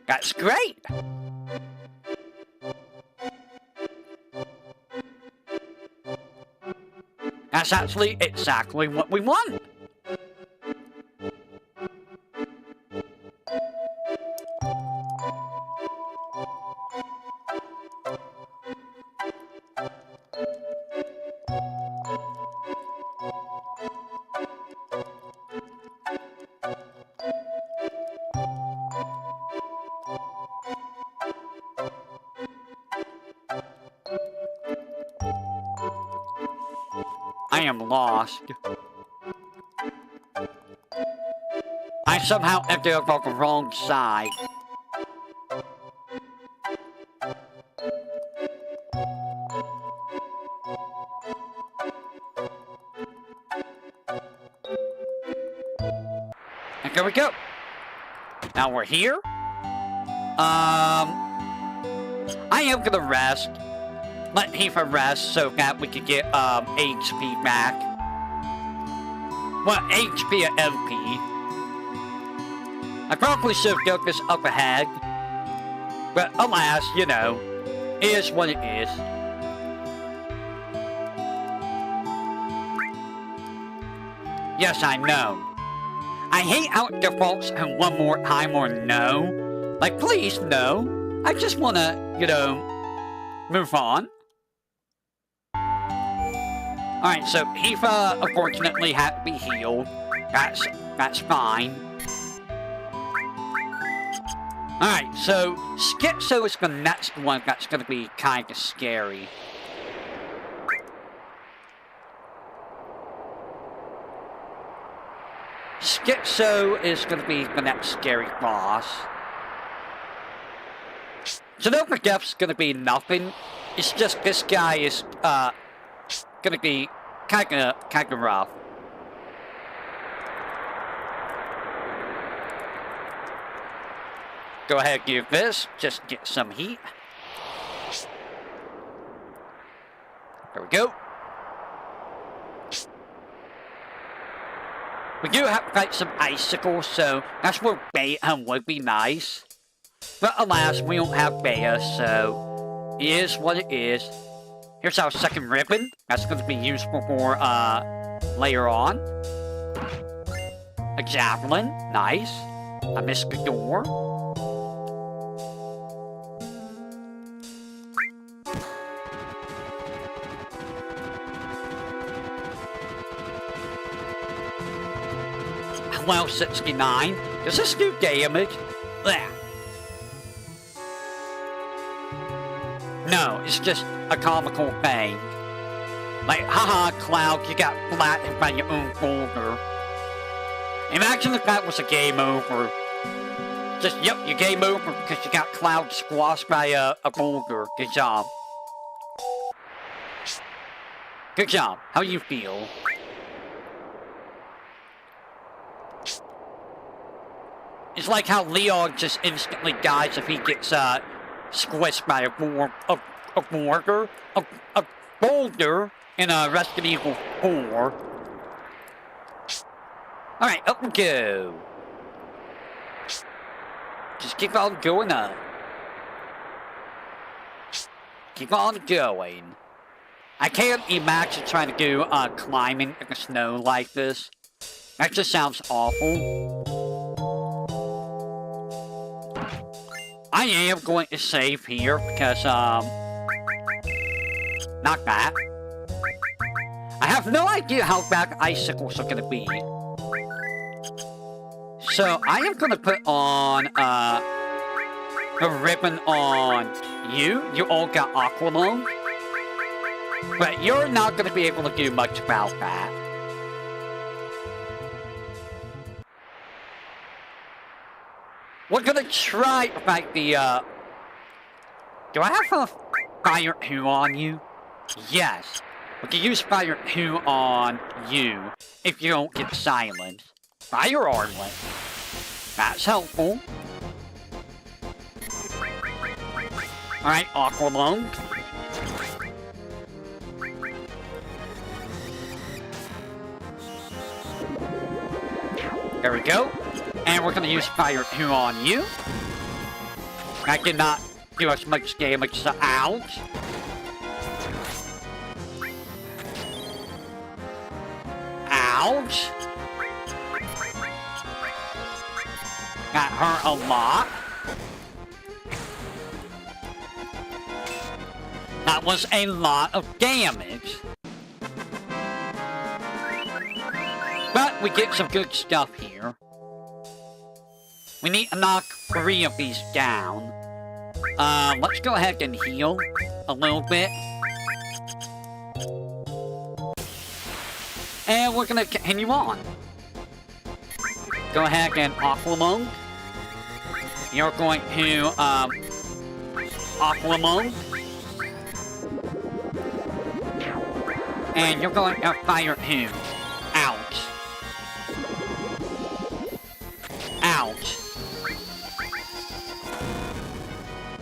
That's great. That's actually exactly what we want. I am lost. I somehow ended up on the wrong side. And there we go. Now we're here. I am gonna rest. Let Eva rest so that we can get HP back. Well, HP and MP. I probably should have done this up ahead. But alas, you know, it is what it is. Yes, I know. I hate how it defaults to one more time or no. Like, please, no. I just wanna, you know, move on. Alright, so Eva unfortunately had to be healed. That's fine. Alright, so Schizo is the next one that's gonna be kinda scary. Schizo is gonna be the next scary boss. Genova Death's gonna be nothing. It's just this guy is, gonna be kinda rough. Go ahead and give this, just get some heat. There we go. We do have to fight some icicles, so that's where Beta would be nice. But alas, we don't have Beta, so it is what it is. Here's our second ribbon. That's going to be useful for later on. A javelin. Nice. I missed the door. Well, 69. Does this do damage? Blech. No, it's just a comical thing. Like, haha, Cloud, you got flattened by your own boulder. Imagine if that was a game over. Just, yep, you game over because you got Cloud squashed by a boulder. Good job. Good job. How do you feel? It's like how Leon just instantly dies if he gets squished by a boulder in Resident Evil 4. Alright, up we go. Just keep on going up. Keep on going. I can't imagine trying to do climbing in the snow like this. That just sounds awful. I am going to save here because, not that. I have no idea how bad icicles are gonna be. So, I am gonna put on, a ribbon on you. You all got Aqualung. But you're not gonna be able to do much about that. We're gonna try to fight the, Do I have a Fire 2 on you? Yes. We can use Fire 2 on you if you don't get silenced. Fire Armlet. That's helpful. Alright, Aqualung. There we go. And we're gonna use Fire 2 on you. That did not do us much damage, so ouch. Ouch. That hurt a lot. That was a lot of damage. But we get some good stuff here. We need to knock 3 of these down. Let's go ahead and heal a little bit. And we're gonna continue on. Go ahead and Aqualung. You're going to, Aqualung. And you're going to Fire 2. Ouch. Ouch.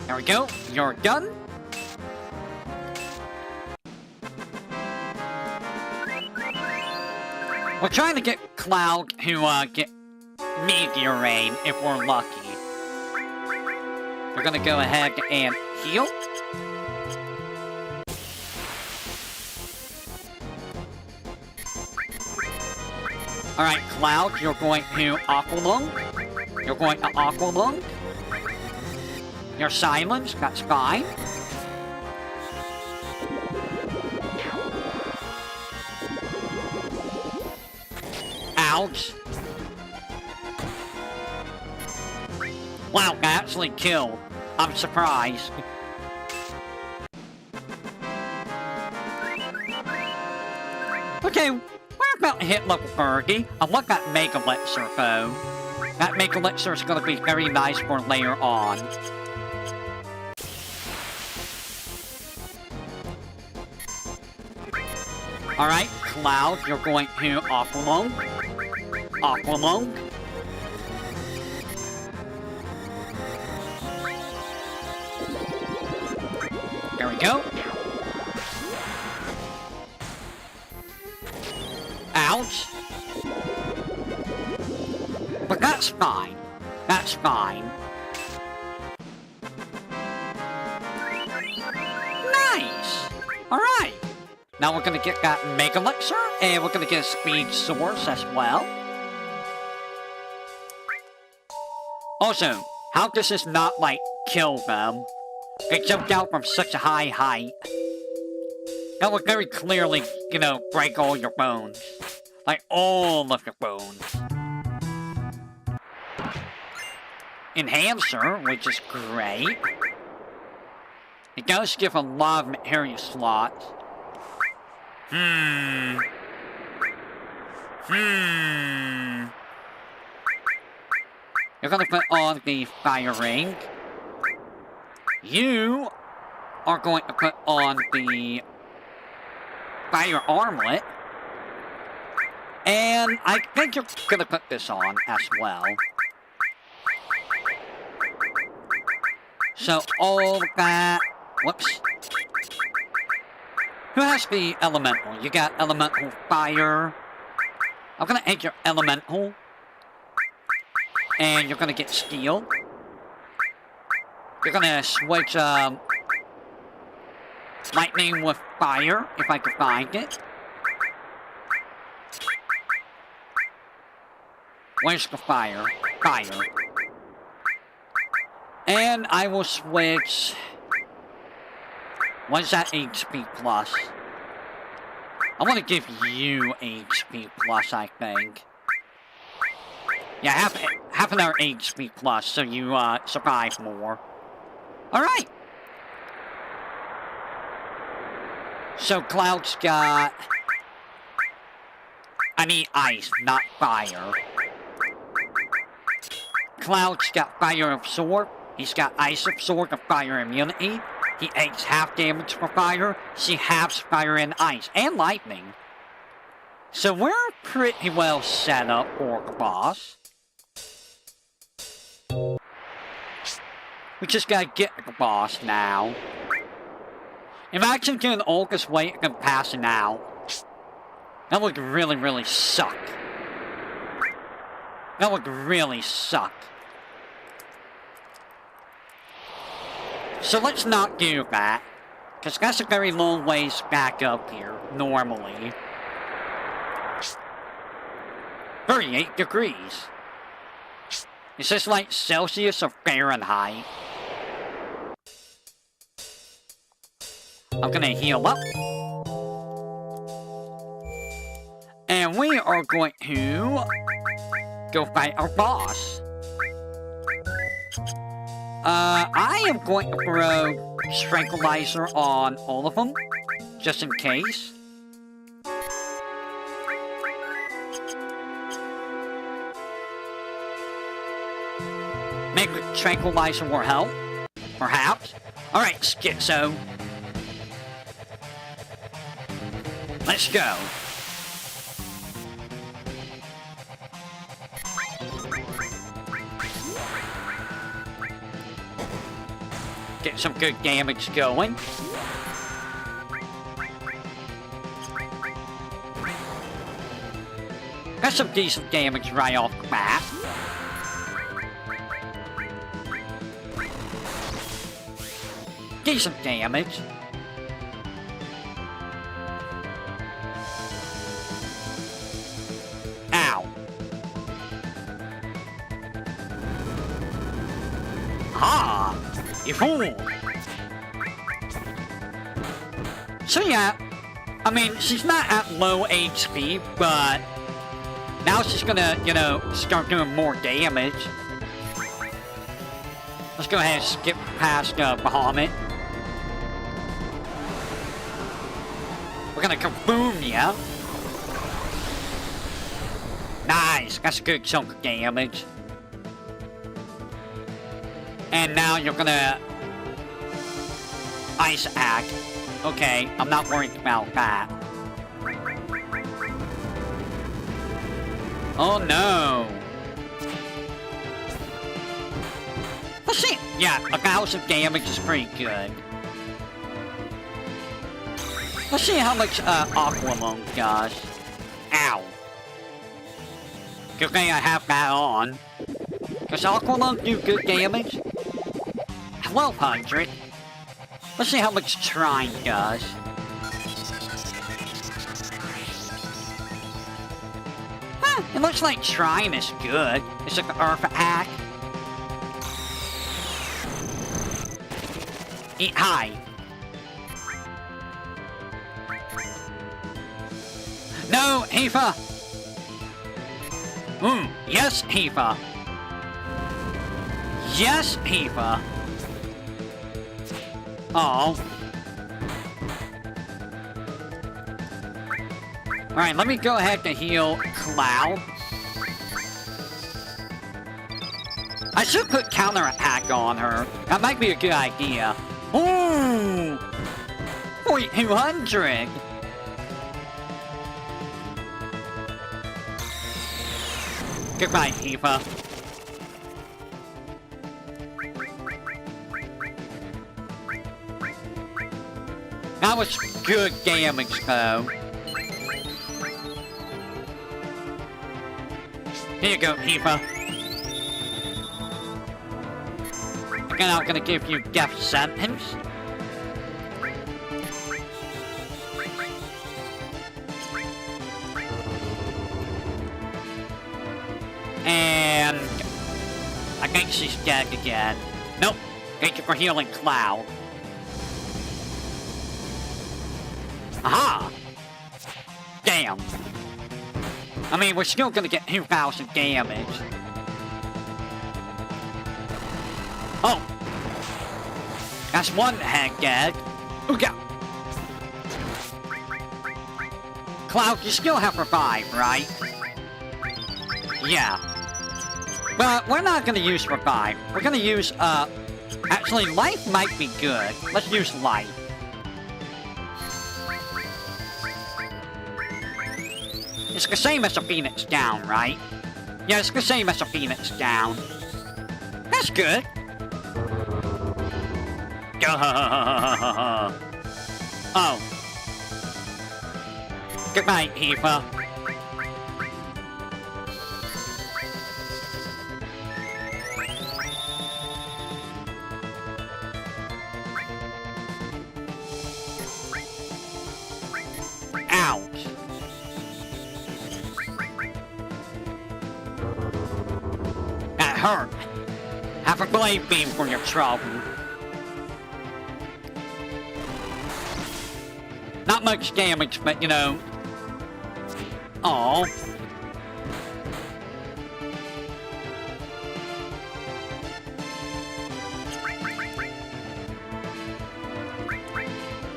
There we go. You're done. We're trying to get Cloud to get VTuberEN if we're lucky. We're gonna go ahead and heal. Alright, Cloud, you're going to Aqualung. You're going to Aqualung. You're silenced, that's fine. Ouch. Wow, I actually killed. I'm surprised. Okay, we're about to hit level 30. I want that Mega Elixir, though. That Mega Elixir is going to be very nice for later on. Alright, Cloud, you're going to Aqualung. Aqualung. There we go. Ouch. But that's fine. That's fine. Nice! Alright. Now we're gonna get that Mega Elixir, and we're gonna get a Speed Source as well. Also, how does this not, like, kill them? They jumped out from such a high height. That would very clearly, you know, break all your bones. Like, all of your bones. Enhancer, which is great. It does give a lot of material slots. You're gonna put on the Fire Ring. You are going to put on the Fire Armlet. And I think you're gonna put this on as well. So all that... Whoops. Who has to be elemental? You got elemental fire. I'm gonna take your elemental. And you're gonna get steel. You're gonna switch, lightning with fire, if I can find it. Where's the fire? Fire. And I will switch... What is that HP plus? I want to give you HP plus, I think. Yeah, half another HP plus, so you survive more. Alright! So Cloud's got... I need ice, not fire. Cloud's got fire absorb. He's got ice absorb and fire immunity. He takes half damage for fire. She halves fire and ice. And lightning. So we're pretty well set up for the boss. We just gotta get the boss now. Imagine getting Olga's weight and passing out. That would really, really suck. That would really suck. So let's not do that, because that's a very long ways back up here, normally. 38 degrees. Is this like Celsius or Fahrenheit? I'm gonna heal up. And we are going to go fight our boss. I am going to throw Tranquilizer on all of them, just in case. Maybe Tranquilizer will help, perhaps. Alright, Schizo. Let's go. Get some good damage going. That's some decent damage right off the bat. Decent damage. Ow. Ah! You fool! So yeah, I mean, she's not at low HP, but now she's gonna, you know, start doing more damage. Let's go ahead and skip past Bahamut. We're gonna kaboom ya. Nice, that's a good chunk of damage. And now you're gonna... Ice Act. Okay, I'm not worried about that. Oh no! Let's see. Yeah, 1,000 damage is pretty good. Let's see how much Aqualung does. Ow. Good thing I have that on. Does Aqualung do good damage? 1,200. Let's see how much Trine does. Huh, it looks like Trine is good. It's like the Earth Act. Eat high. No, Heifa! Yes, Heifa. Yes, Heifa. Oh. Alright, let me go ahead and heal Cloud. I should put counterattack on her. That might be a good idea. Ooh! 4,200! Goodbye, Heifa. That was good damage, though. Here you go, Eva. Again, I'm gonna give you death sentence. And I think she's dead again. Nope. Thank you for healing, Cloud. Aha! Damn. I mean, we're still gonna get 2,000 damage. Oh! That's one head dead. Ooga! Cloud, you still have revive, right? Yeah. But we're not gonna use revive. We're gonna use, actually, life might be good. Let's use life. It's the same as a Phoenix down, right? Yeah, it's the same as a Phoenix down. That's good. Oh. Good night, Eva. Ouch. That hurt. Have a blade beam for your trouble. Not much damage, but you know. Oh.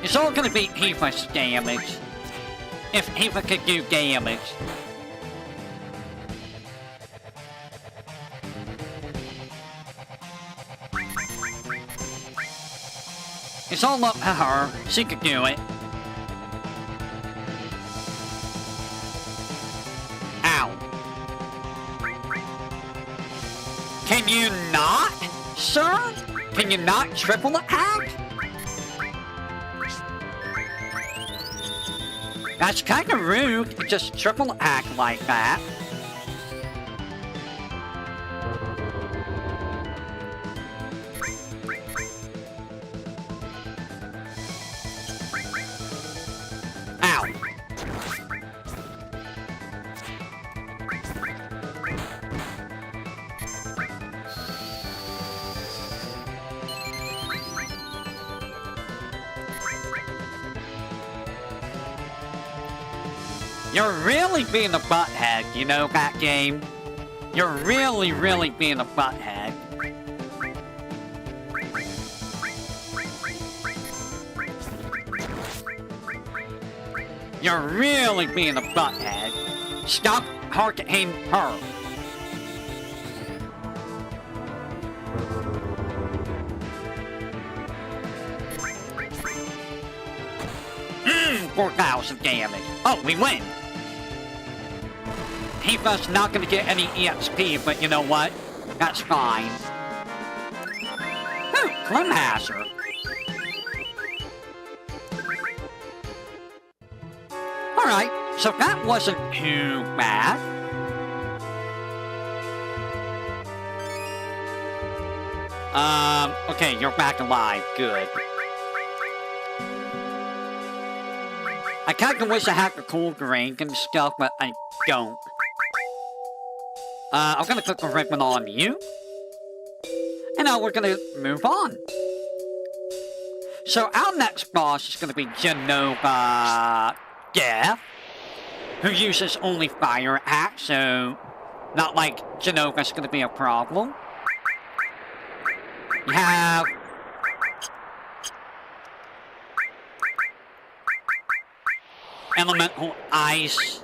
It's all gonna be Eva's damage. If Eva could do damage. It's all up to her. She could do it. Ow. Can you not, sir? Can you not triple attack? That's kind of rude to just triple attack like that. 'You're really being a butthead, you know that game? You're really being a butthead. You're really being a butthead. Stop targeting her. Mmm, 4,000 damage. Oh, we win. Eva's not gonna get any EXP, but you know what? That's fine. Ooh, Clemhasser. Alright, so that wasn't too bad. Okay, you're back alive. Good. I kinda wish I had the cool drink and stuff, but I don't. I'm gonna put the ribbon on you. And now we're gonna move on. So our next boss is gonna be Genova Death, who uses only fire axe, so not like Genova's gonna be a problem. You have elemental ice.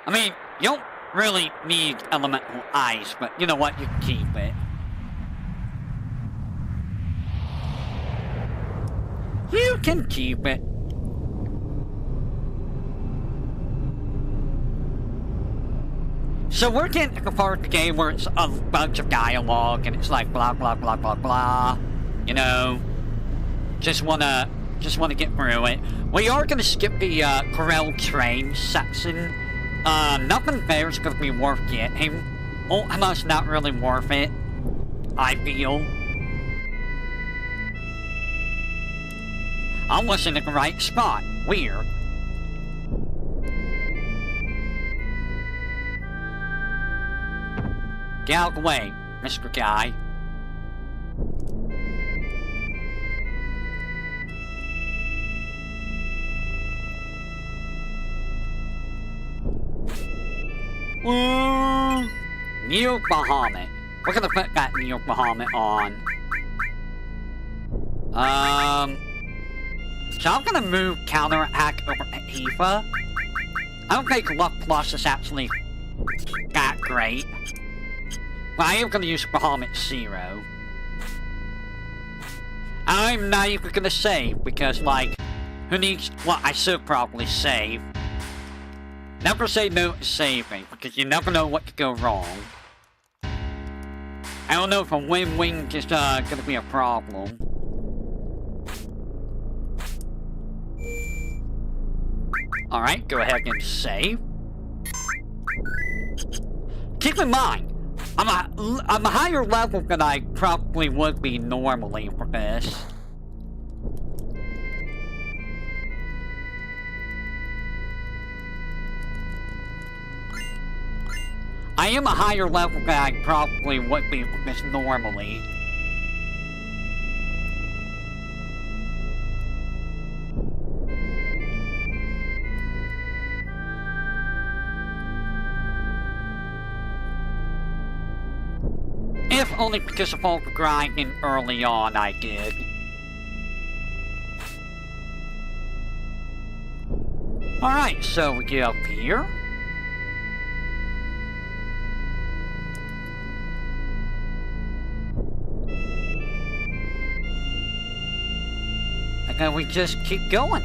I mean, you don't really need elemental ice, but you know what? You can keep it. You can keep it. So we're getting to the part of the game where it's a bunch of dialogue and it's like blah blah blah blah blah. You know, just wanna get through it. We are gonna skip the Corel train section. Nothing there is gonna be worth getting. Ultima's not really worth it, I feel. I wasn't in the right spot. Weird. Get out of the way, Mr. Guy. New Bahamut. We're gonna put that New Bahamut on. So I'm gonna move Counterattack over to Tifa. I don't think Luck Plus is actually that great. But I am gonna use Bahamut Zero. I'm not even gonna save because, like, who needs. Well, I should probably save. Never say no to saving because you never know what could go wrong. I don't know if a win-win is gonna be a problem. Alright, go ahead and save. Keep in mind, I'm a higher level than I probably would be normally for this. I am a higher level than I probably would be for this normally. If only because of all the grinding early on I did. Alright, so we get up here. And then we just keep going.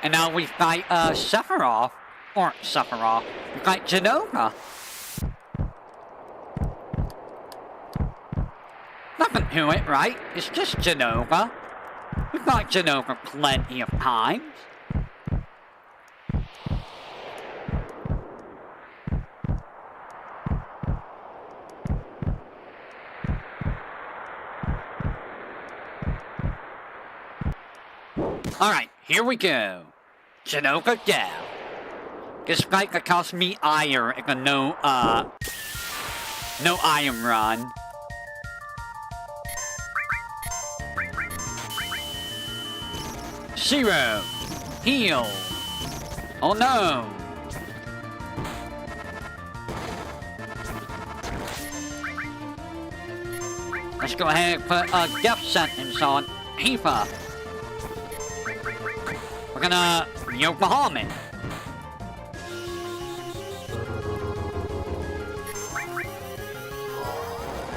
And now we fight Sephiroth. Or Sephiroth. We fight Jenova. Nothing to it, right? It's just Jenova. We've got Jenova plenty of times. Alright, here we go. Jenova down. Despite the cost me ire in a no iron run. Zero. Heal. Oh no. Let's go ahead and put a death sentence on Tifa. We're gonna Yo Bahamut.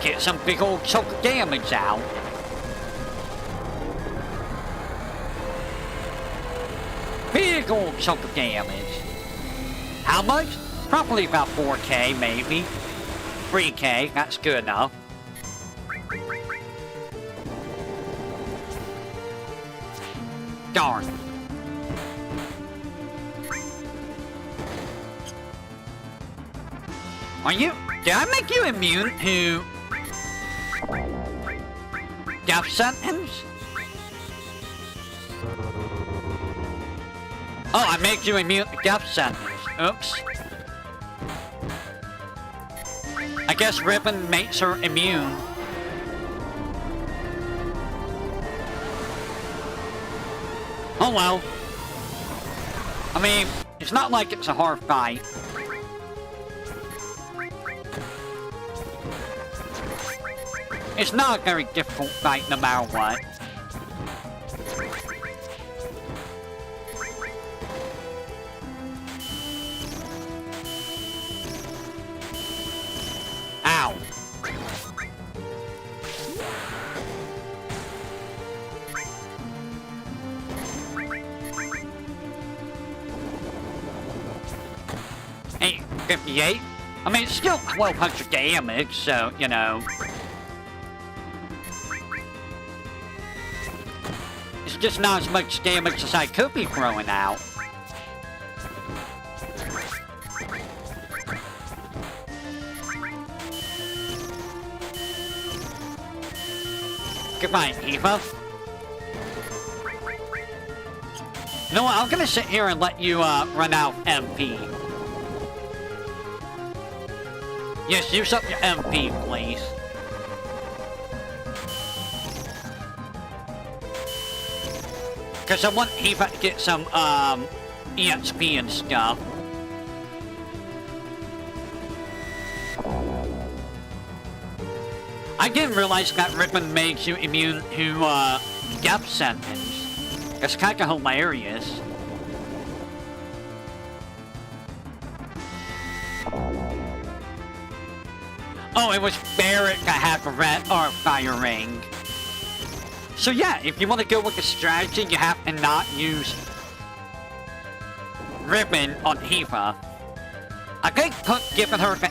Get some big old chunk of damage out. Big old chunk of damage. How much? Probably about 4K, maybe. 3K, that's good enough. Darn. Are you... Did I make you immune to... death sentence? Oh, I make you immune to death sentence. Oops. I guess Ribbon makes her immune. Oh well. I mean, it's not like it's a hard fight. It's not a very difficult fight no matter what. Ow. Hey, FFVIII. I mean, it's still 1200 damage, so, you know. It's just not as much damage as I could be throwing out. Goodbye, Eva. You know what, I'm gonna sit here and let you, run out MP. Yes, use up your MP, please. Because I want Eva to get some, EXP and stuff. I didn't realize that ribbon makes you immune to, death sentence. It's kinda hilarious. Oh, it was Barrett that had the red or fire ring. So yeah, if you want to go with the strategy, you have to not use ribbon on Eva. I think giving her the,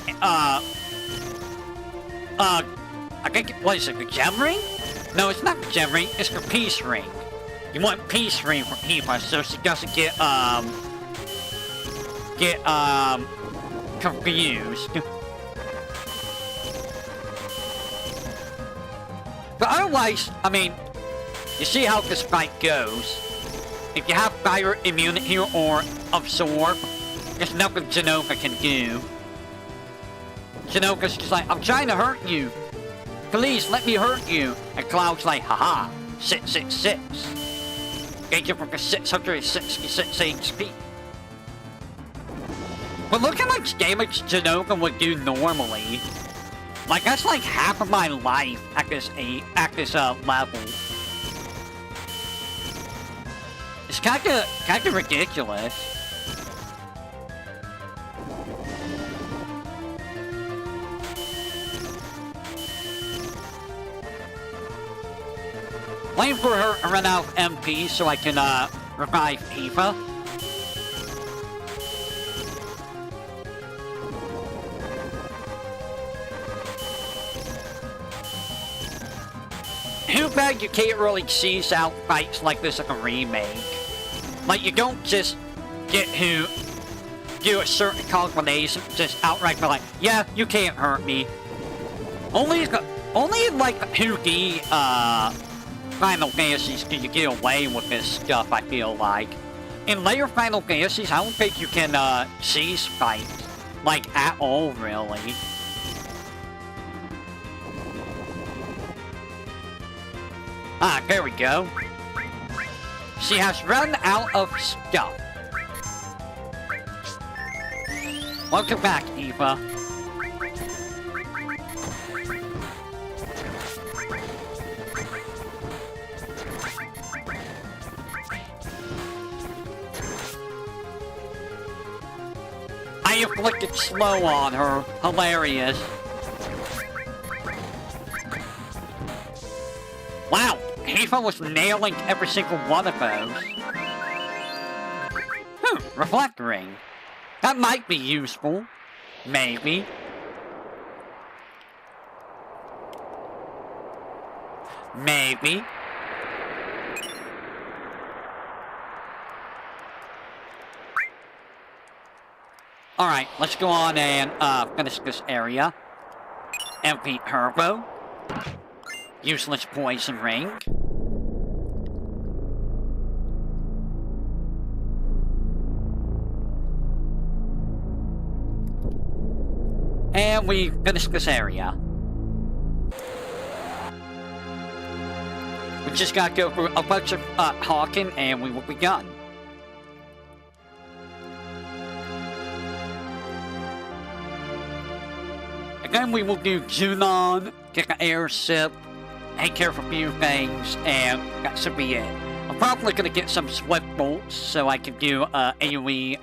I think, what is it, the gem ring? No, it's not the gem ring, it's the peace ring. You want peace ring for Eva so she doesn't get confused. But otherwise, I mean, you see how this fight goes. If you have fire immunity or absorb, there's nothing Janoka can do. Janoka's just like, I'm trying to hurt you. Please, let me hurt you. And Cloud's like, haha, 666. Thank you for the 666 HP. But look how much damage Janoka would do normally. Like, that's like half of my life at this level. It's kinda ridiculous. Waiting for her to run out of MP so I can, revive Eva. Too bad you can't really tease out fights like this like a remake. Like, you don't just get to do a certain combination, just outright be like, yeah, you can't hurt me. Only in like 2D, Final Fantasies do you get away with this stuff, I feel like. In later Final Fantasies, I don't think you can, cheese fight, like, at all, really. Ah, there we go. She has run out of stuff. Welcome back, Eva. I inflicted slow on her. Hilarious. Wow, Eva was nailing every single one of those. Reflect ring. That might be useful. Maybe. Maybe. Alright, let's go on and finish this area. Empty turbo. Useless poison ring. And we finish this area. We just gotta go through a bunch of talking and we will be done. Again, we will do Junon, get an airship, take care of a few things, and that should be it. I'm probably gonna get some swift bolts so I can do AoE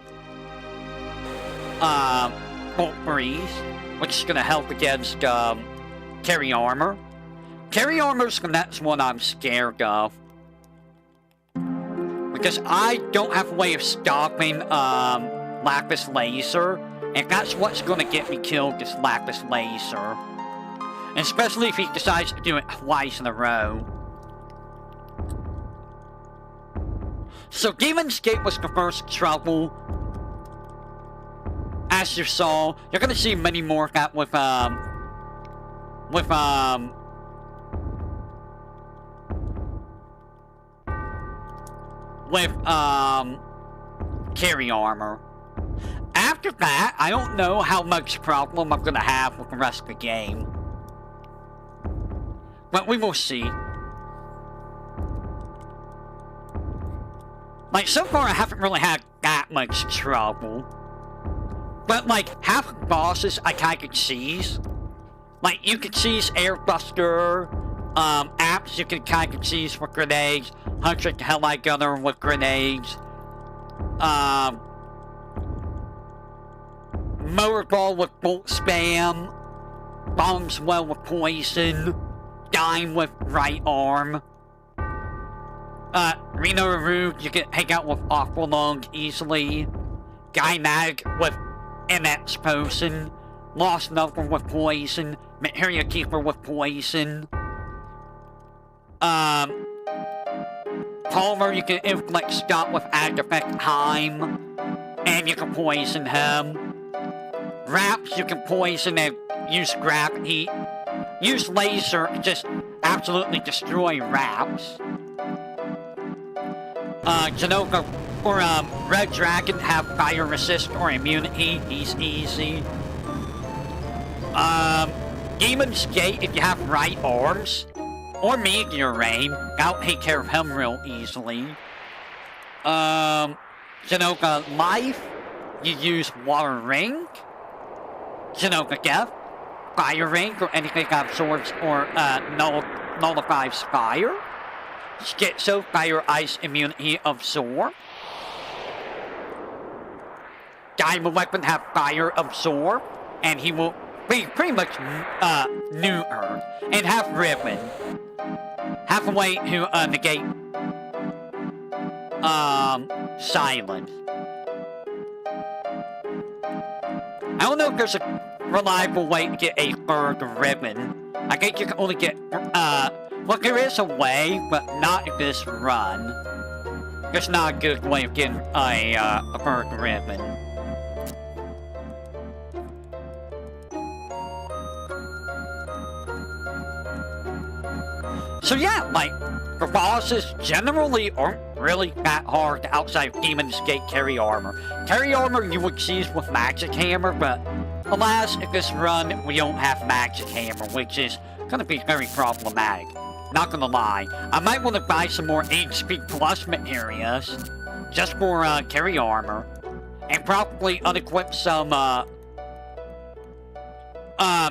bolt freeze, which is gonna help against carry armor. Carry armor's the next one I'm scared of, because I don't have a way of stopping Lapis Laser And that's what's gonna get me killed, this lapis laser. And especially if he decides to do it twice in a row. So Demon's Gate was the first trouble. As you saw, you're gonna see many more of that with carry armor. After that, I don't know how much problem I'm gonna have with the rest of the game. But we will see. Like, so far I haven't really had that much trouble. But, like, half the bosses I kinda could seize. Like, you could seize Airbuster, apps you can kinda could seize with grenades, Hunter Heli Gunner with grenades, Motorball with bolt spam, Bombs Well with poison, Dime with right arm. Reno Rude, you can hang out with Aqualung easily. Gynag with MX Potion. Lost Knuckle with poison. Materia Keeper with poison. Palmer, you can inflict Scott with Ag Effect Heim. And you can poison him. Raps, you can poison and use Grab Heat. Use Laser and just absolutely destroy Raps. Janoka or Red Dragon have fire resist or immunity. He's easy. Demon's Gate, if you have right arms, or VTuberEN, I'll take care of him real easily. Janoka Life, you use Water Ring. Janoka Death, Fire Ring, or anything that absorbs or nullifies fire. Schizo, Fire Ice Immunity Absorb. Diamond Weapon have Fire Absorb, and he will be pretty much neuter. And have Ribbon. Have a way to negate silence. I don't know if there's a reliable way to get a third ribbon. I think you can only get well, there is a way, but not in this run. There's not a good way of getting a third ribbon. So yeah, like, the bosses generally aren't really that hard outside of Demon's Gate carry armor. Carry armor you would seize with Magic Hammer, but alas, in this run, we don't have Magic Hammer, which is gonna be very problematic. Not gonna lie. I might want to buy some more HP plus materials, just for carry armor, and probably unequip some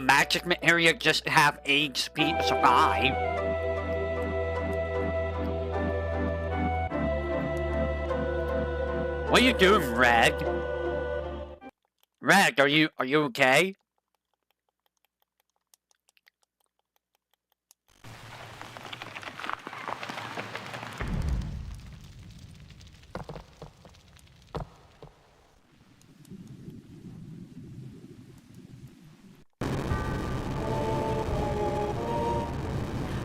magic materia just to have HP to survive. What are you doing, Reg? Reg, are you okay?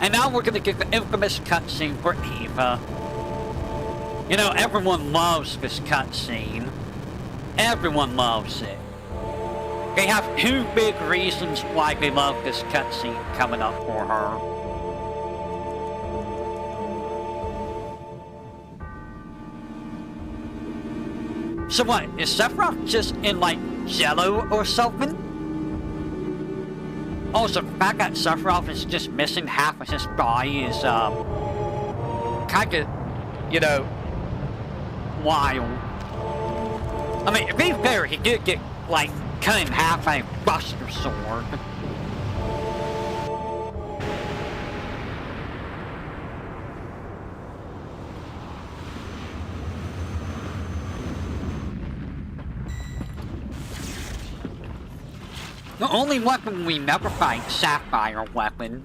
And now we're gonna get the infamous cutscene for Eva. You know, everyone loves this cutscene. Everyone loves it. They have two big reasons why they love this cutscene coming up for her. So what, is Sephiroth just in, like, jello or something? Also, the fact that Sephiroth is just missing half of his body is, kinda, you know, wild. I mean, to be fair, he did get, like, cut in half by a Buster Sword. The only weapon we never fight, Sapphire weapon.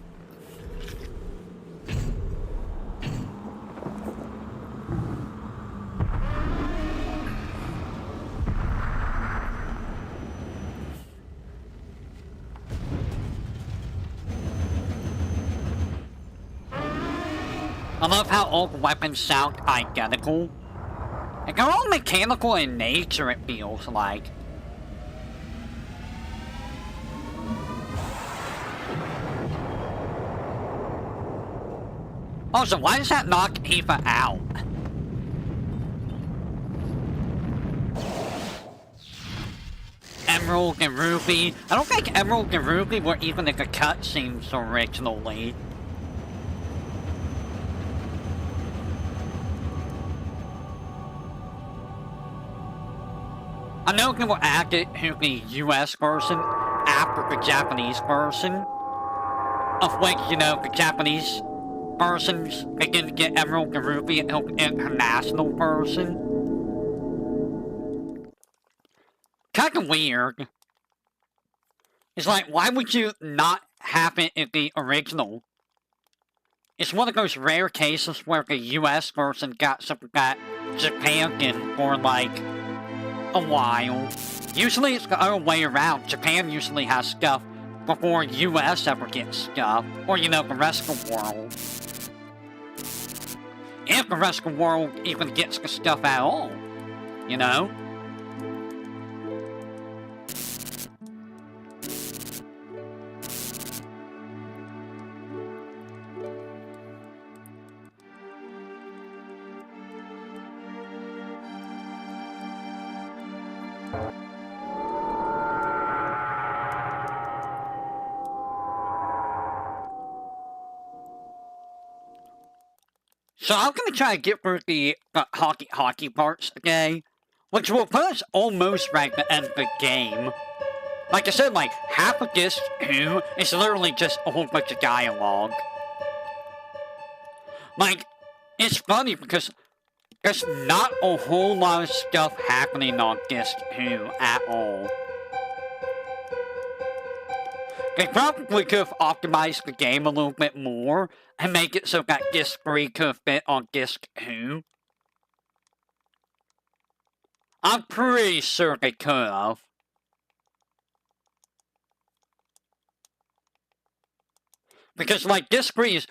I love how all the weapons sound identical. Like, they're all mechanical in nature, it feels like. Also, why does that knock Eva out? Emerald and Ruby. I don't think Emerald and Ruby were even in the cutscenes originally. I know they were added to the US version after the Japanese version. Of which, you know, the Japanese versions, they didn't get Emerald and Ruby until the international version. Kinda weird. It's like, why would you not have it in the original? It's one of those rare cases where the US version got something that Japan did for, like, a while. Usually it's the other way around. Japan usually has stuff before US ever gets stuff. Or, you know, the rest of the world. If the rest of the world even gets the stuff at all. You know? So I'm gonna try to get through the hockey parts today, which will put us almost right at the end of the game. Like I said, like, half of this too is literally just a whole bunch of dialogue. Like, it's funny because there's not a whole lot of stuff happening on Disc 2 at all. They probably could have optimized the game a little bit more and make it so that Disc 3 could have fit on Disc 2. I'm pretty sure they could have. Because, like, Disc 3 is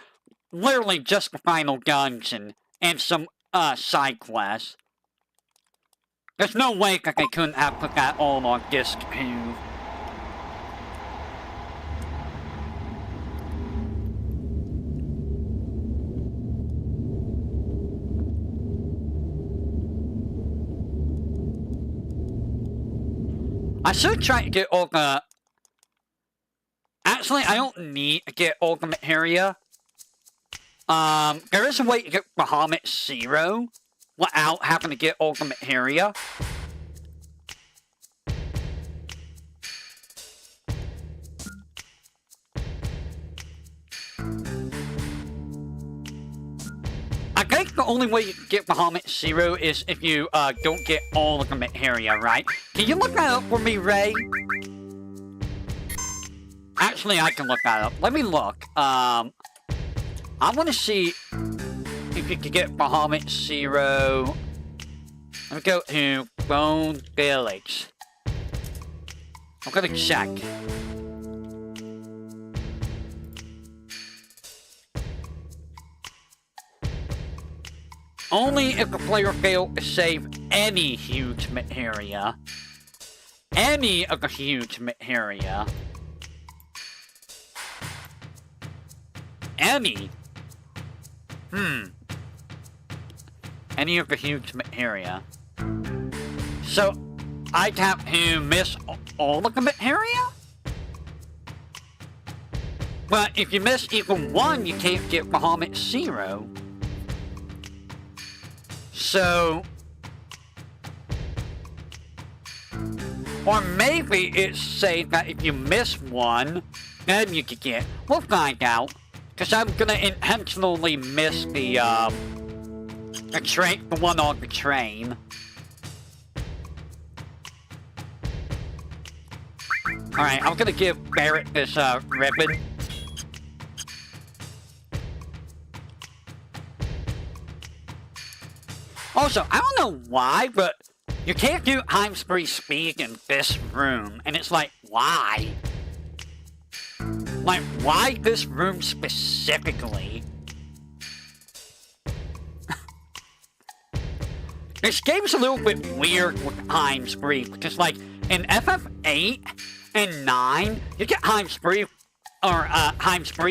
literally just the final dungeon and some, side quests. There's no way that they couldn't have put that all on Disc 2. I should try to get all the... Actually, I don't need to get Ultimate Area. There is a way to get Bahamut 0 without having to get Ultimate Area. I think the only way you can get Bahamut 0 is if you, don't get Ultimate Area, right? Can you look that up for me, Ray? Actually, I can look that up. Let me look. I want to see if you can get Bahamut 0. Let me go to Bone Village. I'm gonna check. Only if the player failed to save any huge area. Any of the huge area. Any. Any of the huge area. So, I'd have to miss all of the area? But if you miss even one, you can't get Bahamut 0. So... Or maybe it's saying that if you miss one, then you could get... We'll find out. Because I'm gonna intentionally miss the train, the one on the train. Alright, I'm gonna give Barrett this, ribbon. Also, I don't know why, but you can't do times 3 speed in this room. And it's like, why? Like, why this room specifically? This game's a little bit weird with time spree, because like in FF8 and 9, you get time spree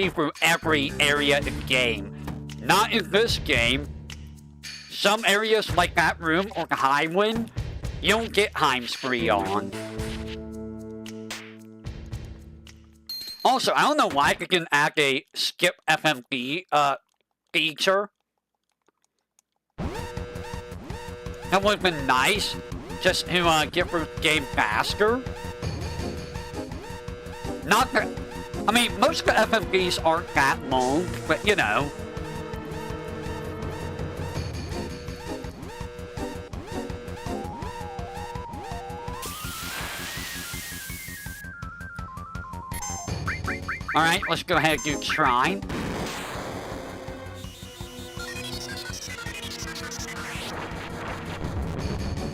through every area in the game. Not in this game. Some areas like that room or the highwind, you don't get time spree on. Also, I don't know why I didn't add a skip FMV feature. That would have been nice, just to get through the game faster. Not that, I mean, most of the FMVs aren't that long, but you know. Alright, let's go ahead and do Shrine.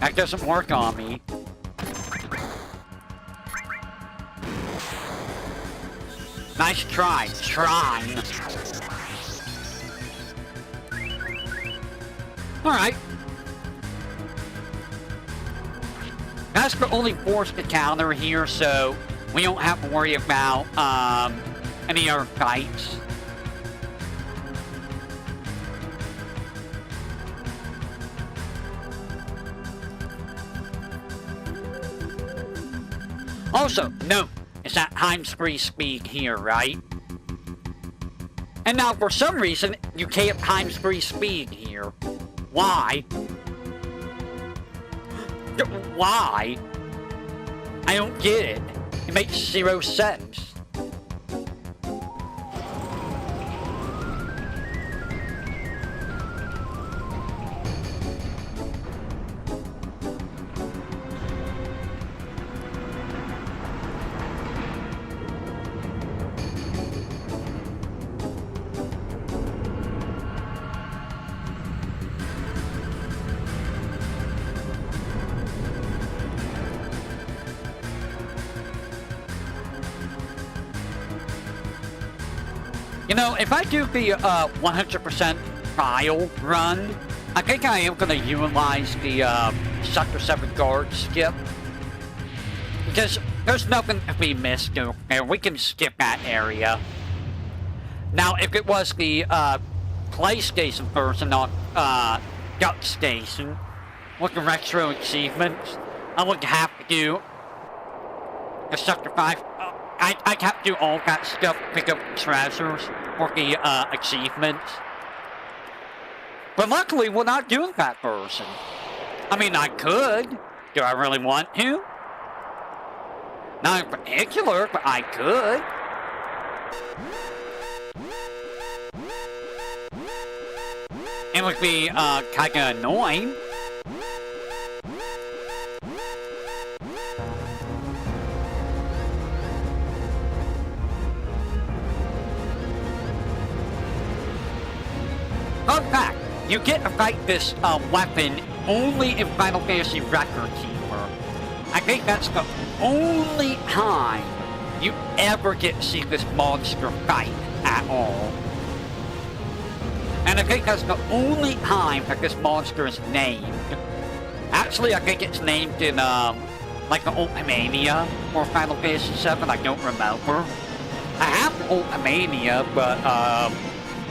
That doesn't work on me. Nice try, Shrine. Alright. That's the only forced encounter here, so we don't have to worry about any other fights. Also, note, it's that time spree speed here, right? And now, for some reason, you can't time spree speed here. Why? Why? I don't get it. It makes 0 sense. You know, if I do the 100% trial run, I think I am going to utilize the Sector 7 guard skip. Because there's nothing to be missed over there. We can skip that area. Now, if it was the PlayStation version on Gut Station with the retro achievements, I would have to do the Sector 5. I have to do all that stuff to pick up treasures for the achievements. But luckily, we're not doing that version. I mean, I could. Do I really want to? Not in particular, but I could. It would be kinda annoying. Fun fact, you get to fight this weapon only in Final Fantasy Record Keeper. I think that's the only time you ever get to see this monster fight at all. And I think that's the only time that this monster is named. Actually, I think it's named in, like the Ultimania or Final Fantasy VII, I don't remember. I have the Ultimania, but,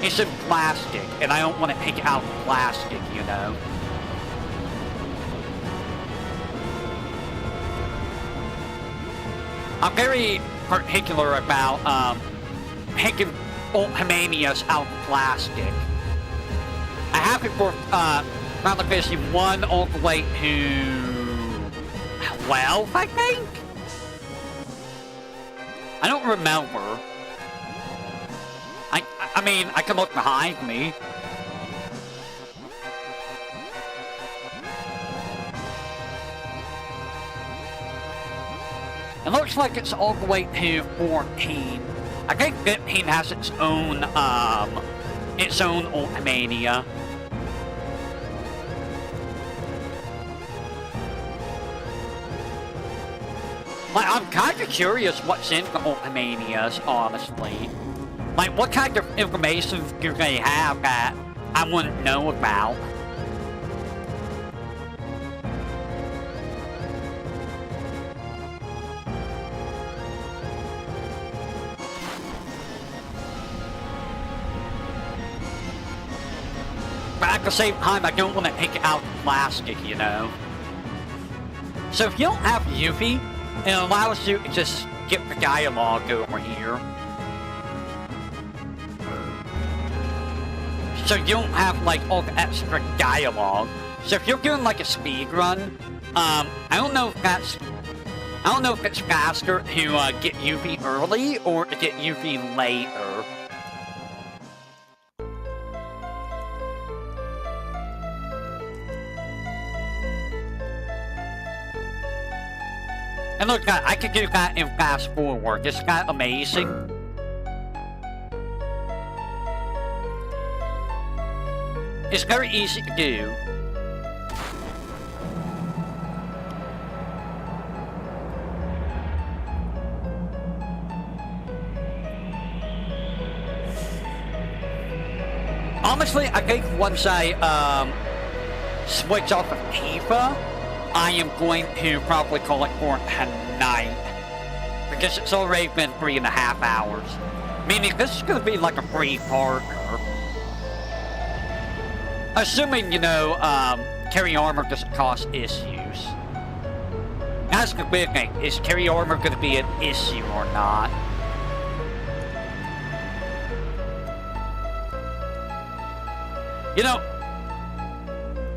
it's in plastic, and I don't want to take out plastic, you know. I'm very particular about, taking Ultimanias out of plastic. I have it for, Final Fantasy 1 all the way to 12, I think? I don't remember. I mean, I can look behind me. It looks like it's all the way to 14. I think 15 has its own Ultimania. Like, I'm kind of curious what's in the Ultimanias, honestly. Like, what kind of information do they have that I wouldn't know about? at the same time, I don't want to take it out of plastic, you know. So if you don't have Yuffie, it allows you to just skip the dialogue over here. So you don't have like all the extra dialogue. So if you're doing like a speed run, I don't know if it's faster to get Yuffie early or to get Yuffie later. And look, I could do that in fast forward. Isn't that amazing? It's very easy to do. Honestly, I think once I switch off of Tifa, I am going to probably call it for tonight. Because it's already been 3.5 hours. Meaning this is going to be like a free partner. Assuming, you know, carry armor doesn't cause issues. That's the big thing. Is carry armor going to be an issue or not? You know,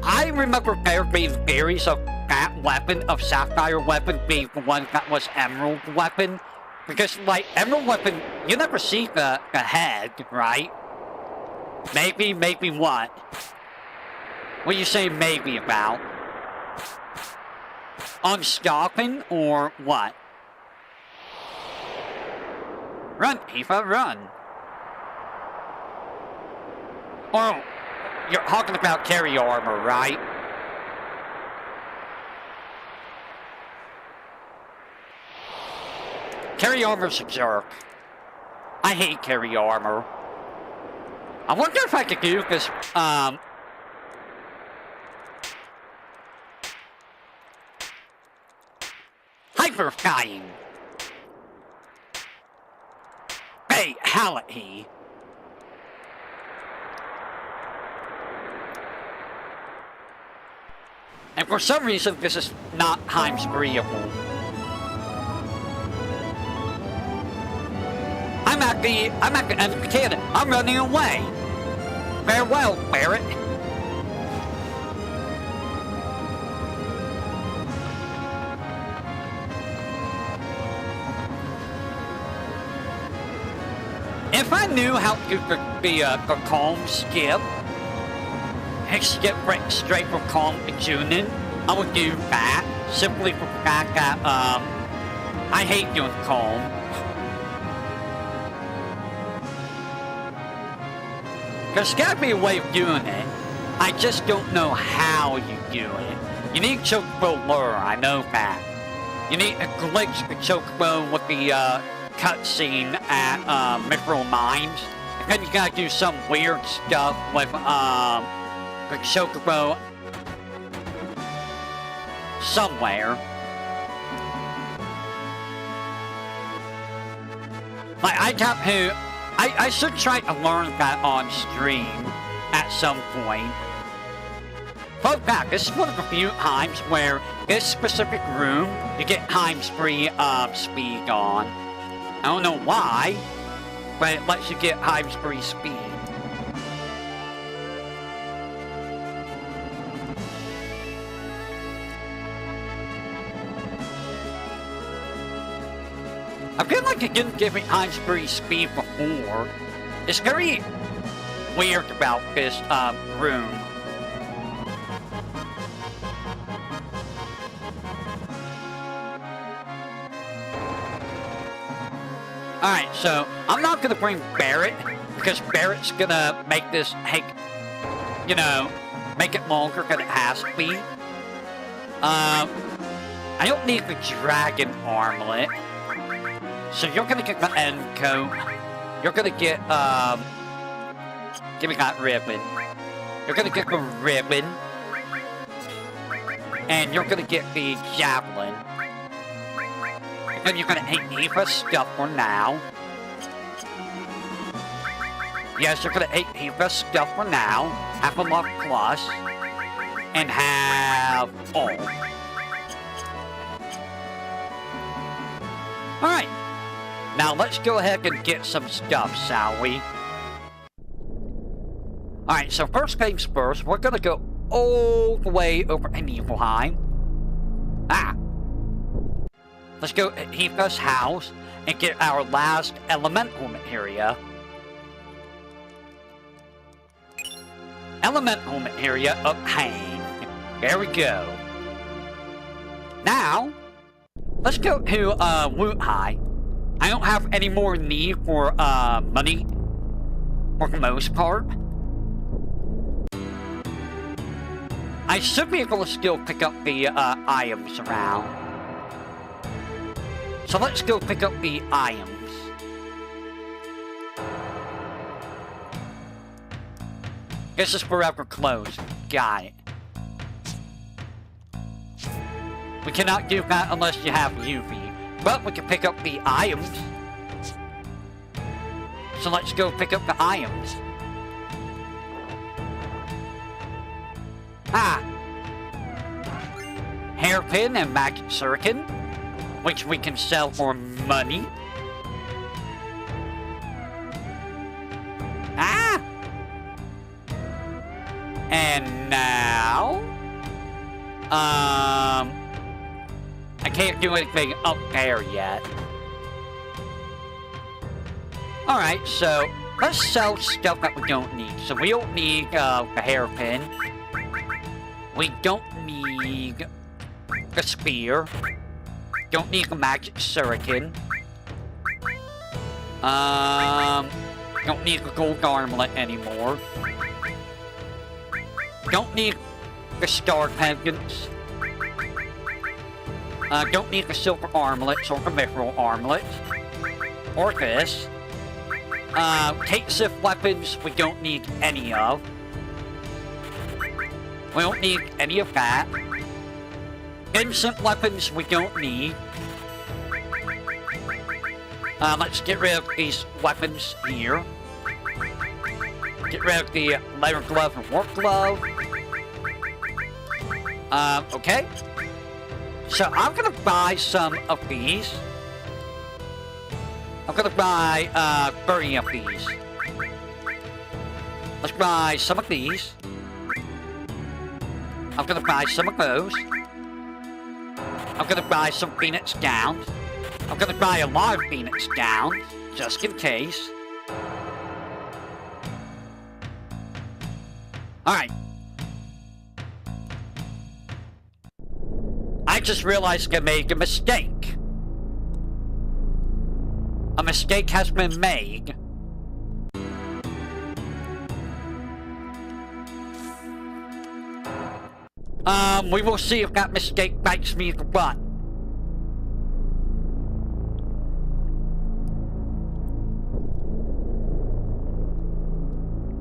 I remember there being theories of that weapon, of Sapphire weapon, being the one that was Emerald weapon. Because, like, Emerald weapon, you never see the head, right? Maybe what? What are you saying maybe about? Unstopping or what? Run, Tifa, run. Or, you're talking about carry armor, right? Carry armor's a jerk. I hate carry armor. I wonder if I could do this, Hyper flying. Fatality. And for some reason, this is not times agreeable. I'm at the end of the cannon. I'm running away. Farewell, Barrett. If I knew how to do the calm skip, and skip right straight from calm to Junin, I would do that, simply for the fact that, I hate doing calm. There's gotta be a way of doing it. I just don't know how you do it. You need Chocobo lure, I know that. You need to glitch the Chocobo with the, cutscene at, Mithril Mines. And then you gotta do some weird stuff with, the Chocobo somewhere. Like, I should try to learn that on stream at some point. But back, this is one of the few times where this specific room, you get times 3 speed on. I don't know why, but it lets you get times 3 speed. I feel like it didn't give me times 3 speed before. It's very weird about this room. Alright, so I'm not gonna bring Barrett because Barrett's gonna make this take, you know, make it longer than it has to be. I don't need the dragon armlet. So you're gonna get the end coat. You're gonna get, give me that ribbon. You're gonna get the ribbon. And you're gonna get the javelin. And then you're gonna take Tifa's stuff for now. Yes, you're gonna eat Hiva stuff for now. Have a luck plus. And have all. Alright. Now let's go ahead and get some stuff, shall we? Alright, so first things first, we're gonna go all the way over in Niflheim. Let's go to Hiva's house and get our last elemental materia. Elemental materia obtained. There we go. Now, let's go to Wuthai. I don't have any more need for money for the most part. I should be able to still pick up the items around. So let's go pick up the items. This is forever closed. Got it. We cannot do that unless you have UV. But we can pick up the items. So let's go pick up the items. Hairpin and magic shuriken, which we can sell for money. And now, I can't do anything up there yet. Alright, so let's sell stuff that we don't need. So we don't need the hairpin. We don't need the spear. Don't need the magic shuriken. Don't need the gold armlet anymore. Don't need the star pendants. Don't need the silver armlets or the mithril armlet. Or this. Case-if weapons, we don't need any of. We don't need any of that. Instant weapons, we don't need. Let's get rid of these weapons here. Get rid of the leather glove and work glove. Okay. So I'm gonna buy some of these. I'm gonna buy 30 of these. Let's buy some of these. I'm gonna buy some of those. I'm gonna buy some Phoenix gowns. I'm gonna buy a lot of Phoenix gowns, just in case. Alright. I just realized I made a mistake. A mistake has been made. We will see if that mistake bites me in the butt.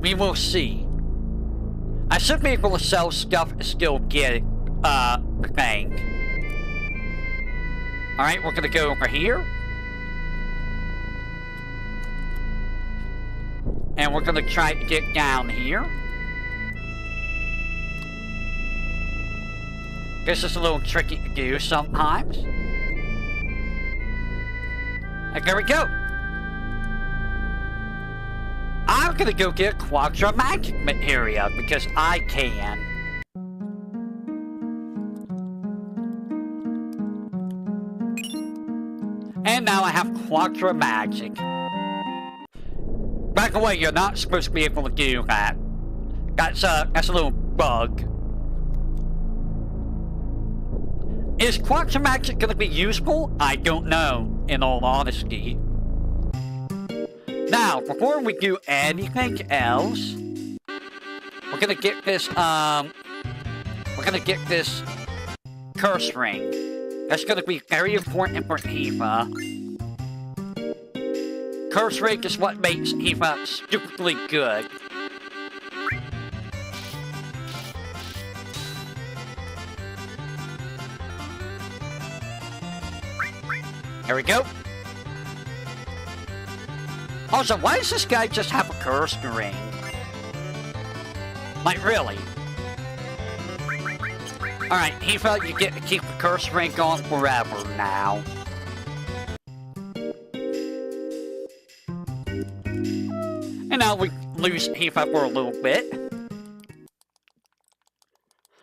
We will see. I should be able to sell stuff and still get the thing. Alright, we're gonna go over here. And we're gonna try to get down here. This is a little tricky to do sometimes. And there we go. I'm gonna go get Quadra magic materia because I can. And now I have Quadra magic. By the way, you're not supposed to be able to do that. That's a little bug. Is Quadra magic gonna be useful? I don't know, in all honesty. Now, before we do anything else, we're gonna get this, curse ring. That's gonna be very important for Eva. Curse ring is what makes Eva stupidly good. There we go. Also, why does this guy just have a curse ring? Like, really? Alright, he felt you get to keep the curse ring on forever now. And now we lose Hefa for a little bit.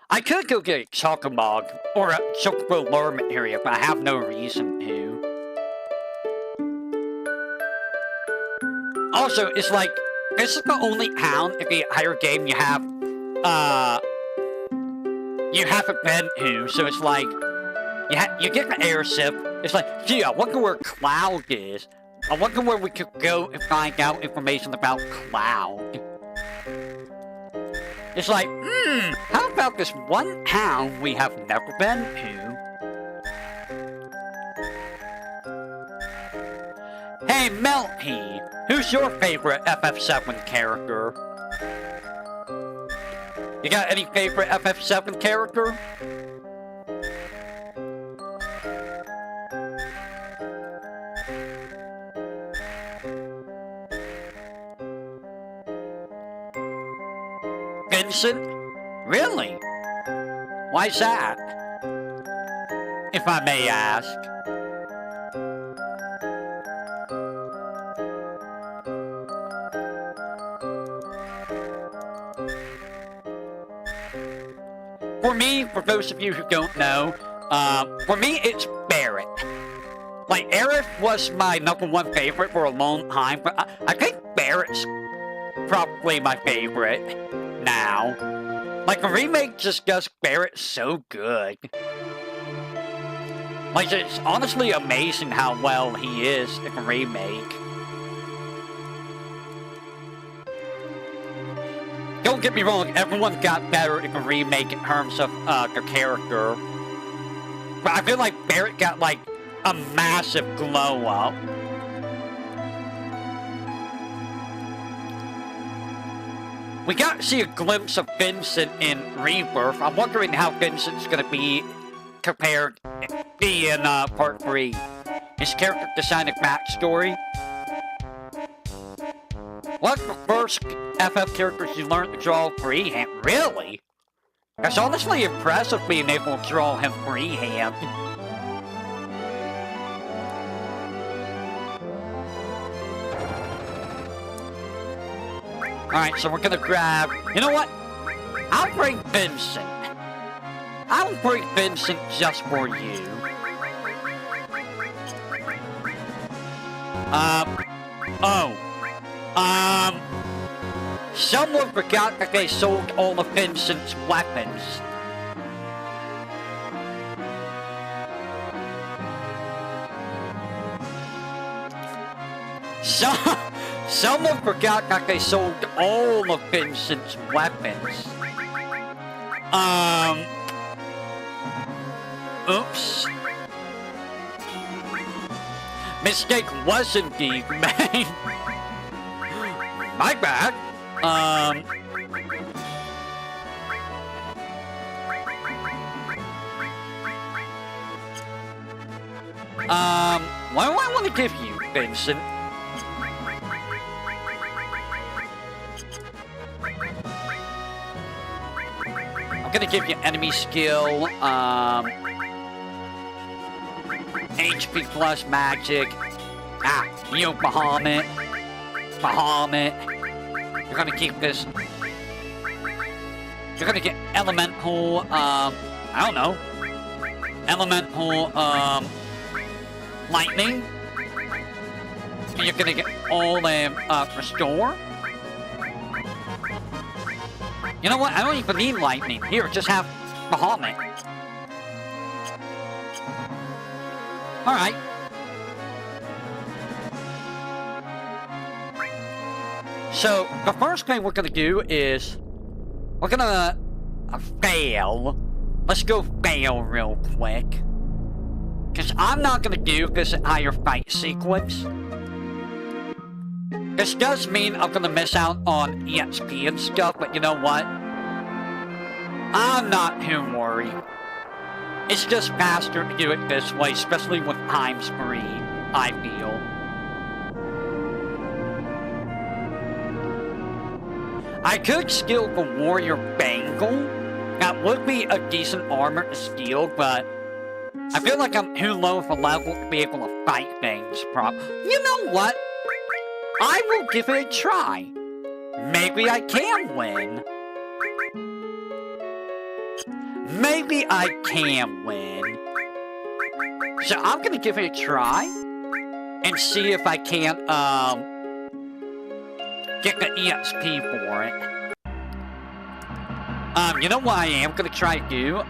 I could go get a Chocobog or a Chocobo Lure material, but I have no reason to. Also, it's like, this is the only town in the entire game you haven't been to, so it's like, you get the airship, it's like, gee, I wonder where Cloud is. I wonder where we could go and find out information about Cloud. It's like, how about this one town we have never been to? Hey, Melty, who's your favorite FF7 character? You got any favorite FF7 character? Vincent? Really? Why's that? If I may ask. For me, for those of you who don't know, for me it's Barrett. Like, Aerith was my #1 favorite for a long time, but I think Barrett's probably my favorite now. Like, the remake just does Barrett so good. Like, it's honestly amazing how well he is in the remake. Don't get me wrong, everyone got better in the remake in terms of their character. But I feel like Barrett got, like, a massive glow up. We got to see a glimpse of Vincent in Rebirth. I'm wondering how Vincent's gonna be compared in part 3. His character design and backstory. What's the first FF characters you learned to draw freehand? Really? That's honestly impressive being able to draw him freehand. Alright, so we're gonna grab... You know what? I'll bring Vincent. I'll bring Vincent just for you. Someone forgot that they sold all of Vincent's weapons. Someone forgot that they sold all of Vincent's weapons. Oops. Mistake was indeed made. My bad. What do I want to give you, Vincent? I'm gonna give you enemy skill, HP plus magic. You Bahamut. You're gonna keep this. You're gonna get elemental, I don't know. Elemental, lightning. And you're gonna get all restore. You know what? I don't even need lightning. Here, just have Bahamut. Alright. So, the first thing we're gonna do is... We're gonna... fail. Let's go fail real quick. Because I'm not gonna do this entire fight sequence. This does mean I'm gonna miss out on EXP and stuff, but you know what? I'm not too worried. It's just faster to do it this way, especially with time spree, I feel. I could skill the Warrior Bangle. That would be a decent armor to steal, but I feel like I'm too low of a level to be able to fight things You know what? I will give it a try. Maybe I can win. Maybe I can win. So I'm gonna give it a try and see if I can get the EXP for it. You know what I am gonna try to do?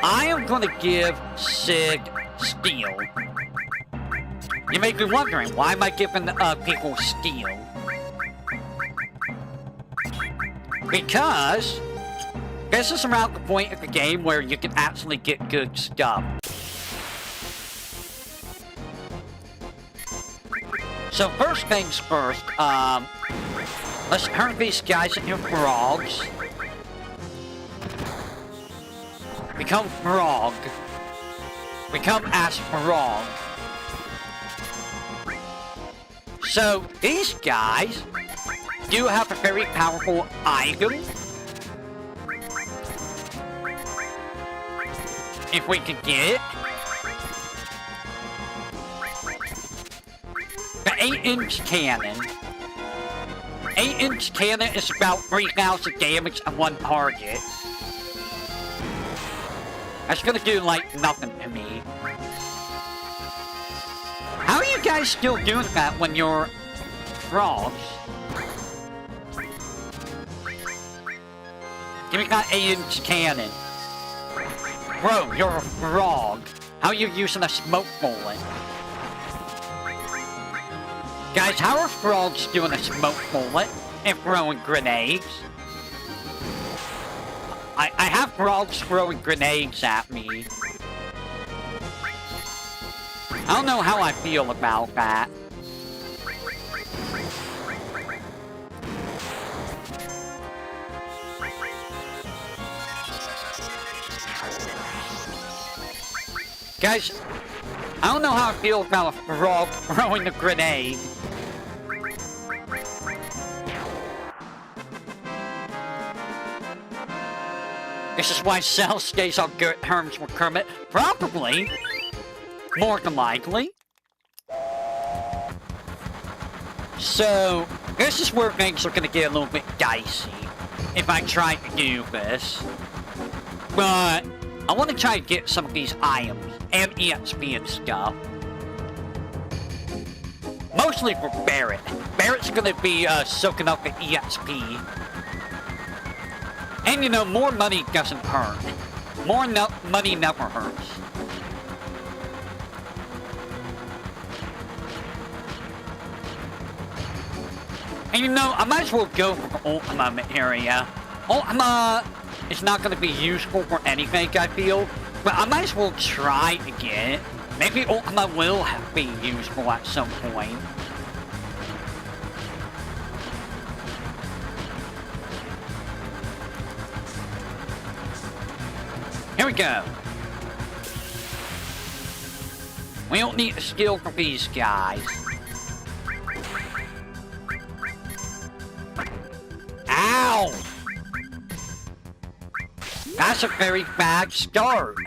I am gonna give Sig Steel. You may be wondering, why am I giving people Steel? Because this is around the point of the game where you can actually get good stuff. So first things first, let's turn these guys into frogs. Become frog. Become as frog. So these guys do have a very powerful item. If we can get it. The 8-inch cannon. 8-inch cannon is about 3,000 damage on one target. That's gonna do, like, nothing to me. How are you guys still doing that when you're frogs? Give me that 8-inch cannon. Bro, you're a frog. How are you using a smoke bullet? Guys, how are frogs doing a smoke bullet and throwing grenades? I have frogs throwing grenades at me. I don't know how I feel about that. Guys, I don't know how I feel about a frog throwing a grenade. This is why Cell stays on good terms with Kermit. Probably. More than likely. So, this is where things are going to get a little bit dicey if I try to do this. But I want to try to get some of these items and EXP and stuff. Mostly for Barrett. Barrett's going to be soaking up the EXP. And you know, more money doesn't hurt. More money never hurts. And you know, I might as well go for the Ultima area. Ultima is not going to be useful for anything, I feel. But I might as well try to get it. Maybe Ultima will be useful at some point. Here we go. We don't need a skill for these guys. Ow! That's a very bad start.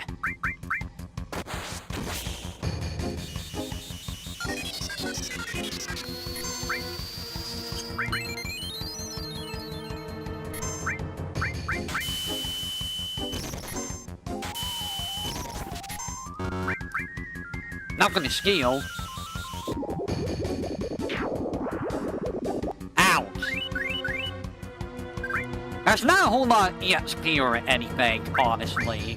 Not gonna steal. Ouch. There's not a whole lot of EXP or anything, honestly.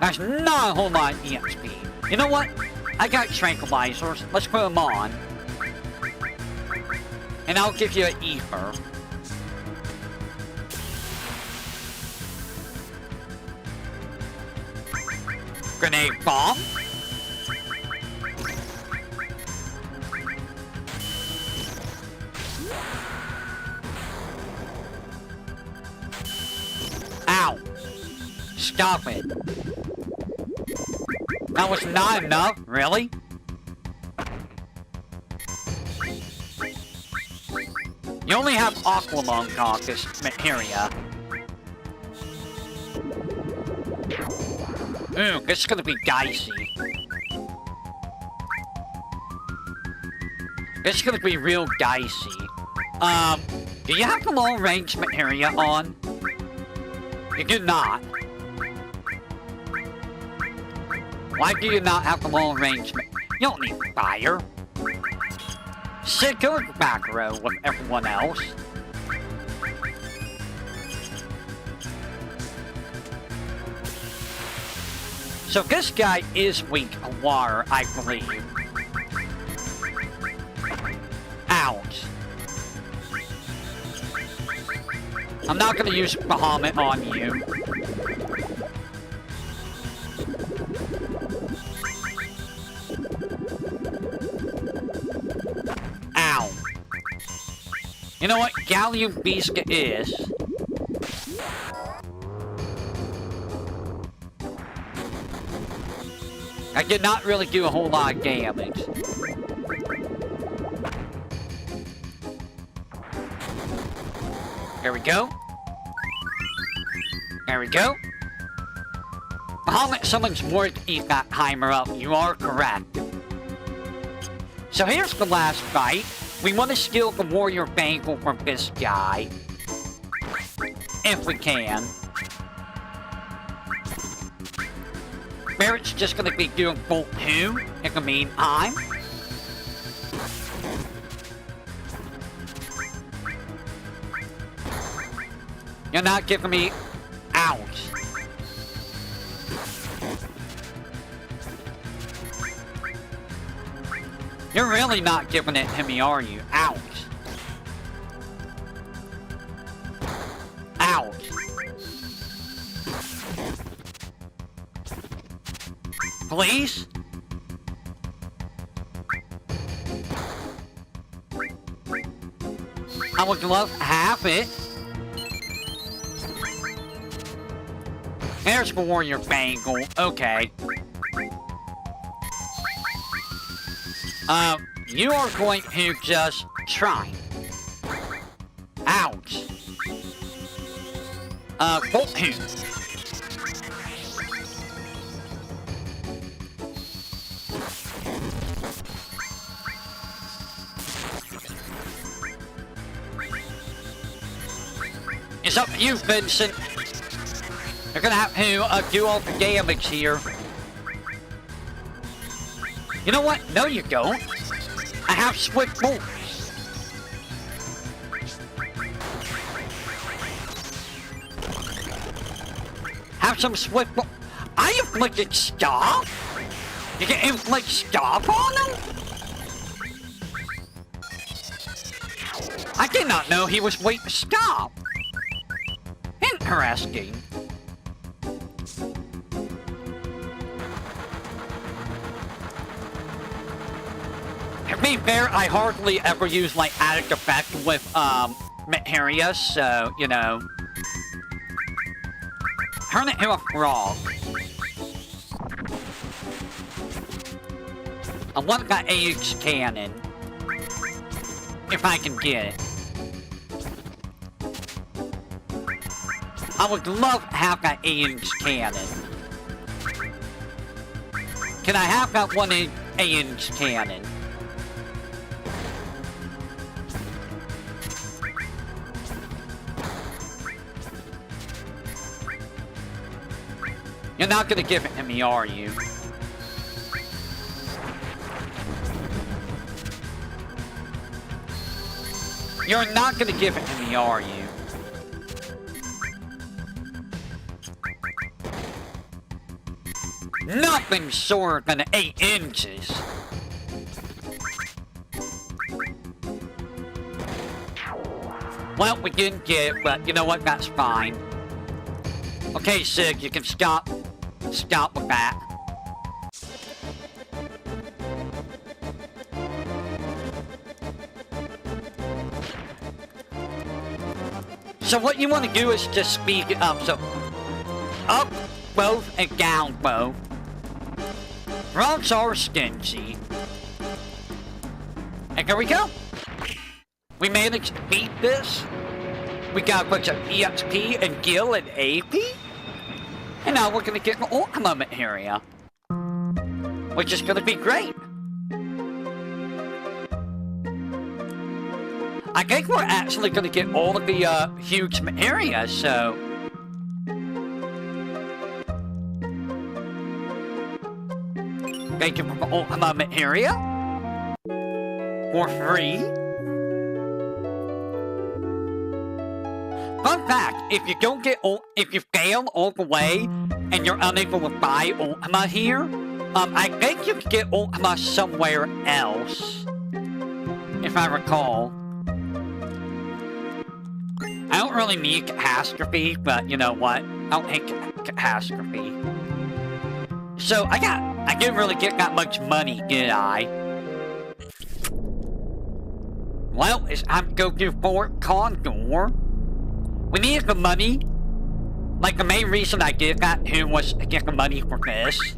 There's not a whole lot of EXP. You know what? I got tranquilizers. Let's put them on. And I'll give you an ether. Grenade bomb. Stop it. That was not enough, really? You only have Aqualung Caucus materia. Ooh, this is gonna be dicey. This is gonna be real dicey. Do you have the long range materia on? You do not. Why do you not have the long range materia? You don't need fire. Sit, go to the back row with everyone else. So this guy is weak to water, I believe. Ouch. I'm not gonna use Bahamut on you. Ow. You know what Gallium Bisca is? I did not really do a whole lot of damage. There we go. There we go. Bahamut summons more to eat that timer up. You are correct. So here's the last fight. We want to steal the warrior bangle from this guy. If we can. Barrett's just gonna be doing Bolt 2 in the meantime. You're not giving me out. You're really not giving it to me, are you? Out. Out. Please? I would love to have it. There's the warrior bangle. Okay. You are going to just try. Ouch. Bolt 2. It's up to you, Vincent. You're gonna have to do all the damage here. You know what? No, you don't. I have swift bolts. Have some swift bolts. I inflicted stop? You can inflict stop on him? I did not know he was weak to stop. Interesting. To be fair, I hardly ever use like addict effect with materia, so you know. Turn it into a frog. I want that age cannon. If I can get it. I would love to have that 8-inch cannon. Can I have that 1-inch cannon? You're not gonna give it to me, are you? You're not gonna give it to me, are you? Nothing shorter than 8 inches. Well, we didn't get it, but you know what? That's fine. Okay, Sig, you can stop with that. So what you want to do is just speed it up. So, up. both and down both. Frogs are stingy. And here we go. We managed to beat this. We got a bunch of EXP and Gil and AP. And now we're gonna get an ultimate area. Which is gonna be great. I think we're actually gonna get all of the huge areas, so... Thank you for the ultimate area. For free. Fun fact, if you don't get if you fail all the way and you're unable to buy Ultima here, I think you can get Ultima somewhere else. If I recall. I don't really need catastrophe, but you know what? I don't hate catastrophe. So I didn't really get that much money, did I? Well, it's time to go to Fort Condor. We needed the money. Like, the main reason I did that too was to get the money for this.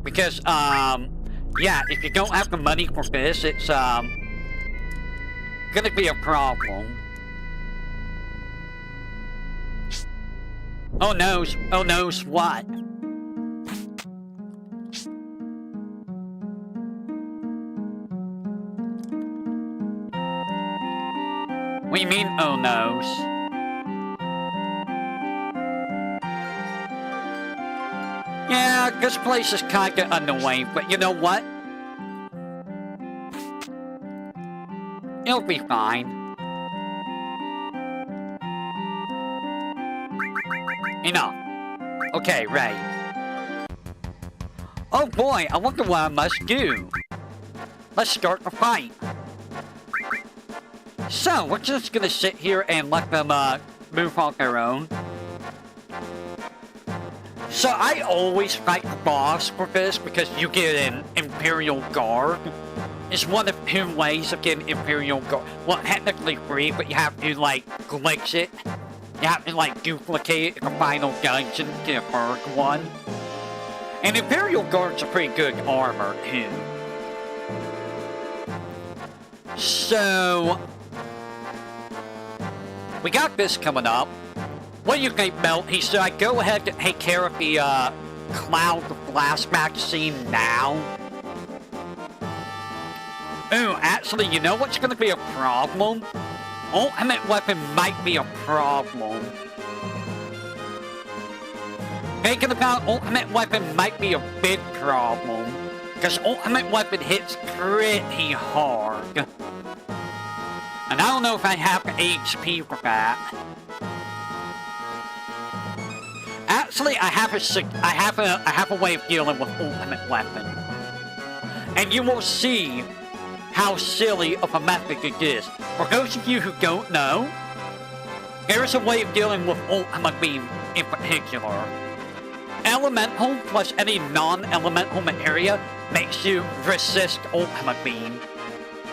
Because, yeah, if you don't have the money for this, it's, gonna be a problem. Oh noes, what? What do you mean, oh noes? Yeah, this place is kinda underway, but you know what? It'll be fine. Enough. Okay, right. Oh boy, I wonder what I must do. Let's start the fight. So, we're just gonna sit here and let them, move on their own. So, I always fight the boss for this because you get an Imperial Guard. It's one of 2 ways of getting Imperial Guard. Well, technically free, but you have to, like, glitch it. You have to, like, duplicate the final dungeon to get a perk one. And Imperial Guard's a pretty good armor, too. So... we got this coming up. What do you think, Melty? Should I go ahead and take care of the, Cloud Flashback scene now? Ooh, actually, you know what's gonna be a problem? Ultimate weapon might be a problem. Thinking about ultimate weapon might be a big problem. Because ultimate weapon hits pretty hard. And I don't know if I have the HP for that. Actually, I have a way of dealing with ultimate weapon. And you will see how silly of a method it is. For those of you who don't know, there is a way of dealing with ultimate beam in particular. Elemental plus any non-elemental materia makes you resist ultimate beam.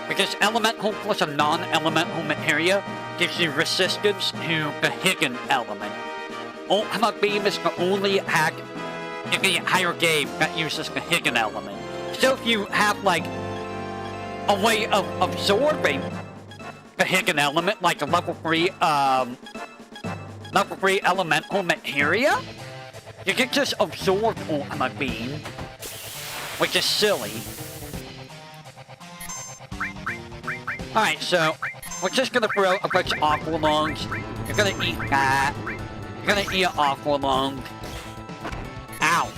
Because elemental plus a non-elemental materia gives you resistance to the hidden element. Ultimate beam is the only hack in the entire game that uses the hidden element. So if you have like a way of absorbing the hidden element, like a level 3 elemental materia, you can just absorb ultimate beam, which is silly. Alright, so we're just gonna throw a bunch of aqua lungs. You're gonna eat that. You're gonna eat an aqua lung. Ow.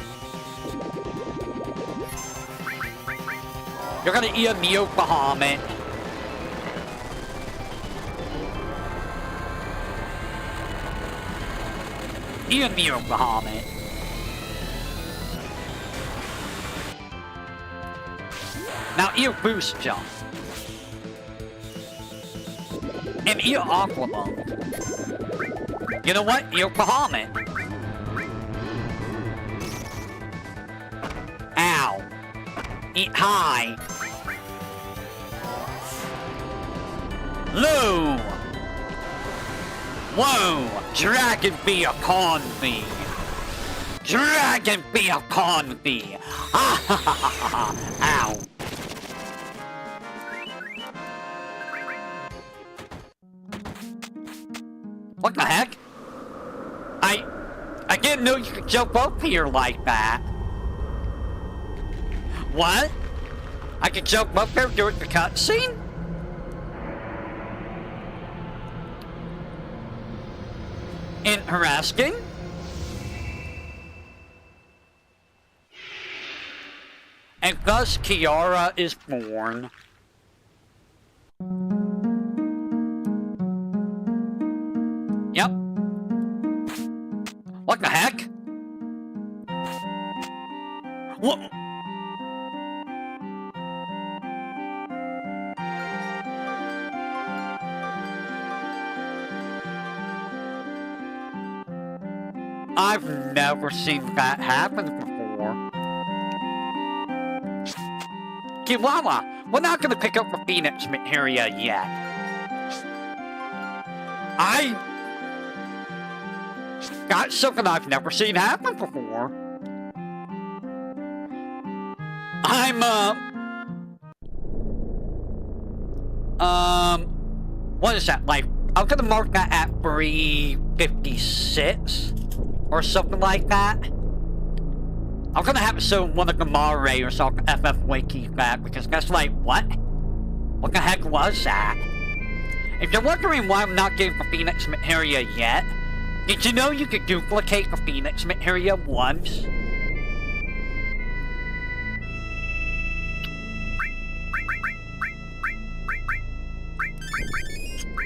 You're gonna eat a Neo Bahamut. Eat a Neo Bahamut. Now eat a boost jump. And eat an aqua lung. You know what? Eat a Bahamut. Ow. Eat high. Low. Whoa! Dragon be upon thee! Dragon be upon thee! Ah ha ha ha ha! Ow! What the heck? I didn't know you could jump up here like that. What? I can jump up there during the cutscene? Interesting. And thus Kiara is born. Yep. What the heck? What? I've never seen that happen before. Kiwawa, we're not gonna pick up the Phoenix materia yet. I got something I've never seen happen before. What is that, like, I'm gonna mark that at 356 or something like that. I'm gonna have to show one of the Mare or something FFVII back because that's like, what? What the heck was that? If you're wondering why I'm not getting the Phoenix materia yet, did you know you could duplicate the Phoenix materia once?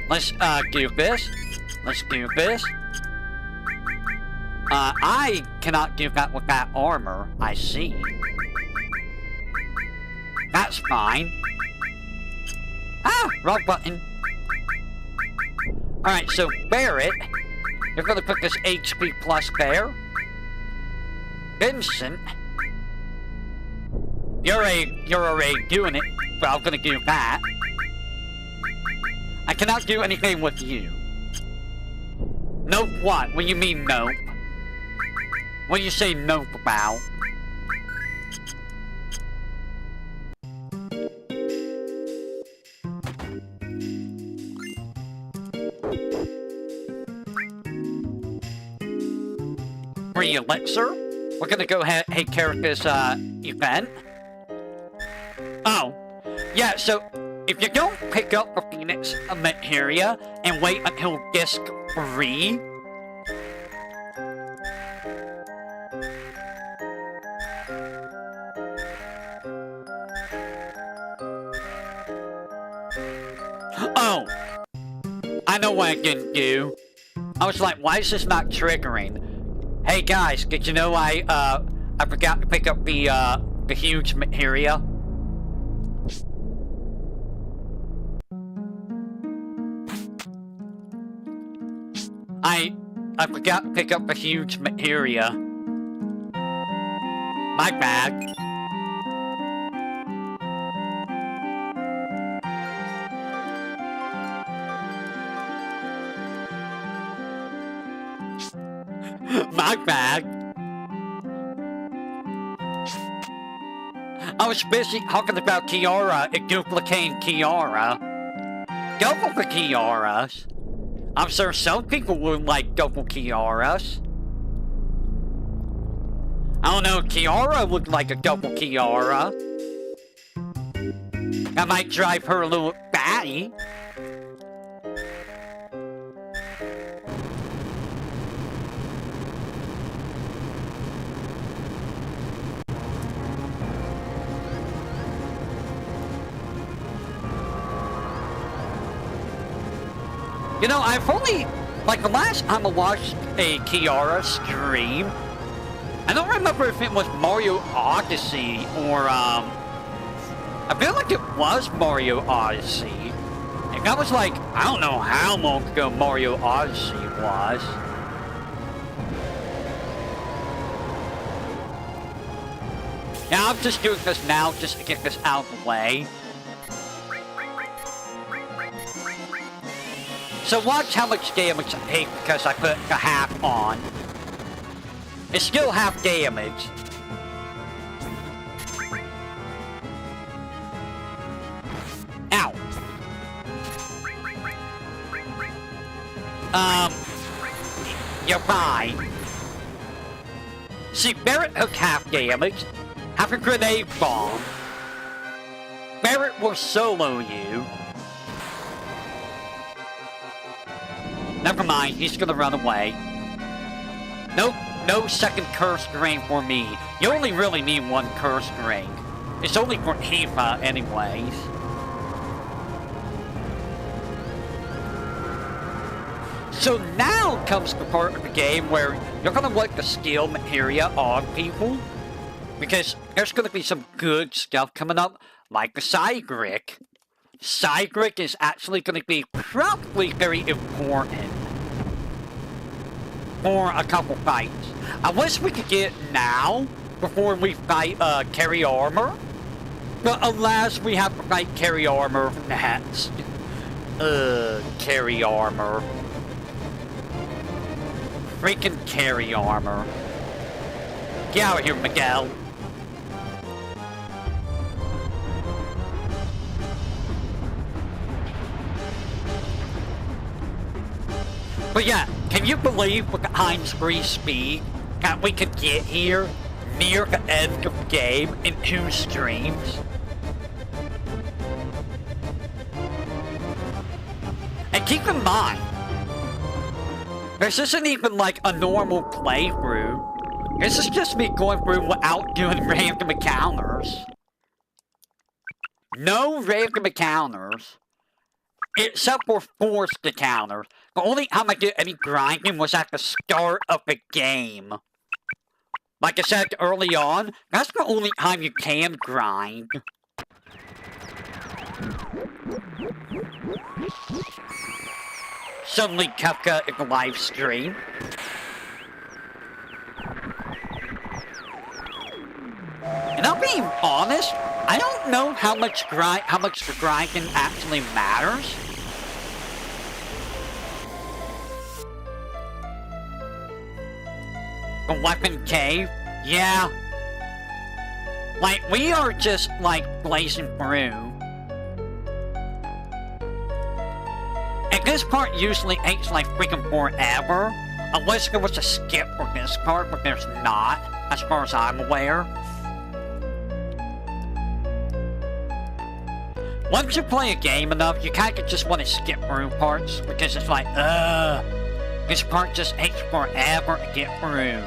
Let's do this. Let's do this. I cannot do that with that armor, I see. That's fine. Ah, wrong button. Alright, so Barrett, you're gonna put this HP plus there. Vincent, you're already doing it, but I'm gonna do that. I cannot do anything with you. Nope what? What do you mean nope? What do you say nope about? Free elixir? We're gonna go ahead and take care of this event. Oh. Yeah, so if you don't pick up the Phoenix materia and wait until disc 3, oh, I know what I didn't do. I was like, why is this not triggering? Hey guys, did you know I forgot to pick up the huge materia? I forgot to pick up the huge materia. My bad. My bad. I was busy talking about Kiara and duplicating Kiara. Double the Kiaras. I'm sure some people would like double Kiaras. I don't know, Kiara looked like a double Kiara. That might drive her a little batty. You know, I've only, like, the last time I watched a Kiara stream, I don't remember if it was Mario Odyssey or, I feel like it was Mario Odyssey. And that was like, I don't know how long ago Mario Odyssey was. Yeah, I'm just doing this now just to get this out of the way. So watch how much damage I take because I put the half on. It's still half damage. Ow. You're fine. See, Barrett took half damage. Have a grenade bomb. Barrett will solo you. Never mind, he's gonna run away. Nope, no second curse ring for me. You only really need one curse ring. It's only for Eva anyways. So now comes the part of the game where you're gonna want the skill materia on people. Because there's gonna be some good stuff coming up, like the Sigric. Sigric is actually gonna be probably very important for a couple fights. I wish we could get it now, before we fight Carry Armor. But alas, we have to fight Carry Armor next. Carry Armor. Freaking Carry Armor. Get out of here, Miguel. But yeah, can you believe with the Heinz free speed that we could get here near the end of the game in 2 streams? And keep in mind, this isn't even like a normal playthrough. This is just me going through without doing random encounters. No random encounters. Except for forced encounters. The only time I did any grinding was at the start of the game. Like I said early on, that's the only time you can grind. Suddenly Kefka in the live stream. And I'll be honest, I don't know how much the grinding actually matters. The weapon cave? Yeah. Like, we are just, like, blazing through. And this part usually takes, like, freaking forever. Unless there was a skip for this part, but there's not, as far as I'm aware. Once you play a game enough, you kind of just want to skip through parts, because it's like, this part just takes forever to get through.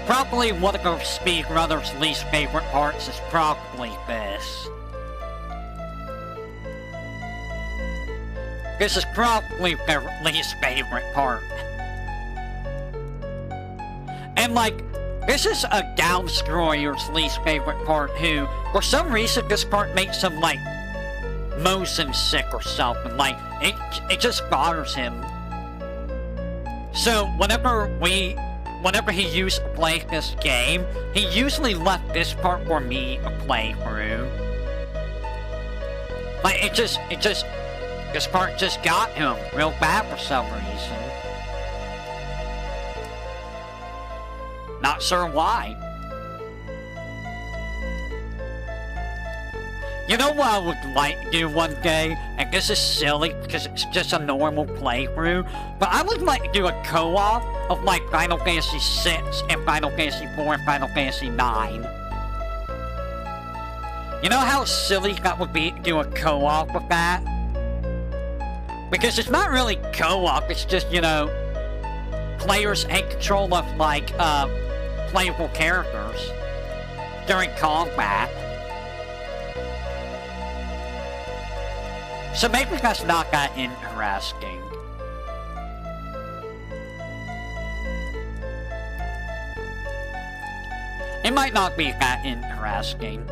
Probably one of the speedrunner's least favorite parts is probably this. This is probably their least favorite part. And like, this is a Downstroyer's least favorite part who, for some reason, this part makes him like motion sick or something. Like, it just bothers him. So whenever he used to play this game, he usually left this part for me to play through. Like, this part just got him real bad for some reason. Not sure why. You know what I would like to do one day? And this is silly because it's just a normal playthrough. But I would like to do a co-op of like Final Fantasy VI and Final Fantasy IV and Final Fantasy IX. You know how silly that would be to do a co-op with that? Because it's not really co-op, it's just, you know, players take control of like, playable characters during combat. So maybe that's not that interesting. It might not be that interesting.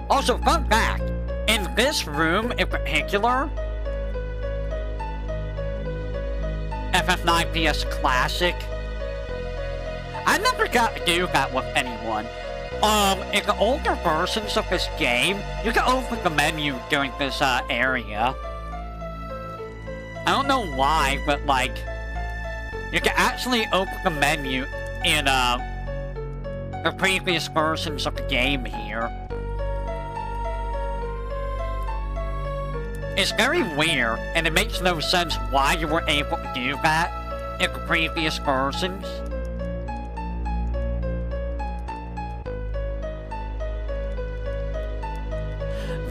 Also, fun fact, in this room in particular, FF9 PS Classic. I never got to do that with anyone. In the older versions of this game, you can open the menu during this area. I don't know why, but like, you can actually open the menu in the previous versions of the game here. It's very weird, and it makes no sense why you were able to do that in the previous versions.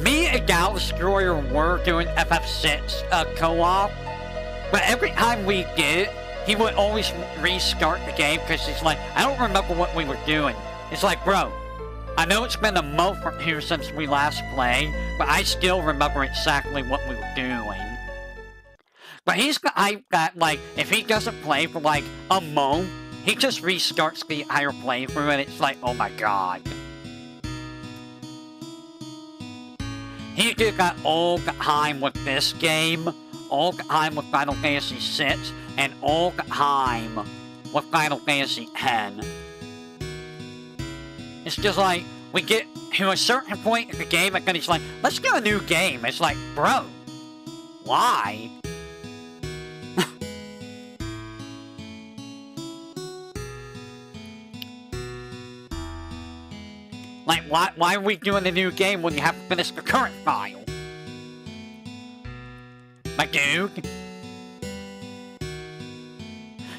Me and Gal Destroyer were doing FF6 co-op, but every time we did, he would always restart the game because he's like, I don't remember what we were doing. It's like, bro, I know it's been a month or two since we last played, but I still remember exactly what we were doing. But he's the type that, like, if he doesn't play for like a month, he just restarts the entire playthrough and it's like, oh my god. He did that all the time with this game, all the time with Final Fantasy VI, and all the time with Final Fantasy X. It's just like, we get to a certain point in the game and then he's like, let's do a new game. It's like, bro, why? Like, why are we doing a new game when you haven't finished the current file? My dude?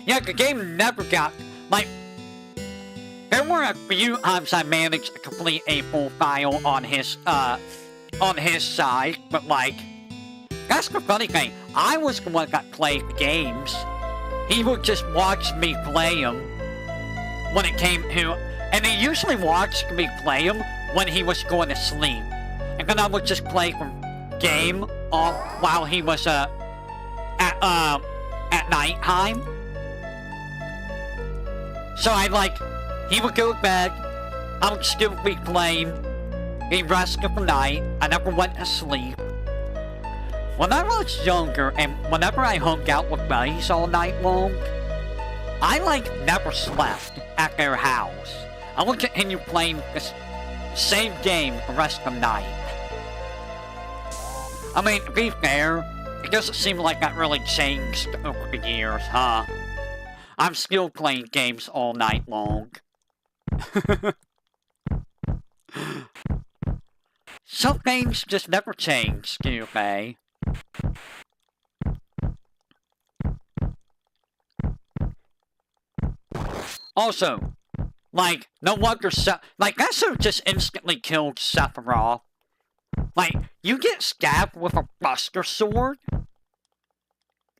Yeah, the game never got, like, there were a few times I managed to complete a full file on his side, but like, that's the funny thing. I was the one that played the games. He would just watch me play them when it came to, and he usually watched me play them when he was going to sleep. And then I would just play the game while he was at nighttime. So I like, he would go to bed, I would still be playing, the rest of the night, I never went to sleep. When I was younger, and whenever I hung out with buddies all night long, I like never slept at their house. I would continue playing this same game the rest of the night. I mean, to be fair, it doesn't seem like that really changed over the years, huh? I'm still playing games all night long. Some things just never change, do they? Also, like, no wonder like, that should have just instantly killed Sephiroth. Like, you get stabbed with a Buster Sword?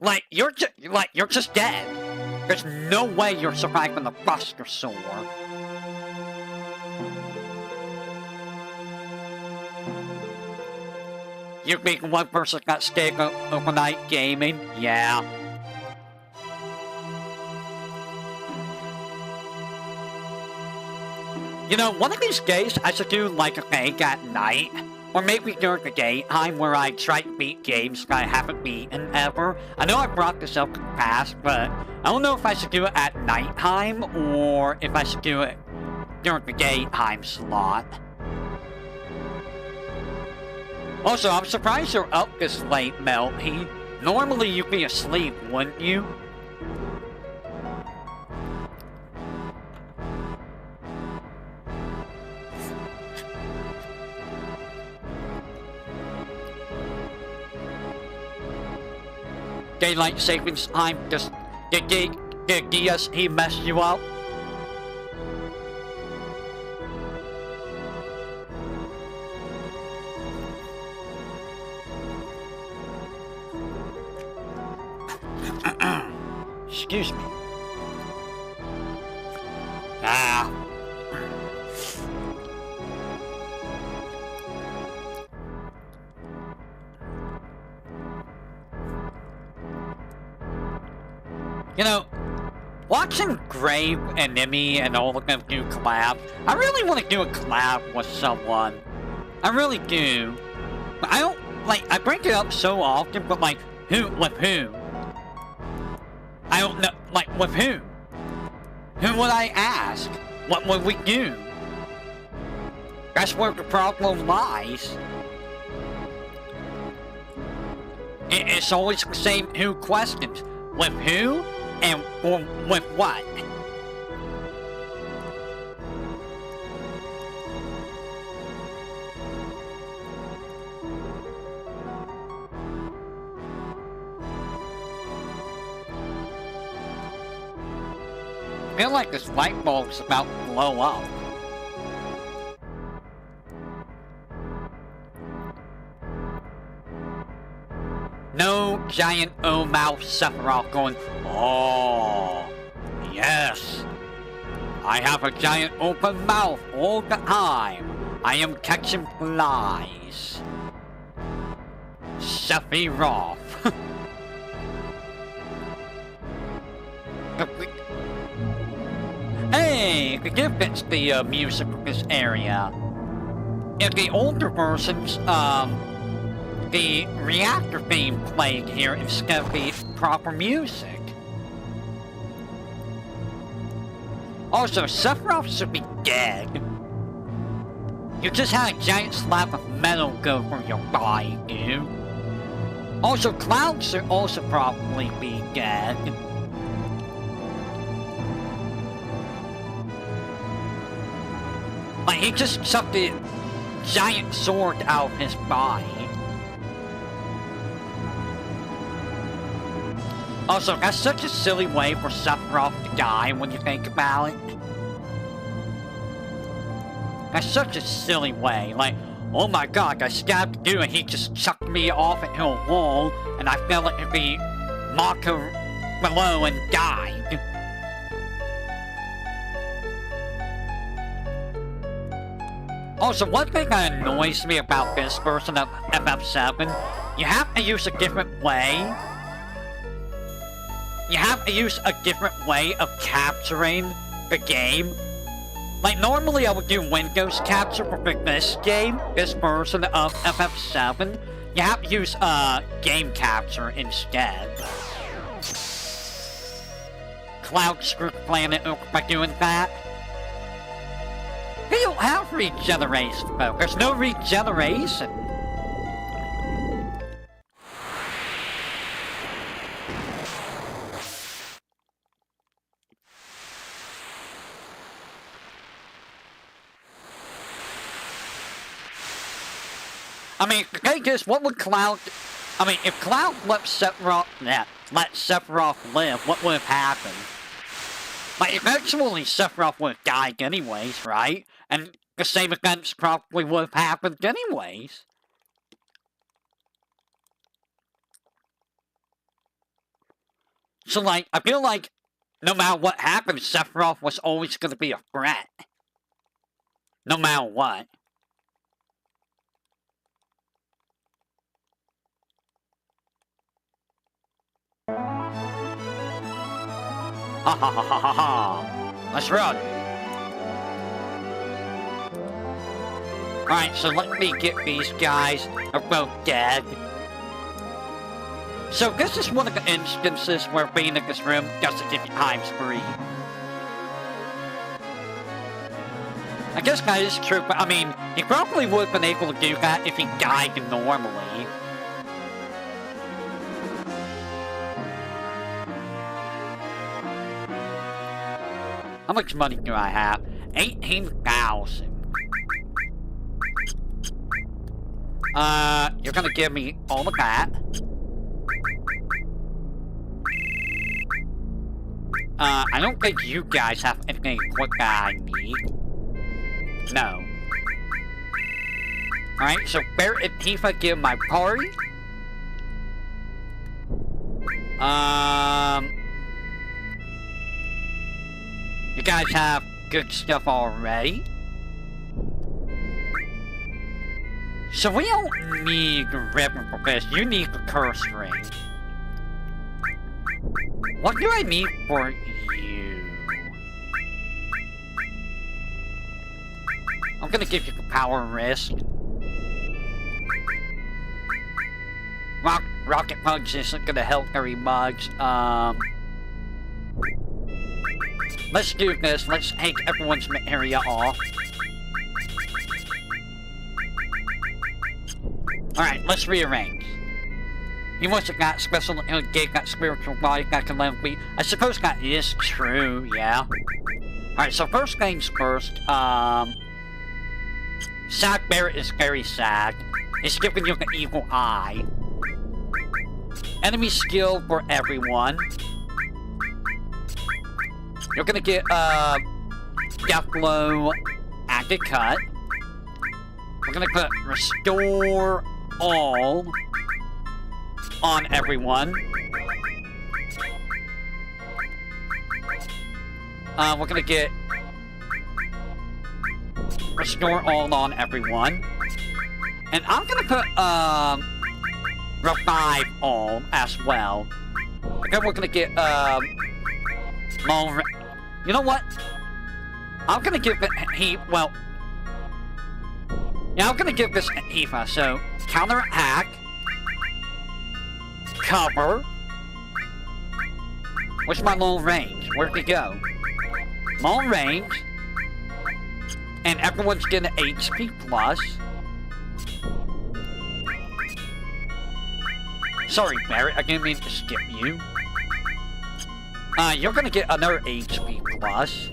Like, you're just dead. There's no way you're surviving the Buster Sword. You think one person got stayed overnight gaming? Yeah. You know, one of these days I should do like a thing at night, or maybe during the daytime where I try to beat games that I haven't beaten ever. I know I brought this up in the past, but I don't know if I should do it at nighttime or if I should do it during the daytime slot. Also, I'm surprised you're up this late, Melty. Normally you'd be asleep, wouldn't you? Daylight savings time, just did DSE mess you up? Excuse me. You know, watching Grave and Nimi and all of them do collabs, I really want to do a collab with someone. I really do. But I don't, like, I bring it up so often, but like, with who? Well, no, like, with who? Who would I ask? What would we do? That's where the problem lies. It's always the same who questions. With who? And or with what? I feel like this light bulb's about to blow up. No giant O-mouth Sephiroth going, oh, yes. I have a giant open mouth all the time. I am catching flies. Sephiroth. Hey, the gift fits the music of this area. In the older versions, the reactor theme played here instead of the proper music. Also, Sephiroth should be dead. You just had a giant slab of metal go through your body, dude. Also, Cloud should also probably be dead. Like, he just sucked a giant sword out of his body. Also, that's such a silly way for Sephiroth to die when you think about it. That's such a silly way. Like, oh my god, I stabbed the dude and he just chucked me off into a wall and I fell into the Mako below and died. Also, one thing that annoys me about this version of FF7, you have to use a different way. You have to use a different way of capturing the game. Like, normally I would do Windows capture, but for this game, this version of FF7, you have to use game capture instead. Cloud screwed the planet over by doing that. They don't have regeneration, though. There's no regeneration. I mean, the thing is, what would Cloud... I mean, if Cloud let Sephiroth live, what would have happened? Like, eventually Sephiroth would have died anyways, right? And the same events probably would have happened anyways. So, like, I feel like no matter what happened, Sephiroth was always going to be a threat. No matter what. Ha ha ha ha ha ha. Let's run. Alright, so let me get these guys. They're both dead. So this is one of the instances where being in this room doesn't give you times 3. I guess that is true, but I mean, he probably would have been able to do that if he died normally. How much money do I have? 18,000. You're gonna give me all of that. I don't think you guys have anything that I need. No. Alright, so where did Tifa give my party? You guys have good stuff already. So we don't need the ribbon for this. You need the curse ring. What do I need for you? I'm gonna give you the power wrist. Rocket punch isn't gonna help very much. Let's do this. Let's take everyone's area off. Alright, let's rearrange. He must have got special, gave got spiritual body, got calamity. I suppose that is true, yeah. Alright, so first things first, Sad Barrett is very sad. It's giving you the evil eye. Enemy skill for everyone. You're gonna get, Death Blow active cut. We're gonna put Restore All on everyone. We're gonna get Restore All on everyone. And I'm gonna put, Revive All as well. Okay, we're gonna get, you know what? I'm gonna give it, well... Yeah, I'm gonna give this Eva, so... Counterattack. Cover. What's my long range? Where'd it go? Long range. And everyone's getting HP plus. Sorry, Barrett, I didn't mean to skip you. You're gonna get another HP plus.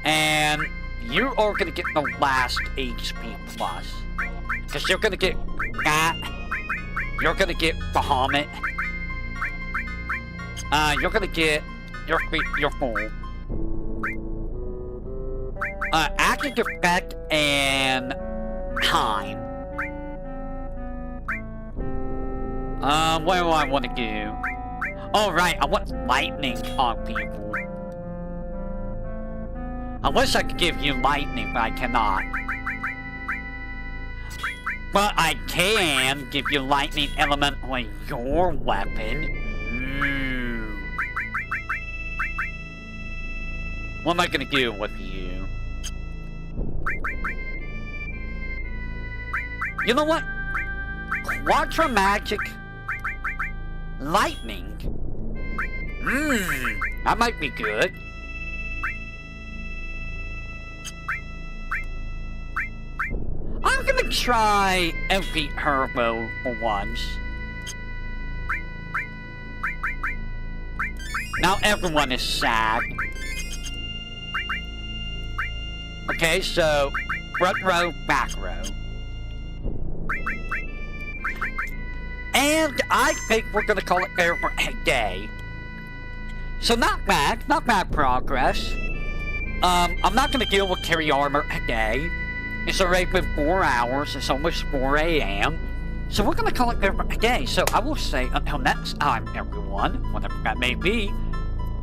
And you are gonna get the last HP plus. Because you're gonna get that. You're gonna get Bahamut. You're gonna get your full. Active effect and time. What do I want to do? Oh, right, I want lightning on people. I wish I could give you lightning, but I cannot. But I can give you lightning element on your weapon. Ooh. What am I gonna do with you? You know what? Quadra Magic Lightning. That might be good. I'm gonna try and beat Herbo for once. Now everyone is sad. Okay, so front row, back row. And I think we're gonna call it there for a day. So not bad progress. I'm not gonna deal with carry armor a day. It's already been 4 hours, it's almost 4 AM. So we're gonna call it there for a day. So I will say until next time, everyone, whatever that may be,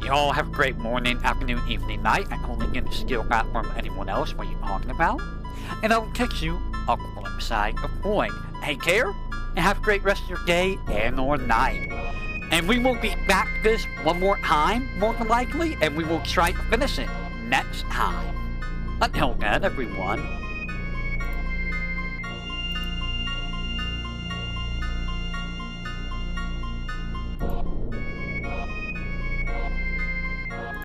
you all have a great morning, afternoon, evening, night. I only get to steal that from anyone else what you're talking about. And I will catch you on the flip side of the coin. Take care, and have a great rest of your day and or night. And we will be back this one more time, more than likely, and we will try to finish it next time. Until then, everyone,